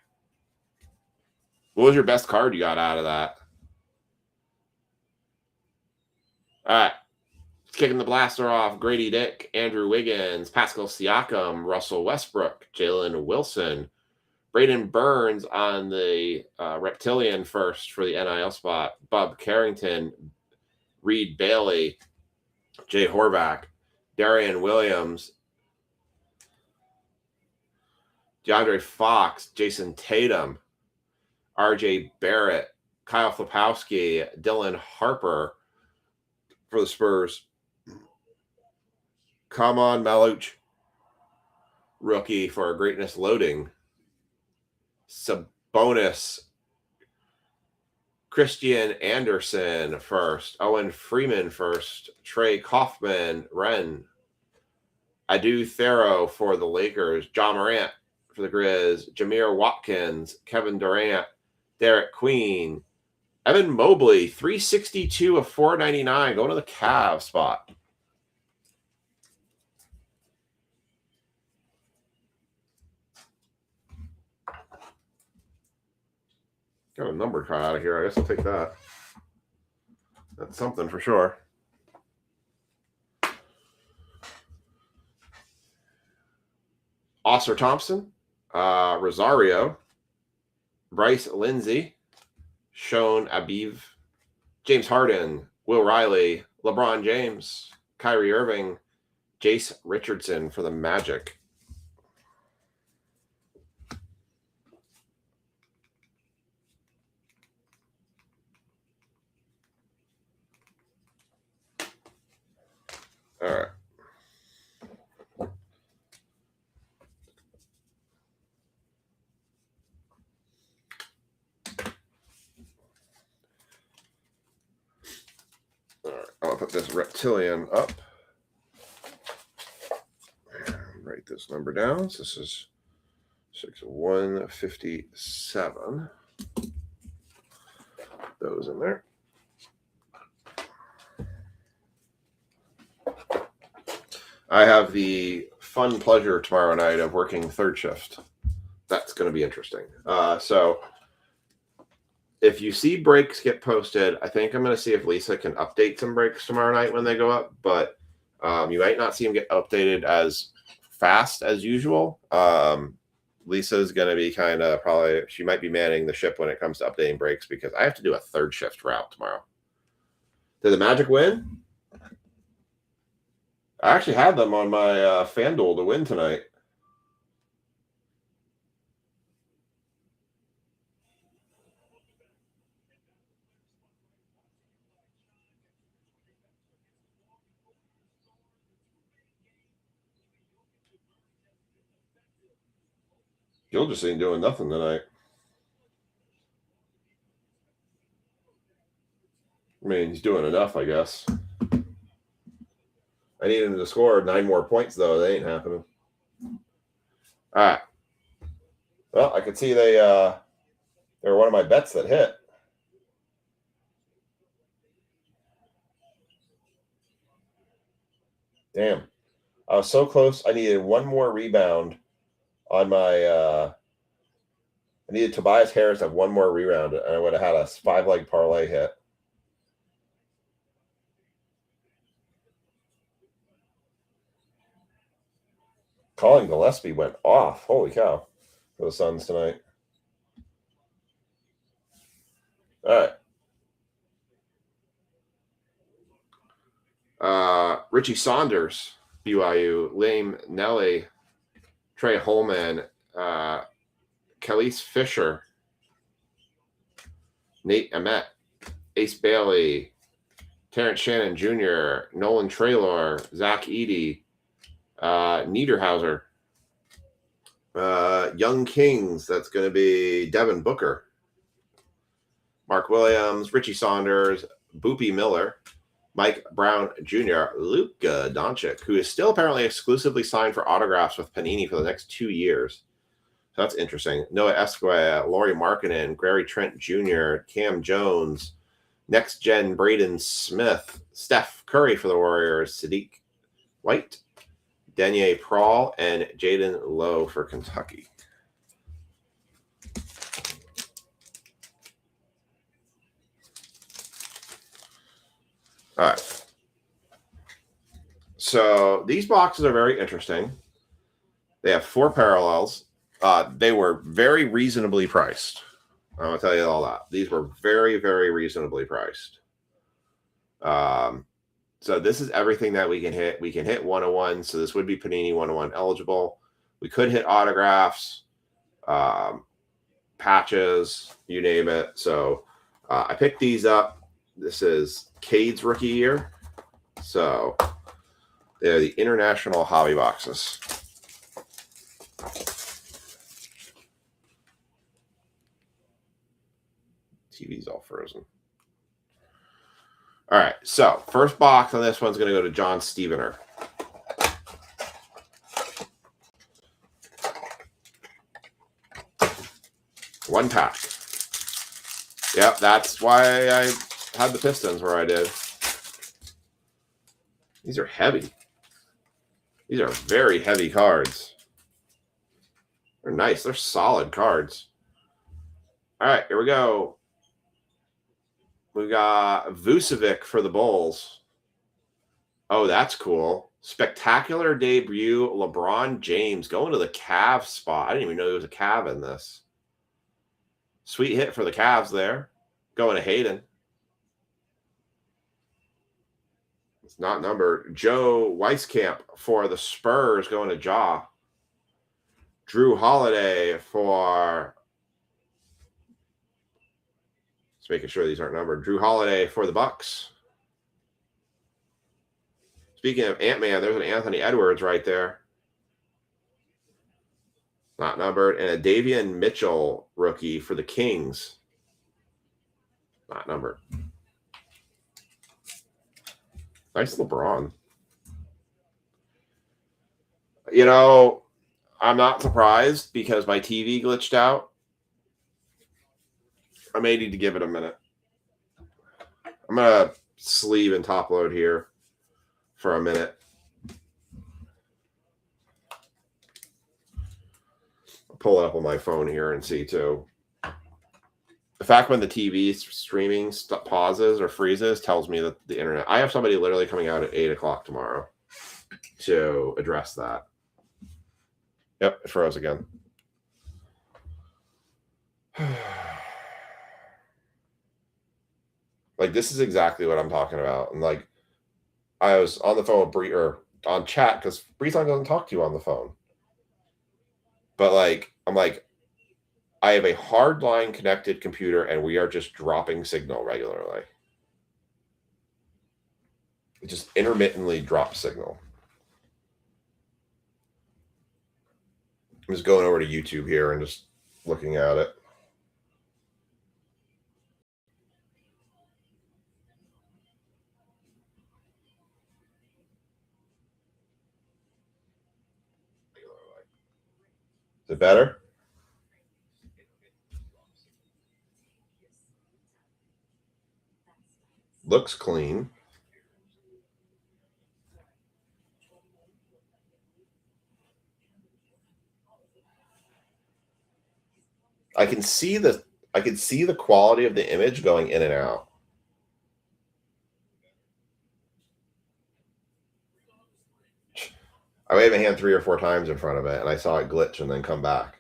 What was your best card you got out of that? All right. Kicking the blaster off, Grady Dick, Andrew Wiggins, Pascal Siakam, Russell Westbrook, Jalen Wilson, Braden Burns on the Reptilian first for the NIL spot, Bob Carrington, Reed Bailey, Jay Horvath, Darian Williams, DeAndre Fox, Jason Tatum, RJ Barrett, Kyle Flapowski, Dylan Harper for the Spurs. Come on, Maluch. Rookie for Greatness Loading. Sabonis. Christian Anderson first. Owen Freeman first. Trey Kaufman. Ren. Adu Thero for the Lakers. John Morant for the Grizz. Jameer Watkins. Kevin Durant. Derek Queen. Evan Mobley. 362 of 499. Going to the Cavs spot. Got a numbered card out of here. I guess I'll take that. That's something for sure. Foster Thompson, Rosario, Bryce Lindsey, Sean Abiv, James Harden, Will Riley, LeBron James, Kyrie Irving, Jace Richardson for the Magic. All right. All right. I'll put this reptilian up. And write this number down. So this is 6157. Those in there. I have the fun pleasure tomorrow night of working third shift. That's going to be interesting. So if you see breaks get posted, I think I'm going to see if Lisa can update some breaks tomorrow night when they go up. But you might not see them get updated as fast as usual. Lisa's going to be kind of she might be manning the ship when it comes to updating breaks because I have to do a third shift route tomorrow. Did the Magic win? I actually had them on my FanDuel to win tonight. Gilgeous ain't doing nothing tonight. I mean, he's doing enough, I guess. I need him to score 9 more points, though. That ain't happening. All right. Well, I could see they were one of my bets that hit. Damn. I was so close. I needed one more rebound on my I needed Tobias Harris to have one more rebound, and I would have had a 5-leg parlay hit. Colin Gillespie went off. Holy cow. For the Suns tonight. All right. Richie Saunders, BYU, Lame Nelly, Trey Holman, Kelly's Fisher, Nate Emmett, Ace Bailey, Terrence Shannon Jr., Nolan Traylor, Zach Edey, Niederhauser, Young Kings, that's going to be Devin Booker, Mark Williams, Richie Saunders, Boopy Miller, Mike Brown Jr., Luka Doncic, who is still apparently exclusively signed for autographs with Panini for the next 2 years. So that's interesting. Noah Esquire, Lauri Markkanen, Gary Trent Jr., Cam Jones, Next Gen Braden Smith, Steph Curry for the Warriors, Sadiq White, Denier Prawl, and Jaden Lowe for Kentucky. All right. So these boxes are very interesting. They have 4 parallels. They were very reasonably priced. I'm going to tell you all that. These were very, very reasonably priced. So this is everything that we can hit. We can hit 101. So this would be Panini 101 eligible. We could hit autographs, patches, you name it. So I picked these up. This is Cade's rookie year. So they're the International Hobby Boxes. TV's all frozen. All right, so first box on this one's going to go to John Stevener. One pack. Yep, that's why I had the Pistons where I did. These are heavy. These are very heavy cards. They're nice. They're solid cards. All right, here we go. We got Vucevic for the Bulls. Oh, that's cool. Spectacular debut, LeBron James going to the Cavs spot. I didn't even know there was a Cav in this. Sweet hit for the Cavs there. Going to Hayden. It's not numbered. Joe Weiskamp for the Spurs going to Ja. Drew Holiday for... Just making sure these aren't numbered. Drew Holiday for the Bucks. Speaking of Ant-Man, there's an Anthony Edwards right there. Not numbered. And a Davion Mitchell rookie for the Kings. Not numbered. Nice LeBron. You know, I'm not surprised because my TV glitched out. I may need to give it a minute. I'm going to sleeve and top load here for a minute. I'll pull it up on my phone here and see too. The fact when the TV streaming pauses or freezes tells me that the internet... I have somebody literally coming out at 8 o'clock tomorrow to address that. Yep, it froze again. Like, this is exactly what I'm talking about. And, like, I was on the phone with Bree, or on chat, because Breezon doesn't talk to you on the phone. But, like, I'm like, I have a hardline connected computer, and we are just dropping signal regularly. It just intermittently drops signal. I'm just going over to YouTube here and just looking at it. Is it better? Looks clean. I can see the quality of the image going in and out. I waved my hand 3 or 4 times in front of it, and I saw it glitch and then come back.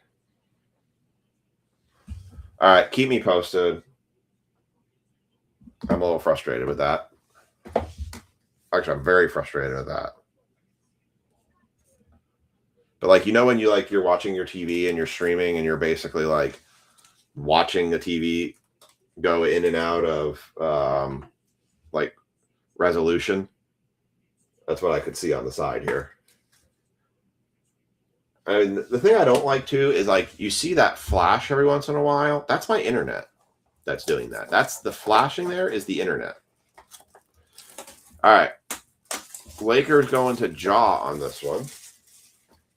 All right, keep me posted. I'm a little frustrated with that. Actually, I'm very frustrated with that. But, like, you know when you're watching your TV and you're streaming and you're basically, like, watching the TV go in and out of, like, resolution? That's what I could see on the side here. And the thing I don't like, too, is, like, you see that flash every once in a while. That's my internet that's doing that. That's the flashing there is the internet. All right. Lakers going to Ja on this one.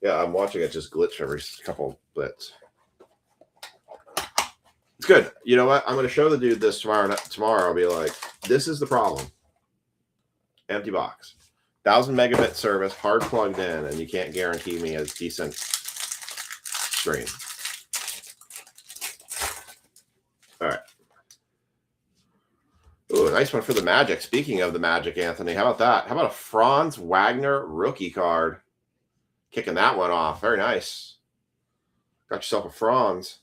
Yeah, I'm watching it just glitch every couple bits. It's good. You know what? I'm going to show the dude this tomorrow. I'll be like, this is the problem. Empty box. 1,000 megabit service, hard plugged in, and you can't guarantee me a decent stream. All right. Ooh, a nice one for the Magic. Speaking of the Magic, Anthony, how about that? How about a Franz Wagner rookie card? Kicking that one off. Very nice. Got yourself a Franz.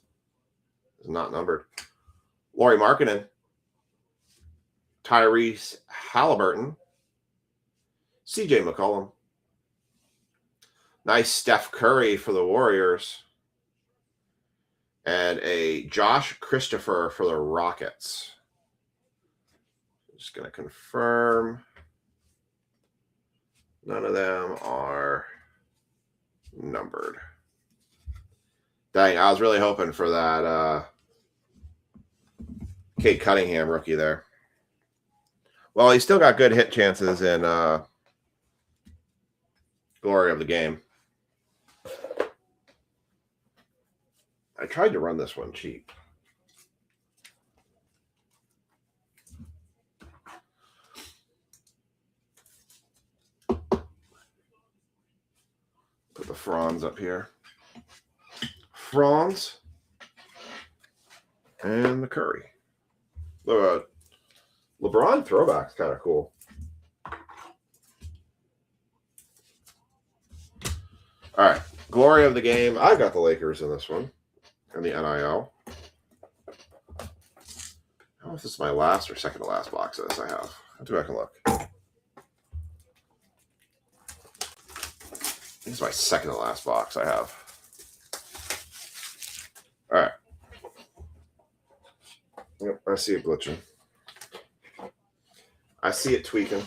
It's not numbered. Lauri Markkanen. Tyrese Halliburton. CJ McCollum. Nice Steph Curry for the Warriors. And a Josh Christopher for the Rockets. Just going to confirm. None of them are numbered. Dang, I was really hoping for that Cade Cunningham rookie there. Well, he's still got good hit chances in glory of the game. I tried to run this one cheap. Put the Franz up here. Franz and the Curry. The LeBron throwback's kind of cool. All right. Glory of the game. I got the Lakers in this one. And the NIL. I don't know if this is my last or second to last box of this I have. I'll go back and look. This is my second to last box I have. All right. Yep, I see it glitching. I see it tweaking.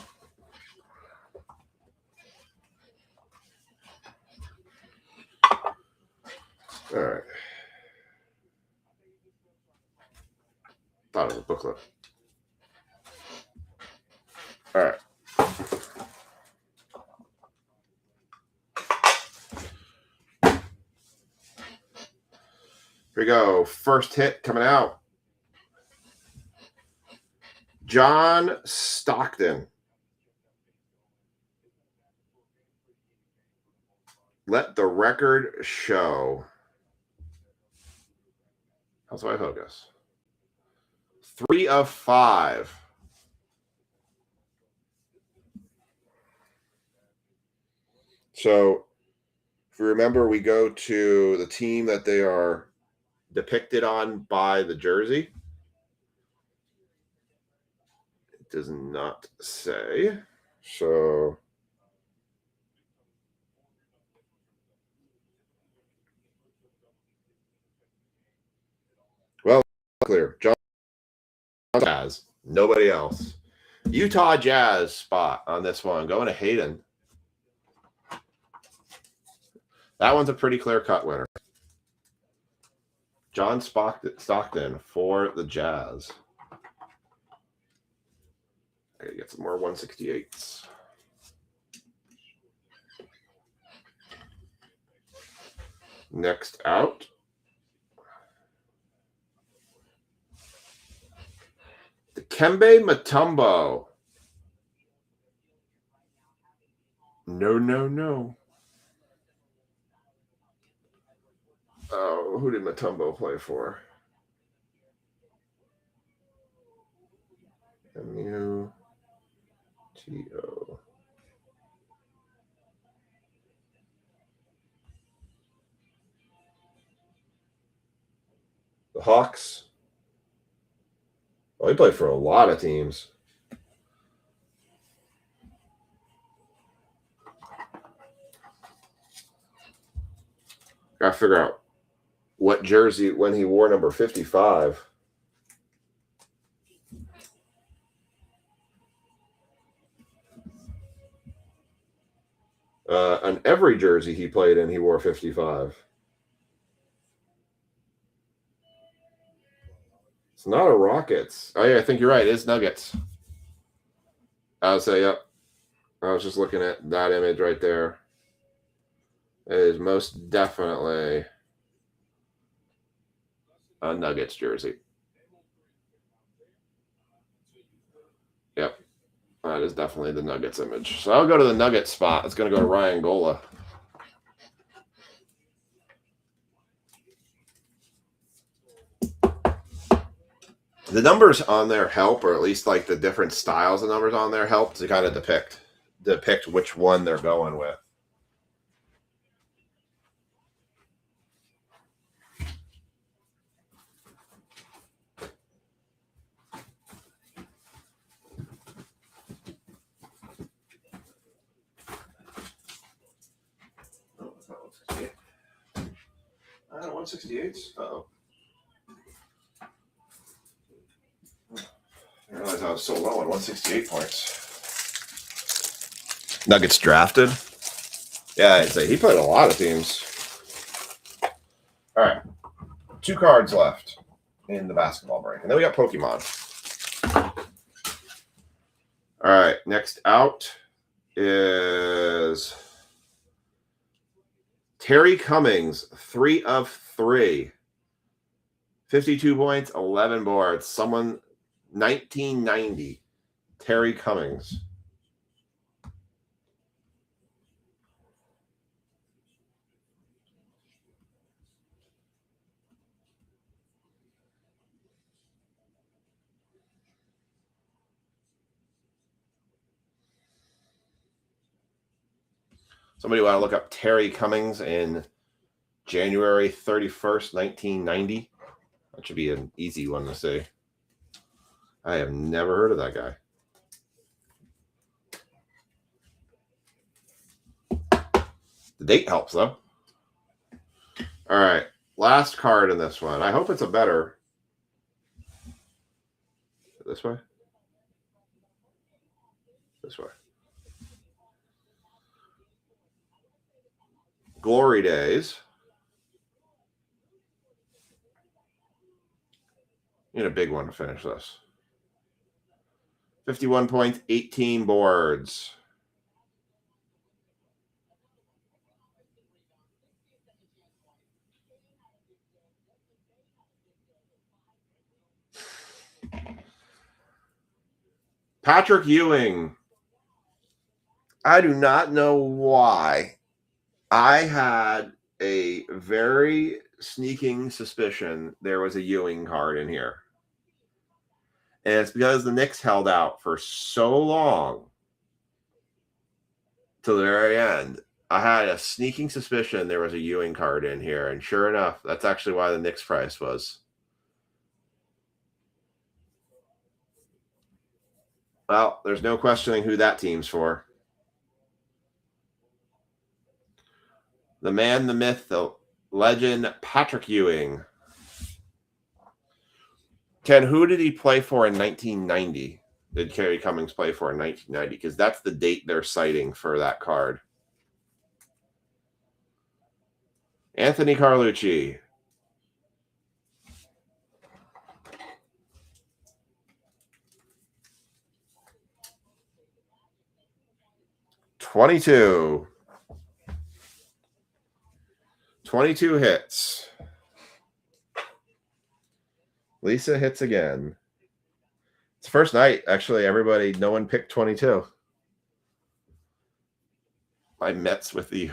All right. Thought it was a booklet. All right. Here we go. First hit coming out. John Stockton. Let the record show. How's my focus? 3 of 5. So, if you remember, we go to the team that they are depicted on by the jersey. It does not say. So, well, clear. John Jazz. Nobody else. Utah Jazz spot on this one. Going to Hayden. That one's a pretty clear-cut winner. John Stockton for the Jazz. I gotta get some more 168s. Next out. Dikembe Mutombo. No. Oh, who did Mutombo play for? MUTO. The Hawks. Well, he played for a lot of teams. Gotta figure out what jersey when he wore number 55. On every jersey he played in, he wore 55. It's not a Rockets. Oh, yeah, I think you're right. It's Nuggets. I would say, yep. I was just looking at that image right there. It is most definitely a Nuggets jersey. Yep. That is definitely the Nuggets image. So I'll go to the Nuggets spot. It's going to go to Ryan Gola. The numbers on there help, or at least like the different styles of numbers on there help to kind of depict which one they're going with. Oh, it's not 168. 168. Uh-oh. I realized I was so low on 168 points. Nuggets drafted. Yeah, I'd say he played a lot of teams. All right. 2 cards left in the basketball break. And then we got Pokemon. All right. Next out is Terry Cummings, 3 of 3. 52 points, 11 boards. Someone 1990. Terry Cummings. Somebody want to look up Terry Cummings in January 31st, 1990? That should be an easy one to say. I have never heard of that guy. The date helps, though. All right. Last card in this one. I hope it's a better. This way? This way. Glory Days. Need a big one to finish this. 51 points, 18 boards. Patrick Ewing. I do not know why. I had a very sneaking suspicion there was a Ewing card in here. And it's because the Knicks held out for so long till the very end. I had a sneaking suspicion there was a Ewing card in here. And sure enough, that's actually why the Knicks price was. Well, there's no questioning who that team's for. The man, the myth, the legend, Patrick Ewing. Ken, who did he play for in 1990? Did Terry Cummings play for in 1990? Because that's the date they're citing for that card. Anthony Carlucci. $22 hits. Lisa hits again. It's the first night, actually, no one picked 22. My Mets with the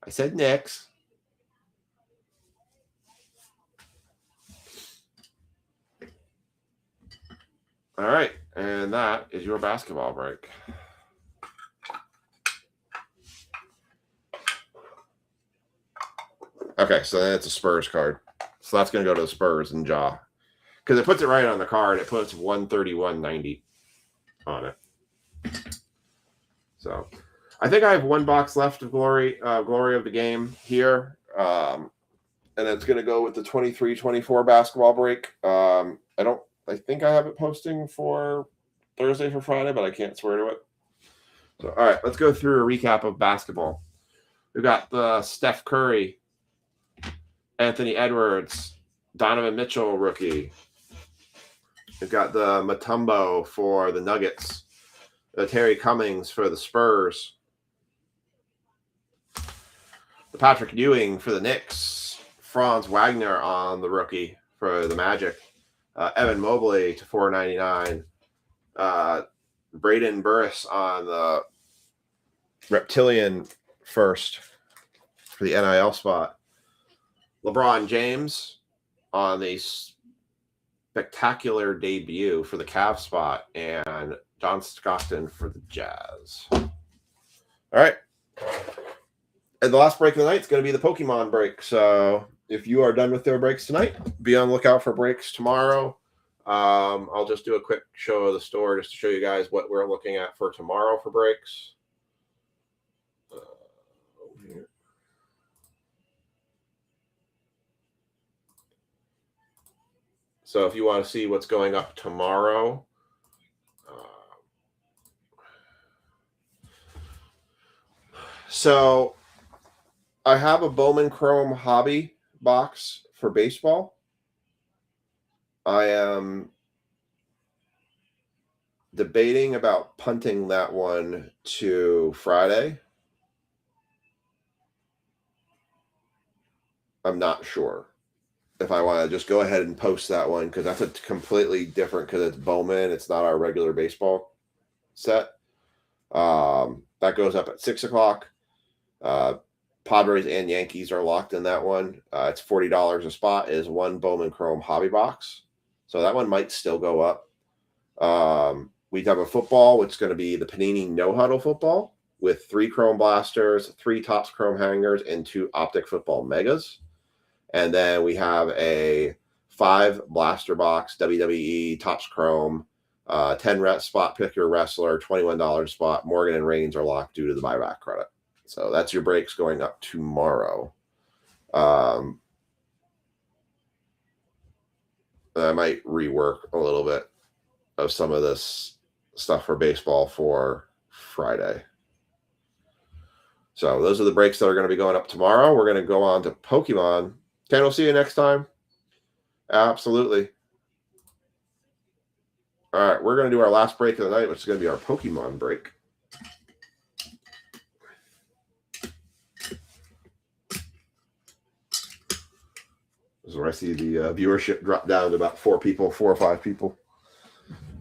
I said Knicks. All right, and that is your basketball break. Okay, so then it's a Spurs card. So that's going to go to the Spurs and Jaw. Because it puts it right on the card. It puts 131.90 on it. So I think I have one box left of Glory of the Game here. And it's going to go with the 23-24 basketball break. I think I have it posting for Thursday for Friday, but I can't swear to it. So, all right, let's go through a recap of basketball. We've got the Steph Curry, Anthony Edwards, Donovan Mitchell rookie. We've got the Mutombo for the Nuggets, the Terry Cummings for the Spurs, the Patrick Ewing for the Knicks, Franz Wagner on the rookie for the Magic, Evan Mobley to $4.99, Braden Burris on the Reptilian first for the NIL spot, LeBron James on the spectacular debut for the Cavs spot, and John Stockton for the Jazz. All right. And the last break of the night is going to be the Pokemon break. So if you are done with their breaks tonight, be on the lookout for breaks tomorrow. I'll just do a quick show of the store just to show you guys what we're looking at for tomorrow for breaks. So if you want to see what's going up tomorrow, so I have a Bowman Chrome Hobby box for baseball. I am debating about punting that one to Friday. I'm not sure if I want to just go ahead and post that one, because that's a completely different, because it's Bowman. It's not our regular baseball set. That goes up at 6 o'clock. Padres and Yankees are locked in that one. It's $40 a spot. It is one Bowman Chrome Hobby box. So that one might still go up. We have a football, which is going to be the Panini No Huddle football with 3 Chrome Blasters, 3 Topps Chrome Hangers, and 2 Optic Football Megas. And then we have a 5 Blaster Box WWE Topps Chrome, 10 spot pick your wrestler, $21 spot. Morgan and Reigns are locked due to the buyback credit. So that's your breaks going up tomorrow. I might rework a little bit of some of this stuff for baseball for Friday. So those are the breaks that are going to be going up tomorrow. We're going to go on to Pokemon. Ken, we'll see you next time. Absolutely. All right, we're going to do our last break of the night, which is going to be our Pokemon break. This is where I see the viewership drop down to about 4 or 5 people.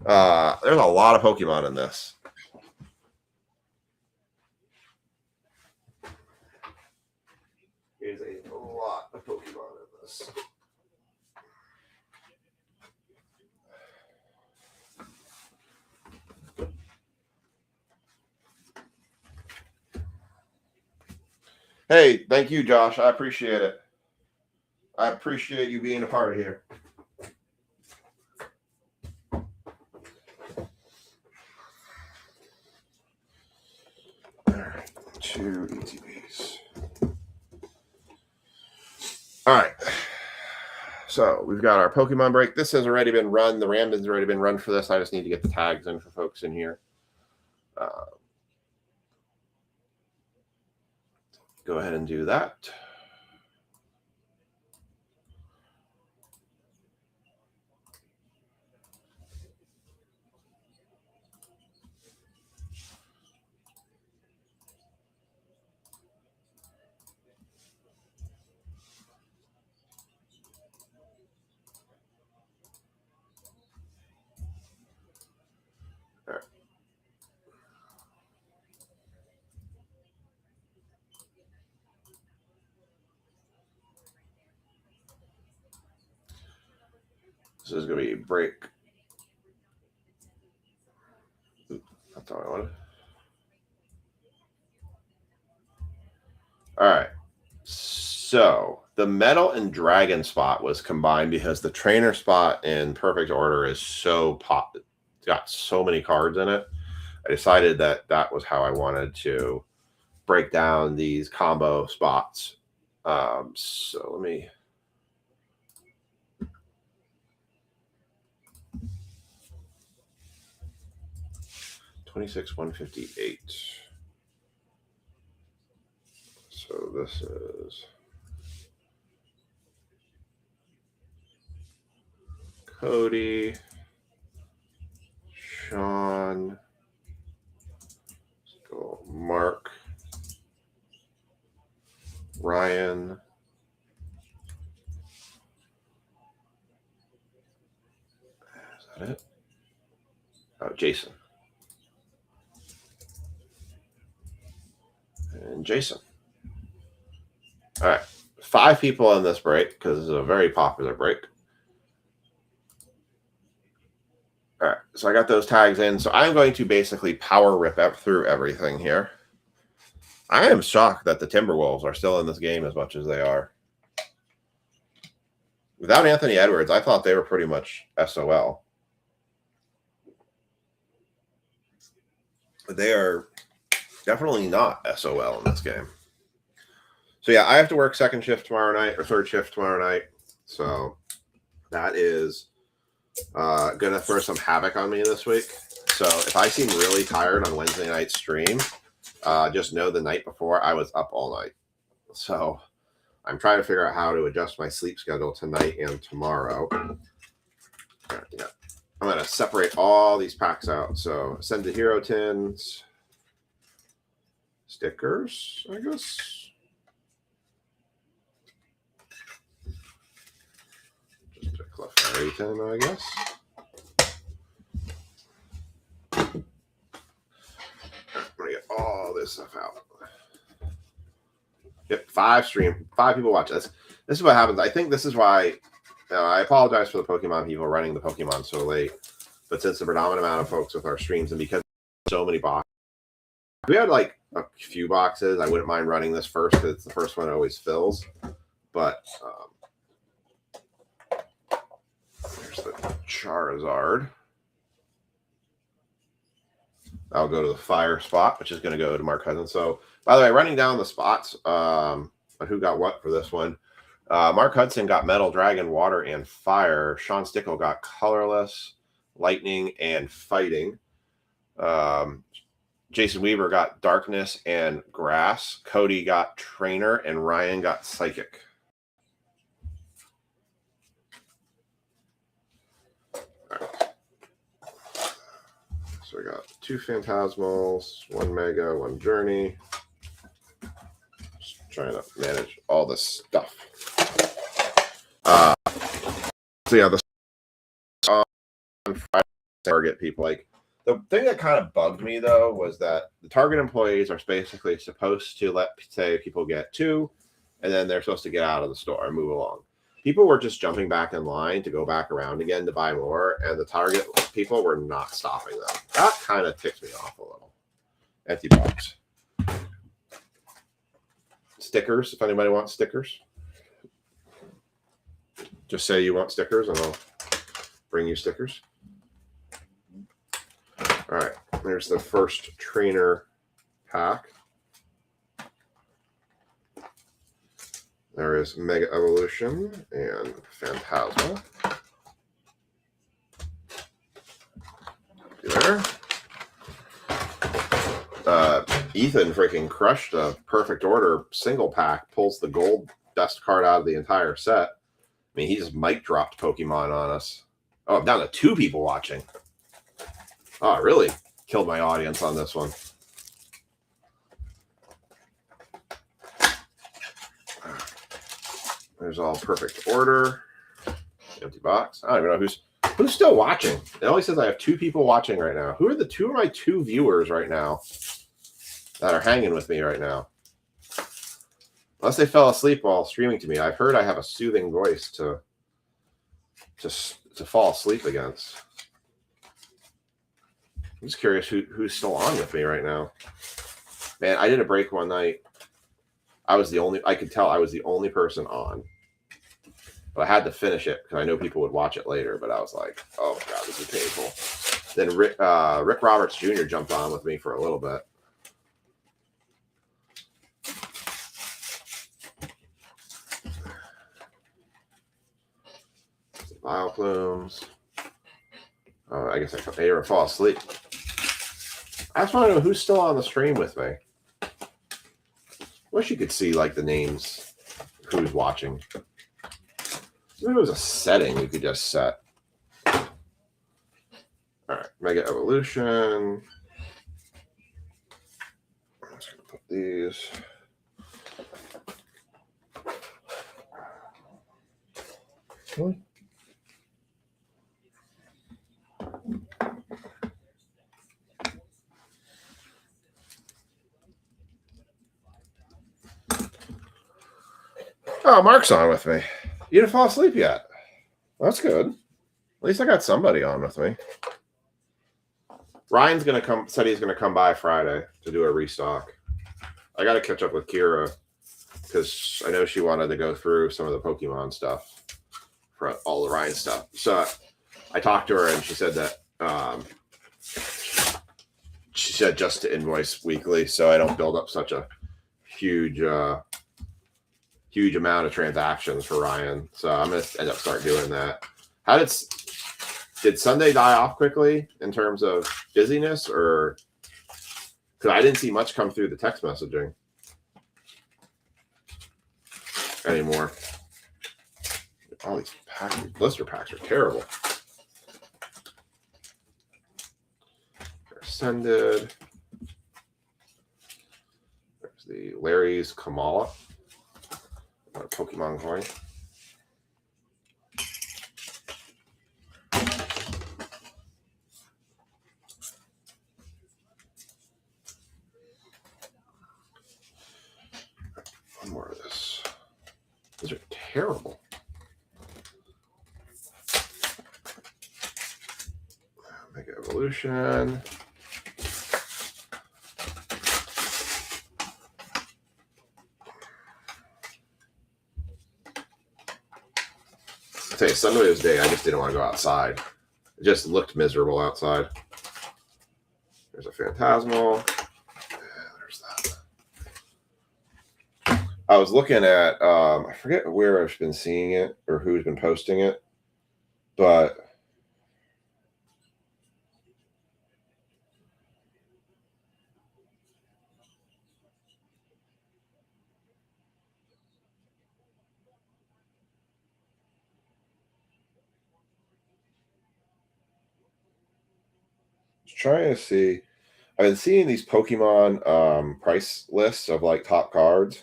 There's a lot of Pokemon in this. There's a lot of Pokemon in this. Hey, thank you, Josh. I appreciate it. I appreciate you being a part of here. All right, 2 ETBs. All right. So we've got our Pokemon break. This has already been run. The Ramden's already been run for this. I just need to get the tags in for folks in here. Go ahead and do that. This is going to be a break. That's all I wanted. All right. So the Metal and Dragon spot was combined because the trainer spot in Perfect Order is so it's got so many cards in it. I decided that that was how I wanted to break down these combo spots. So let me... $26,158. So this is Cody, Sean, let's go Mark, Ryan, is that it? Oh, Jason. And Jason. All right. 5 people on this break because it's a very popular break. All right. So I got those tags in. So I'm going to basically power rip through everything here. I am shocked that the Timberwolves are still in this game as much as they are. Without Anthony Edwards, I thought they were pretty much SOL. But they are definitely not SOL in this game. So, yeah, I have to work second shift tomorrow night or third shift tomorrow night. So, that is going to throw some havoc on me this week. So, if I seem really tired on Wednesday night stream, just know the night before I was up all night. So, I'm trying to figure out how to adjust my sleep schedule tonight and tomorrow. Yeah. I'm going to separate all these packs out. So, send the hero tins. Stickers, I guess. Just a Clefairy 10, I guess. I'm gonna get all this stuff out. Yep, 5 people watch this. This is what happens. I think this is why I apologize for the Pokemon people running the Pokemon so late. But since the predominant amount of folks with our streams, and because so many boxes, we had like a few boxes. I wouldn't mind running this first because it's the first one that always fills. But there's the Charizard. I'll go to the fire spot, which is going to go to Mark Cousins. So, by the way, running down the spots on who got what for this one. Mark Hudson got Metal Dragon, Water, and Fire. Sean Stickle got Colorless, Lightning, and Fighting. Jason Weaver got Darkness and Grass. Cody got Trainer, and Ryan got Psychic. All right. So we got 2 Phantasmals, 1 Mega, 1 Journey. Just trying to manage all this stuff. So yeah, the target people, like the thing that kind of bugged me though was that the Target employees are basically supposed to let say people get 2, and then they're supposed to get out of the store and move along. People were just jumping back in line to go back around again to buy more, and the Target people were not stopping them. That kind of ticked me off a little. Empty box. Stickers, if anybody wants stickers. Just say you want stickers and I'll bring you stickers. All right, there's the first trainer pack. There is Mega Evolution and Phantasma. There. Ethan freaking crushed a Perfect Order single pack, pulls the gold best card out of the entire set. I mean, he just mic dropped Pokemon on us. Oh, I'm down to 2 people watching. Oh, I really killed my audience on this one. There's all Perfect Order. Empty box. I don't even know who's still watching. It only says I have 2 people watching right now. Who are the 2 of my 2 viewers right now that are hanging with me right now? Unless they fell asleep while streaming to me. I've heard I have a soothing voice to fall asleep against. I'm just curious who's still on with me right now. Man, I did a break one night. I could tell I was the only person on. But I had to finish it because I know people would watch it later. But I was like, oh, God, this is painful. Then Rick Roberts Jr. jumped on with me for a little bit. Bioplumes. I guess I may fall asleep. I just want to know who's still on the stream with me. Wish you could see like the names, who's watching. Maybe it was a setting you could just set. All right, Mega Evolution. I'm just gonna put these. Really? Oh, Mark's on with me. You didn't fall asleep yet. That's good. At least I got somebody on with me. Ryan's gonna come. Said he's gonna come by Friday to do a restock. I got to catch up with Kira because I know she wanted to go through some of the Pokemon stuff for all the Ryan stuff. So I talked to her and she said that she said just to invoice weekly, so I don't build up such a huge amount of transactions for Ryan. So I'm gonna end up start doing that. Did Sunday die off quickly in terms of busyness, or because I didn't see much come through the text messaging anymore. All these blister packs are terrible. Ascended. There's the Larry's Kamala. Pokemon coin. One more of this. These are terrible. Evolution. I'll tell you, Sunday's day, I just didn't want to go outside. It just looked miserable outside. There's a Phantasmal. There's that. I was looking at, I forget where I've been seeing it or who's been posting it, but trying to see. I've been seeing these Pokemon price lists of like top cards.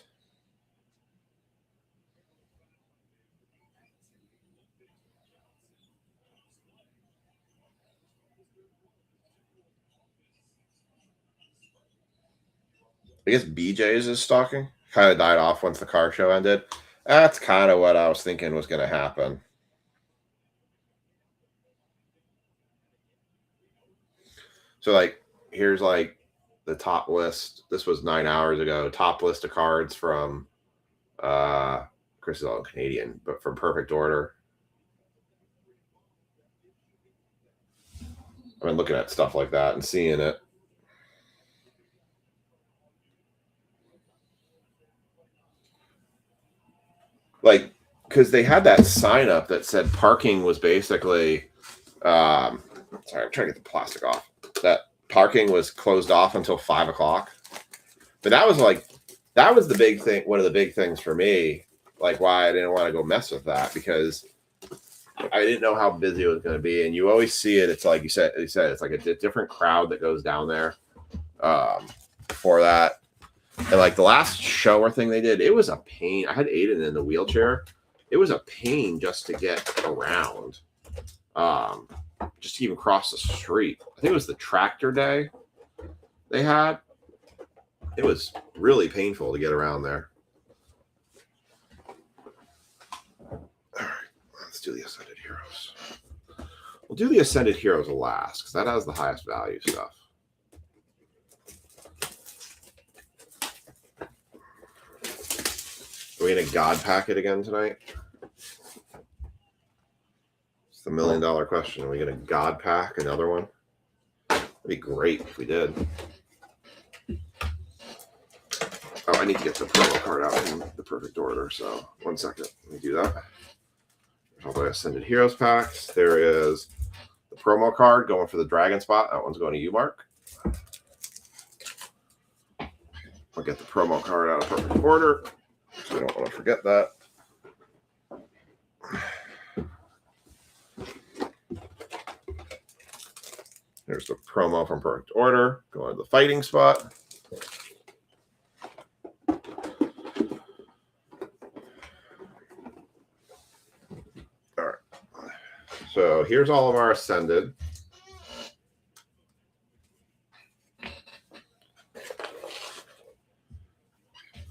I guess BJ's is stocking. Kind of died off once the car show ended. That's kind of what I was thinking was going to happen. So, like, here's like the top list. This was 9 hours ago. Top list of cards from Chris is all Canadian, but from Perfect Order. I've been looking at stuff like that and seeing it. Like, because they had that sign up that said parking was basically, sorry, I'm trying to get the plastic off. That parking was closed off until 5 o'clock. But that was the big thing. One of the big things for me, like why I didn't want to go mess with that, because I didn't know how busy it was going to be. And you always see it. It's like you said, it's like a different crowd that goes down there for that. And like the last show or thing they did, it was a pain. I had Aiden in the wheelchair. It was a pain just to get around, just to even cross the street. I think it was the tractor day they had. It was really painful to get around there. All right, let's do the Ascended Heroes. We'll do the Ascended Heroes last because that has the highest value stuff. Are we going to God pack it again tonight? It's the $1 million question. Are we going to God pack another one? That'd be great if we did. Oh, I need to get the promo card out in the Perfect Order. So 1 second. Let me do that. There's all the Ascended Heroes packs. There is the promo card going for the Dragon spot. That one's going to you, Mark. I'll get the promo card out of Perfect Order. So I don't want to forget that. There's the promo from Perfect Order. Going to the fighting spot. All right. So here's all of our Ascended.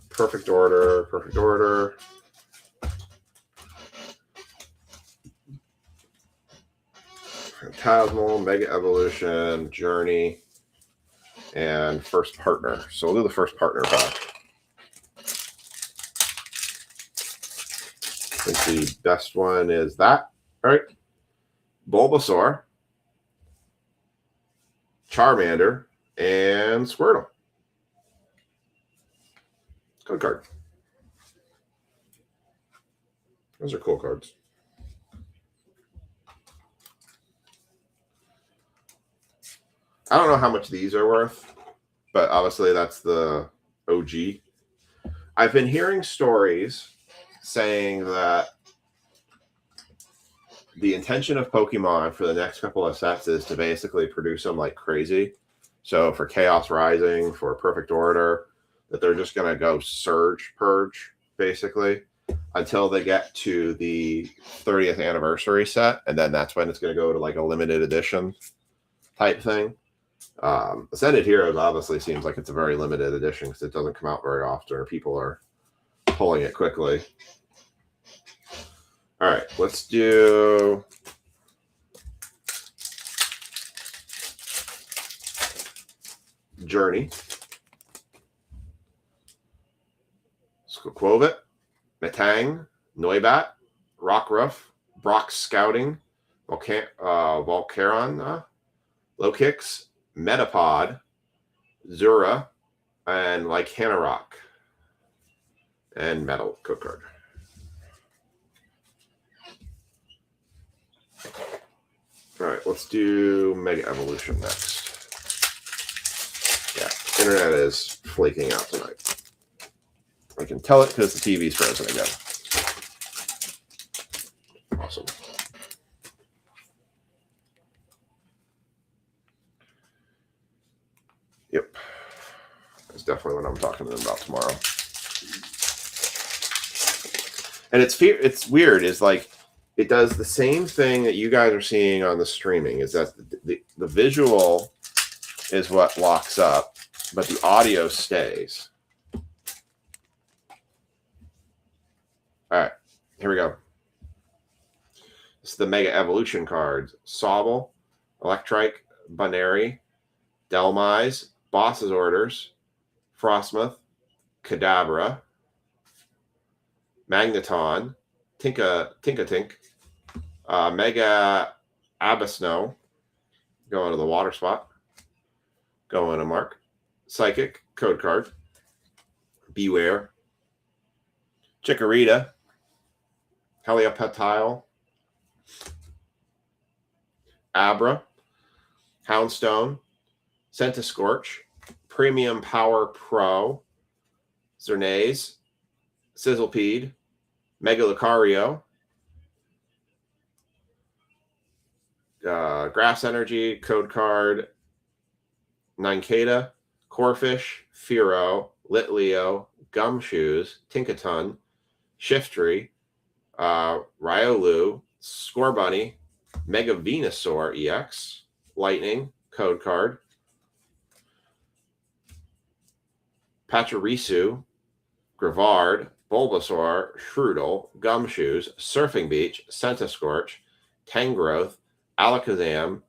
Perfect Order, Perfect Order. Phantasmal, Mega Evolution, Journey, and First Partner. So we'll do the First Partner pack. I think the best one is that. All right. Bulbasaur, Charmander, and Squirtle. Good card. Those are cool cards. I don't know how much these are worth, but obviously that's the OG. I've been hearing stories saying that the intention of Pokemon for the next couple of sets is to basically produce them like crazy. So for Chaos Rising, for Perfect Order, that they're just going to go surge purge basically until they get to the 30th anniversary set, and then that's when it's going to go to like a limited edition type thing. Ascended Heroes obviously seems like it's a very limited edition because it doesn't come out very often, or people are pulling it quickly. All right, let's do Journey, Skokovit, Metang, Noibat, Rockruff, Brock Scouting, Volcaron, Low Kicks, Metapod, Zura, and Lycanroc, and Metal code card. All right, let's do Mega Evolution next. Yeah, internet is flaking out tonight. I can tell it because the TV's frozen again. Awesome. Yep. That's definitely what I'm talking to them about tomorrow. And it's weird. Is like it does the same thing that you guys are seeing on the streaming. Is that the visual is what locks up, but the audio stays. All right, here we go. This is the Mega Evolution cards. Sobble, Electrike, Bunary, Delmise, Boss's Orders, Frostmoth, Kadabra, Magneton, Tinkatink, Mega Abyssno, going to the water spot, going to Mark, Psychic, code card, Beware, Chikorita, Helioptile, Abra, Houndstone, Centiskorch, Premium Power Pro, Xerneas, Sizzlepede, Mega Lucario, Grass Energy, code card, Nincada, Corphish, Fearow, Litleo, Gumshoes, Tinkaton, Shiftry, Riolu, Scorbunny, Mega Venusaur EX, Lightning, code card, Pachirisu, Grivard, Bulbasaur, Shroodle, Gumshoes, Surfing Beach, Centiskorch, Tangrowth, Alakazam,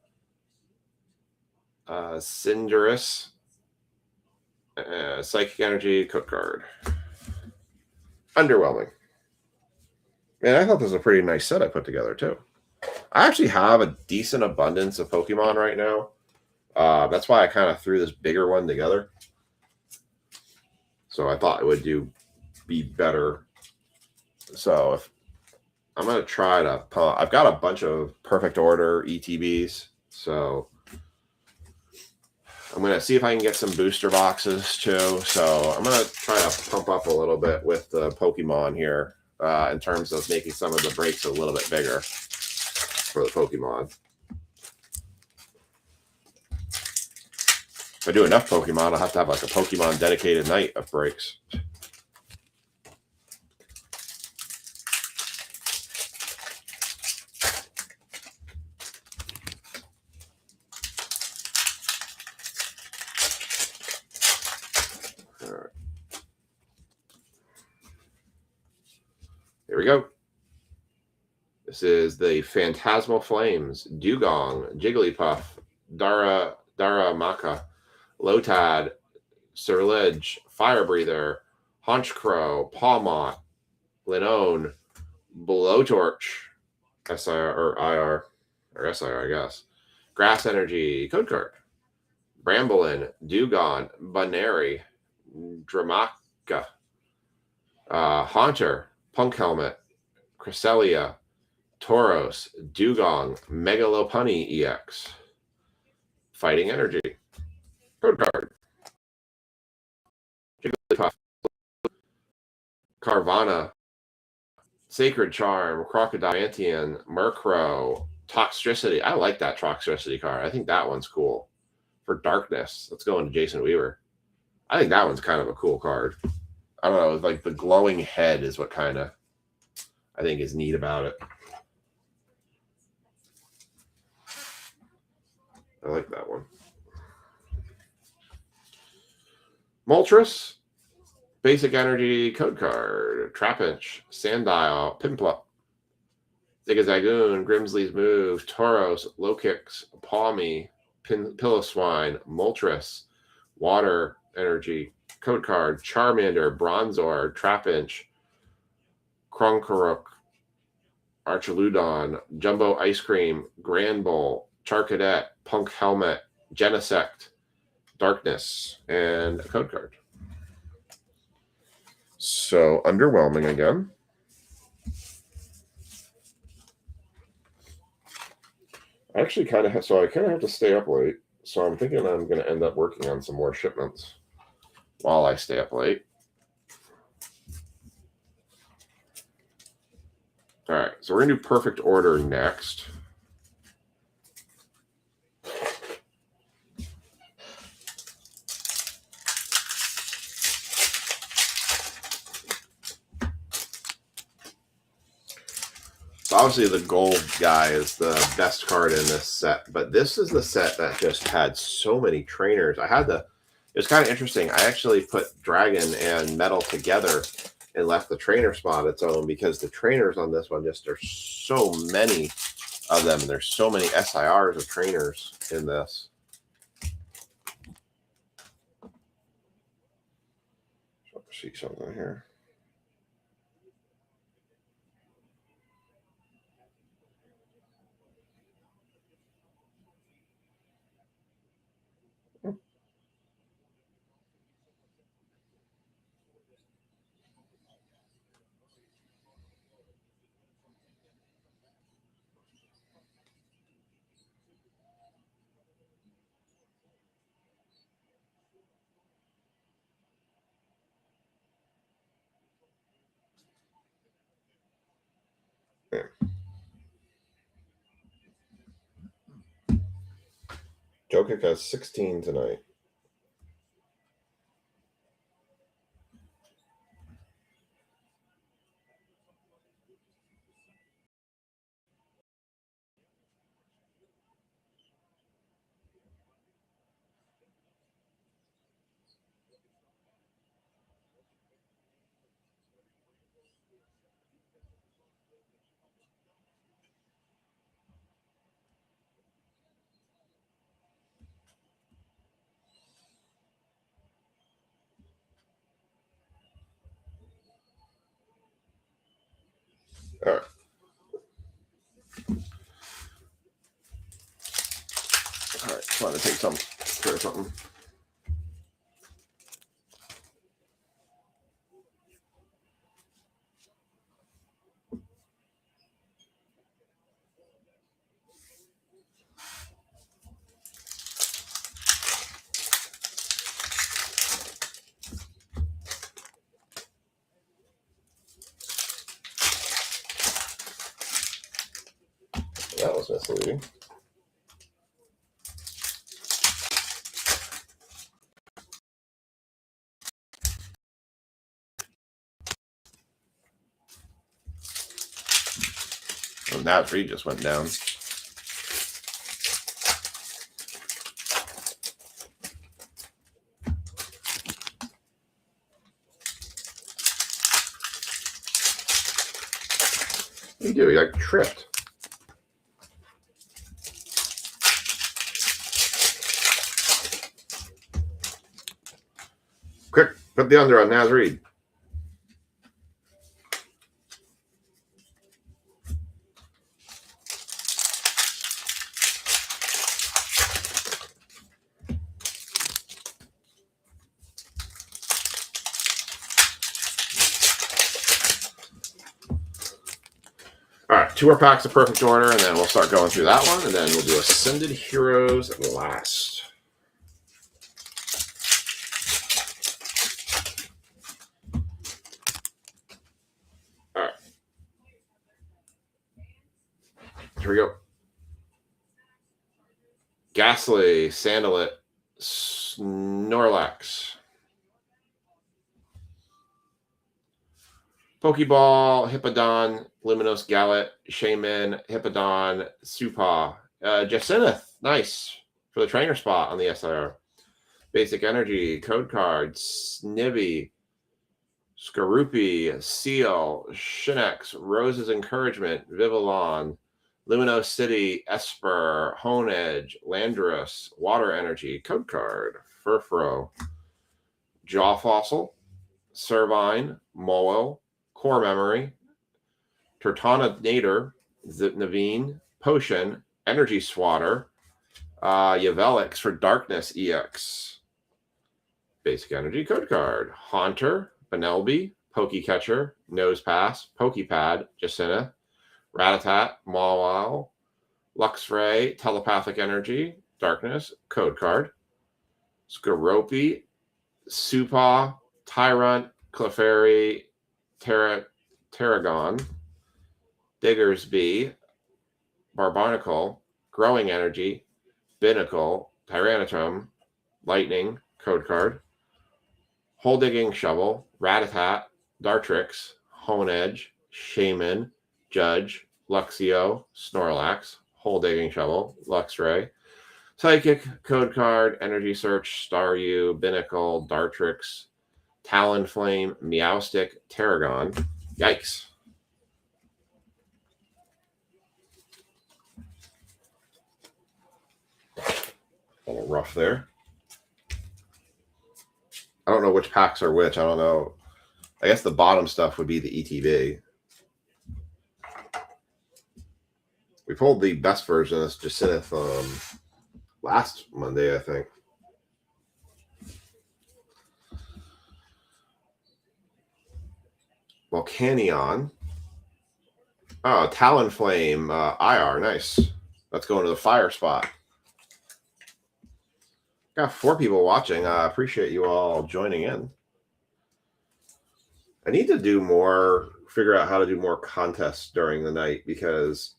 Cinderace, Psychic Energy, code card. Underwhelming. Man, I thought this was a pretty nice set I put together, too. I actually have a decent abundance of Pokemon right now. That's why I kind of threw this bigger one together. So I thought it would be better. So if I'm going to try to I've got a bunch of perfect order ETBs. So I'm going to see if I can get some booster boxes too. So I'm going to try to pump up a little bit with the Pokemon here in terms of making some of the breaks a little bit bigger for the Pokemon. If I do enough Pokemon, I'll have to have like a Pokemon dedicated night of breaks. All right. Here we go. This is the Phantasmal Flames, Dugong, Jigglypuff, Daramaka, Lotad, Surledge, Fire Breather, Honchcrow, Pawmot, Linone, Blowtorch, SIR, I guess. Grass Energy, code card. Bramblin, Dugong, Bunary, Dramaka, Haunter, Punk Helmet, Cresselia, Tauros, Dugong, Megalopunny EX. Fighting Energy. Code card. Jigglypuff. Carvana. Sacred Charm. Crocodilian. Murkrow. Toxtricity. I like that Toxtricity card. I think that one's cool. For Darkness. Let's go into Jason Weaver. I think that one's kind of a cool card. I don't know. Like the glowing head is what kind of I think is neat about it. I like that one. Moltres, Basic Energy, code card, Trapinch, Sandile, Piplup, Zigzagoon, Grimsley's Move, Tauros, Low Kicks, Palmy, Pillow Swine, Moltres, Water Energy, code card, Charmander, Bronzor, Trapinch, Kronkaruk, Archaludon, Jumbo Ice Cream, Granbull, Charcadet, Punk Helmet, Genesect, Darkness, and a code card. So underwhelming again. I actually kind of have, so I kind of have to stay up late. So I'm thinking I'm going to end up working on some more shipments while I stay up late. All right, so we're going to do perfect order next. So obviously the gold guy is the best card in this set, but this is the set that just had so many trainers. It was kind of interesting. I actually put Dragon and Metal together and left the trainer spot its own because the trainers on this one, just there's so many of them. There's so many SIRs of trainers in this. See something here. Jokic has 16 tonight. All right. All right, trying to take some care of something. That was misleading. Oh, now 3 just went down. What do you do? You got tripped. Quick, put the under on Naz Reid. All right, 2 more packs of perfect order, and then we'll start going through that one, and then we'll do Ascended Heroes last. All right. Here we go. Ghastly, Sandalit, Snorlax, Pokeball, Hippowdon, Luminous Gallet, Shaman, Hippowdon, Supa, Jacinth, nice for the trainer spot on the SIR. Basic Energy, Code Card, Snivy, Skorupi, Seal, Shinex, Rose's Encouragement, Vivillon, Luminos City, Esper, Hone Edge, Landorus, Water Energy, Code Card, Furfuro, Jaw Fossil, Servine, Molo, Core Memory, Turtonator, Naveen, Potion, Energy Swatter, Yavelix for Darkness EX, Basic Energy Code Card, Haunter, Benelby, Pokecatcher, Nosepass, Pokepad, Jacinth, Ratatat, Mawile, Luxray, Telepathic Energy, Darkness, Code Card, Skorupi, Supaw, Tyrant, Clefairy, Terragon, Diggersby, Barbarnacle, Growing Energy, Binnacle, Tyranitum, Lightning, Code Card, Hole Digging Shovel, Ratatat, Dartrix, Hone Edge, Shaman, Judge, Luxio, Snorlax, Hole Digging Shovel, Luxray, Psychic, Code Card, Energy Search, Staryu, Binnacle, Dartrix, Talonflame, Meowstic, Terragon. Yikes. A little rough there. I don't know which packs are which. I don't know. I guess the bottom stuff would be the ETB. We pulled the best version of this Jacinth last Monday, I think. Volcanion. Oh, Talonflame IR. Nice. Let's go into the fire spot. Got 4 people watching. I appreciate you all joining in. I need to do more, figure out how to do more contests during the night, because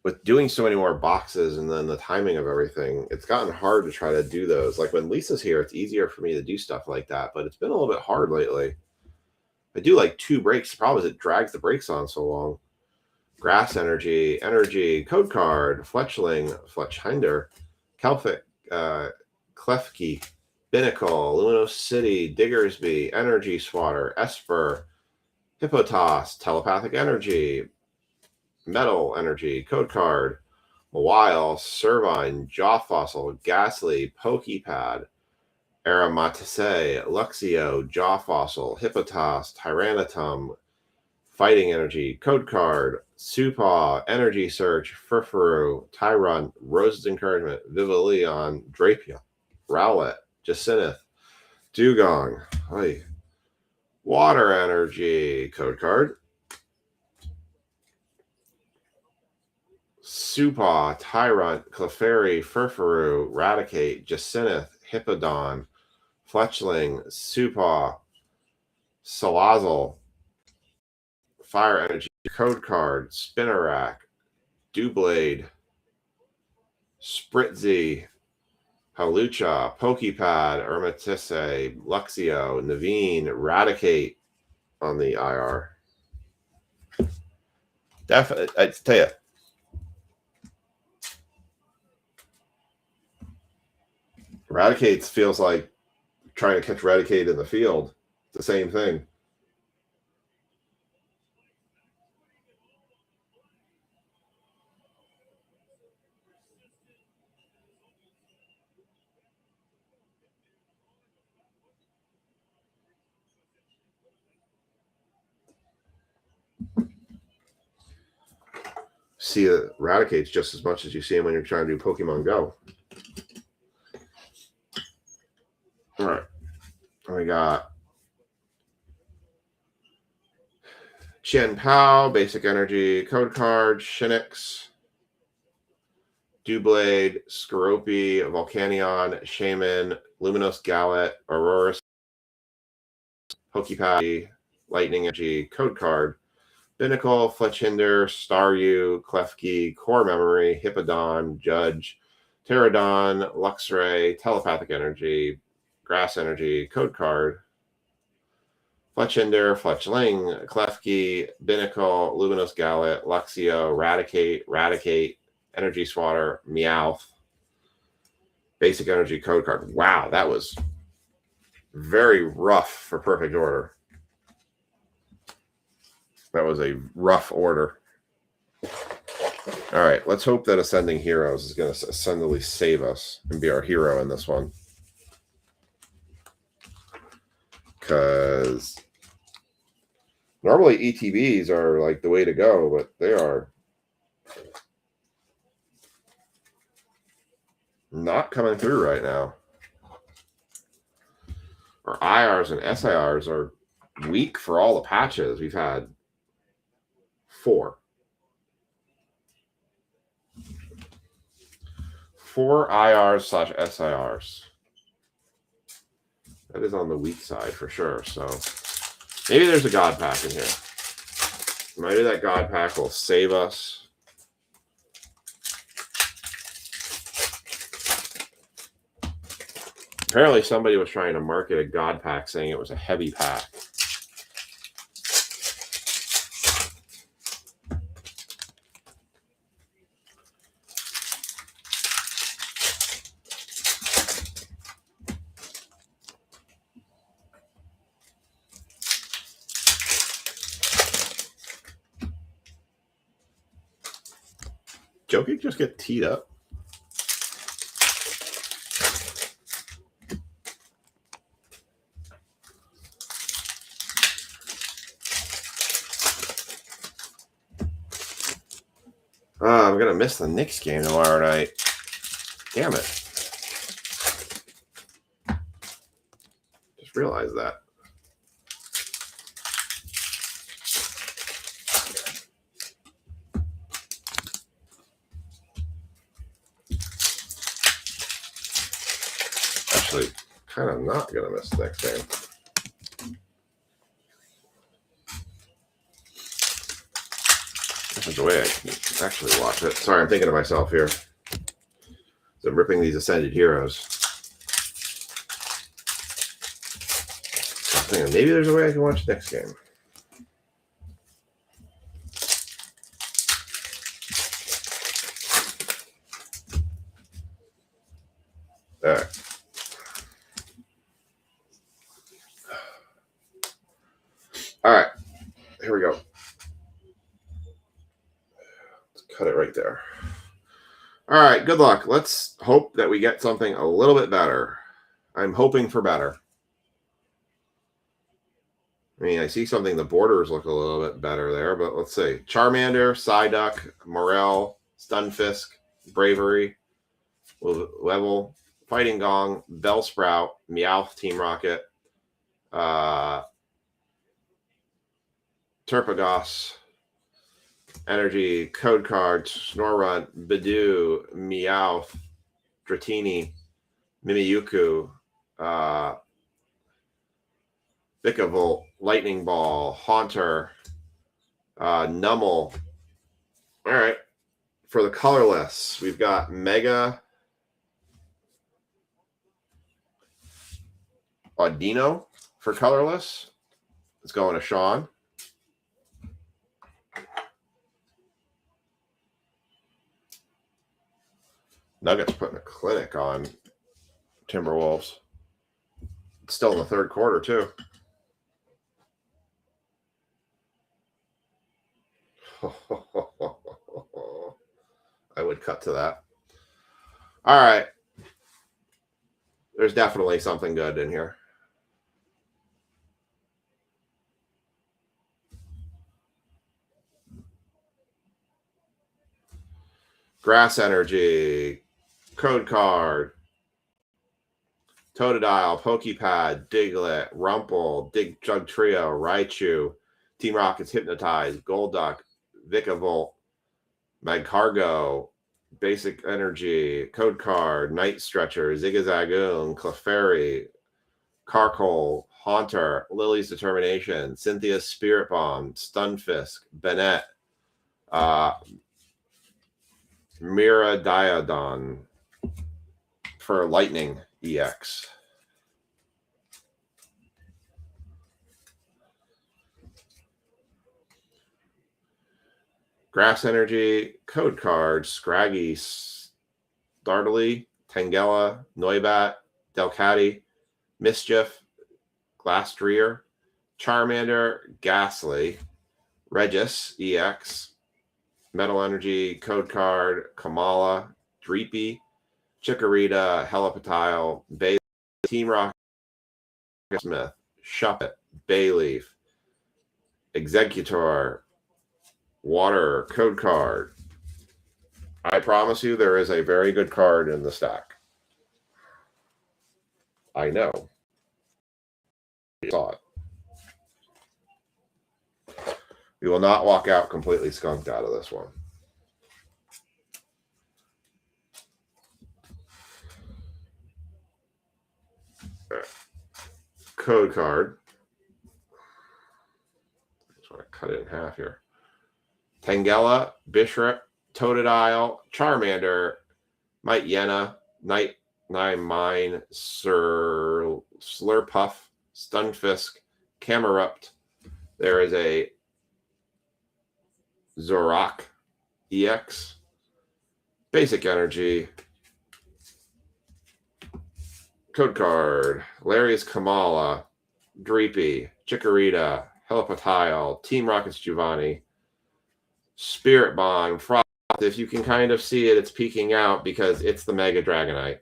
with doing so many more boxes and then the timing of everything, it's gotten hard to try to do those. Like when Lisa's here, it's easier for me to do stuff like that, but it's been a little bit hard lately. I do like 2 breaks. The problem is it drags the breaks on so long. Grass Energy, Code Card, Fletchling, Fletchhinder, Kelphic, Klefki, Binnacle, Luminos City, Diggersby, Energy Swatter, Esper, Hippotas, Telepathic Energy, Metal Energy, Code Card, Mawile, Servine, Jaw Fossil, Ghastly, Pokepad, Aromatisse, Luxio, Jaw Fossil, Hippotas, Tyranitum, Fighting Energy, Code Card, Supaw, Energy Search, Furfuru, Tyrant, Rose's Encouragement, Vivillon, Drapion, Rowlet, Jacinth, Dugong, Water Energy, Code Card, Supaw, Tyrant, Clefairy, Furfuru, Raticate, Jacinth, Hippodon, Fletchling, Supaw, Salazzle, Fire Energy, Code Card, Spinnerack, Doublade, Spritzy, Halucha, Pokepad, Aromatisse, Luxio, Naveen, Raticate on the IR. Definitely, I tell you, Raticate feels like trying to catch Raticate in the field. It's the same thing. See the Raticates just as much as you see them when you're trying to do Pokemon Go. All right. We got Chen Pao, Basic Energy, Code Card, Shinx, Doublade, Skorupi, Volcanion, Shaman, Luminos Gallet, Aurorus, Pokepad, Lightning Energy, Code Card, Binnacle, Fletchhinder, Staryu, Klefki, Core Memory, Hippodon, Judge, Pterodon, Luxray, Telepathic Energy, Grass Energy, Code Card, Fletchhinder, Fletchling, Klefki, Binnacle, Luminos Gallet, Luxio, Raticate, Energy Swatter, Meowth, Basic Energy, Code Card. Wow, that was very rough for perfect order. That was a rough order. All right, let's hope that Ascending Heroes is going to ascendingly save us and be our hero in this one. Because normally ETBs are like the way to go, but they are not coming through right now. Our IRs and SIRs are weak for all the patches. We've had 4. 4 IRs/SIRs. That is on the weak side for sure. So maybe there's a God Pack in here. Maybe that God Pack will save us. Apparently somebody was trying to market a God Pack saying it was a heavy pack. Jokic just get teed up. I'm going to miss the Knicks game tomorrow night. Damn it. Just realized that. Actually, kind of not going to miss the next game. There's a way I can actually watch it. Sorry, I'm thinking to myself here. So I'm ripping these Ascended Heroes. I'm thinking maybe there's a way I can watch the next game. All right. All right. Here we go. Let's cut it right there. All right. Good luck. Let's hope that we get something a little bit better. I'm hoping for better. I mean, I see something, the borders look a little bit better there, but let's see. Charmander, Psyduck, Morel, Stunfisk, Bravery, Level, Fighting Gong, Bellsprout, Meowth, Team Rocket, Terpagos, Energy, Code Card, Snorunt, Bidoo, Meowth, Dratini, Mimikyu, Vikavolt, Lightning Ball, Haunter, Numel. All right. For the colorless, we've got Mega Audino for colorless. It's going to Sean. Nuggets putting a clinic on Timberwolves. It's still in the third quarter, too. I would cut to that. All right. There's definitely something good in here. Grass Energy, Code Card, Totodile, Pokepad, Diglett, Rumple, Jug Trio, Raichu, Team Rockets Hypnotize, Golduck, Vikavolt, Magcargo, Basic Energy, Code Card, Night Stretcher, Zigzagoon, Clefairy, Carkol, Haunter, Lily's Determination, Cynthia's Spirit Bomb, Stunfisk, Bennett, Miraidon for Lightning EX. Grass Energy, Code Card, Scraggy, Startly, Tangela, Noibat, Delcatty, Mischief, Glastrier, Charmander, Ghastly, Regis EX, Metal Energy, Code Card, Kamala, Dreepy, Chikorita, Helipatile, Bay, Team Rocket Smith, Shuppet, Bayleaf, Executor, Water, Code Card. I promise you there is a very good card in the stack. I know. You saw it. We will not walk out completely skunked out of this one. Right. Code card. I just want to cut it in half here. Tangela, Bishop, Totodile, Charmander, Might Yena, Night Mine, Slurpuff, Stunfisk, Camerupt. There is a Zorak EX, Basic Energy, Code Card, Larius Kamala, Dreepy, Chikorita, Helipatile, Team Rockets Giovanni, Spirit Bond, Frost. If you can kind of see it, it's peeking out because it's the Mega Dragonite.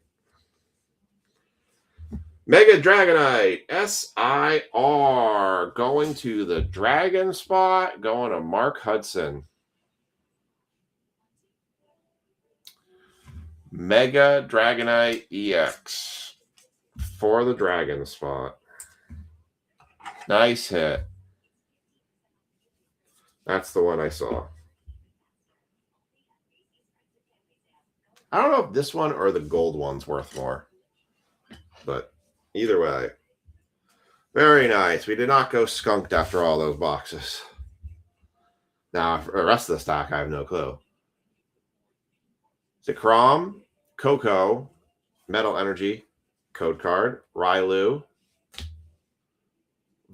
Mega Dragonite, SIR, going to the Dragon spot, going to Mark Hudson. Mega Dragonite EX for the Dragon spot. Nice hit. That's the one I saw. I don't know if this one or the gold one's worth more, but either way, very nice. We did not go skunked after all those boxes. Now, for the rest of the stock, I have no clue. Zekrom, Coco, Metal Energy, Code Card, Railu,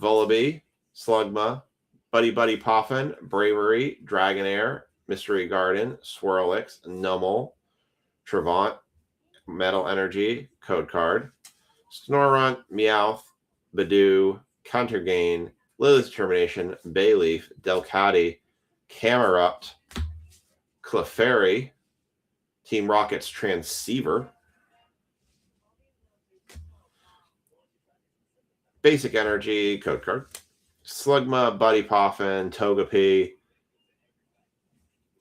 Vullaby, Slugma, Buddy Buddy Poffin, Bravery, Dragonair, Mystery Garden, Swirlix, Nummel, Trevant, Metal Energy, Code Card, Snorunt, Meowth, Badoo, Countergain, Lily's Determination, Bayleaf, Delcatty, Camerupt, Clefairy, Team Rocket's Transceiver, Basic Energy, Code Card, Slugma, Buddy Poffin, Togepi,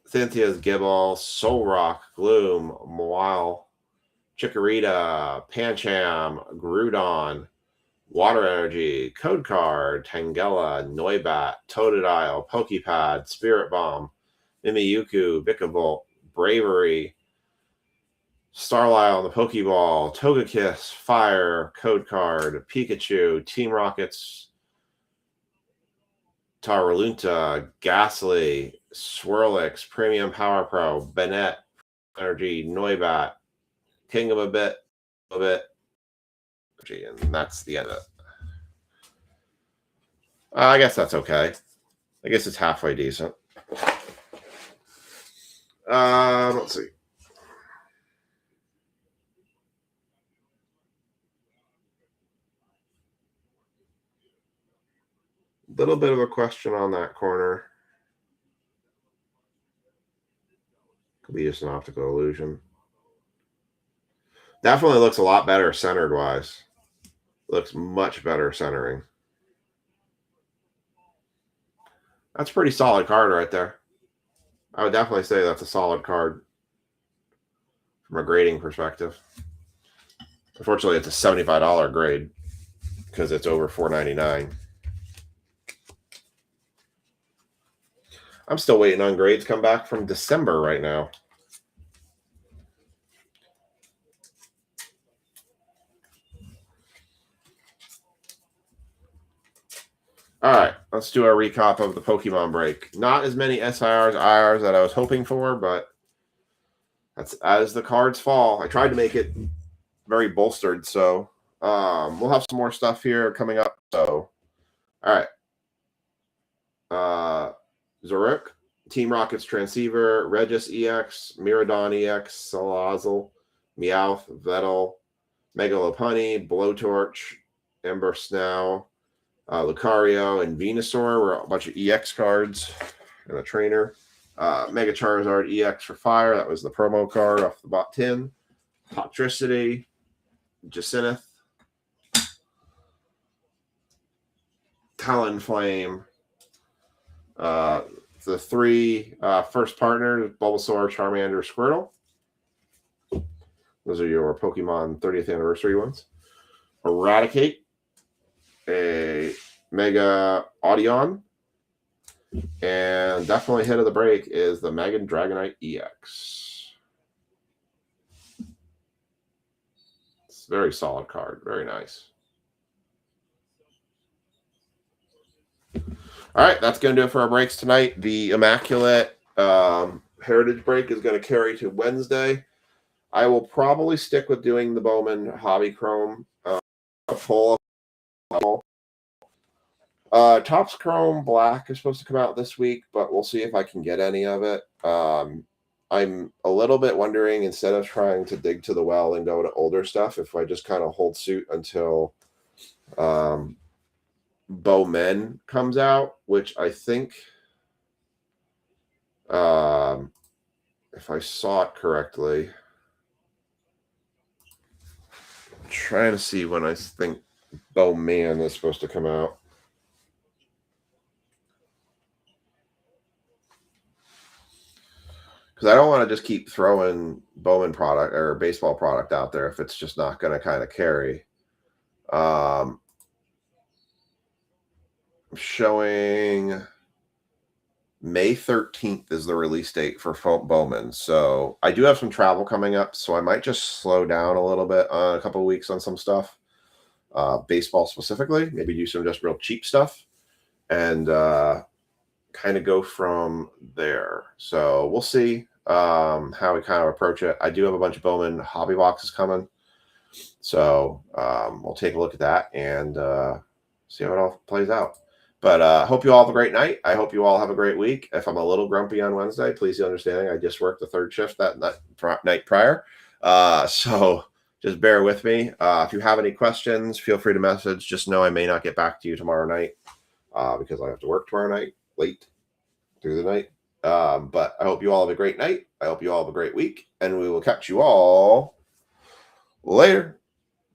Cynthia's Gible, Solrock, Gloom, Moile, Chikorita, Pancham, Groudon, Water Energy, Code Card, Tangela, Noibat, Totodile, Pokepad, Spirit Bomb, Mimikyu, Vikavolt, Bravery, Starlisle on the Pokeball, Togekiss, Fire, Code Card, Pikachu, Team Rockets, Taralunta, Ghastly, Swirlix, Premium Power Pro, Bennett, Energy, Noibat, King of a bit, and that's the end of it. I guess that's okay. I guess it's halfway decent. Let's see. Little bit of a question on that corner. Could be just an optical illusion. Definitely looks a lot better centered wise. Looks much better centering. That's a pretty solid card right there. I would definitely say that's a solid card from a grading perspective. Unfortunately, it's a $75 grade because it's over $4.99. I'm still waiting on grades come back from December right now. All right, let's do our recap of the Pokemon break. Not as many SIRs, IRs that I was hoping for, but that's as the cards fall. I tried to make it very bolstered, so we'll have some more stuff here coming up. So, all right. Zurich, Team Rocket's Transceiver, Regis EX, Miraidon EX, Salazzle, Meowth, Vettel, Megalopunny, Blowtorch, Ember Snow, Lucario, and Venusaur were a bunch of EX cards and a trainer. Mega Charizard EX for fire. That was the promo card off the bot tin. Toxtricity, Jacinth, Talonflame. The three first partners, Bulbasaur, Charmander, Squirtle. Those are your Pokemon 30th anniversary ones. Eradicate, a Mega Audion, and definitely hit of the break is the Mega Dragonite EX. It's a very solid card. Very nice. All right, that's going to do it for our breaks tonight. The Immaculate Heritage break is going to carry to Wednesday. I will probably stick with doing the Bowman Hobby Chrome full. Topps Chrome Black is supposed to come out this week, but we'll see if I can get any of it. I'm a little bit wondering, instead of trying to dig to the well and go to older stuff, if I just kind of hold suit until Bowman comes out, which I think, if I saw it correctly, I'm trying to see when I think Bowman is supposed to come out. Because I don't want to just keep throwing Bowman product or baseball product out there if it's just not going to kind of carry. Showing May 13th is the release date for Bowman. So I do have some travel coming up, so I might just slow down a little bit on a couple of weeks on some stuff. Baseball specifically, maybe do some just real cheap stuff and kind of go from there. So we'll see how we kind of approach it. I do have a bunch of Bowman hobby boxes coming. So we'll take a look at that and see how it all plays out. But I hope you all have a great night. I hope you all have a great week. If I'm a little grumpy on Wednesday, please be understanding. I just worked the third shift that night prior. So just bear with me. If you have any questions, feel free to message. Just know I may not get back to you tomorrow night because I have to work tomorrow night, late through the night. But I hope you all have a great night. I hope you all have a great week. And we will catch you all later.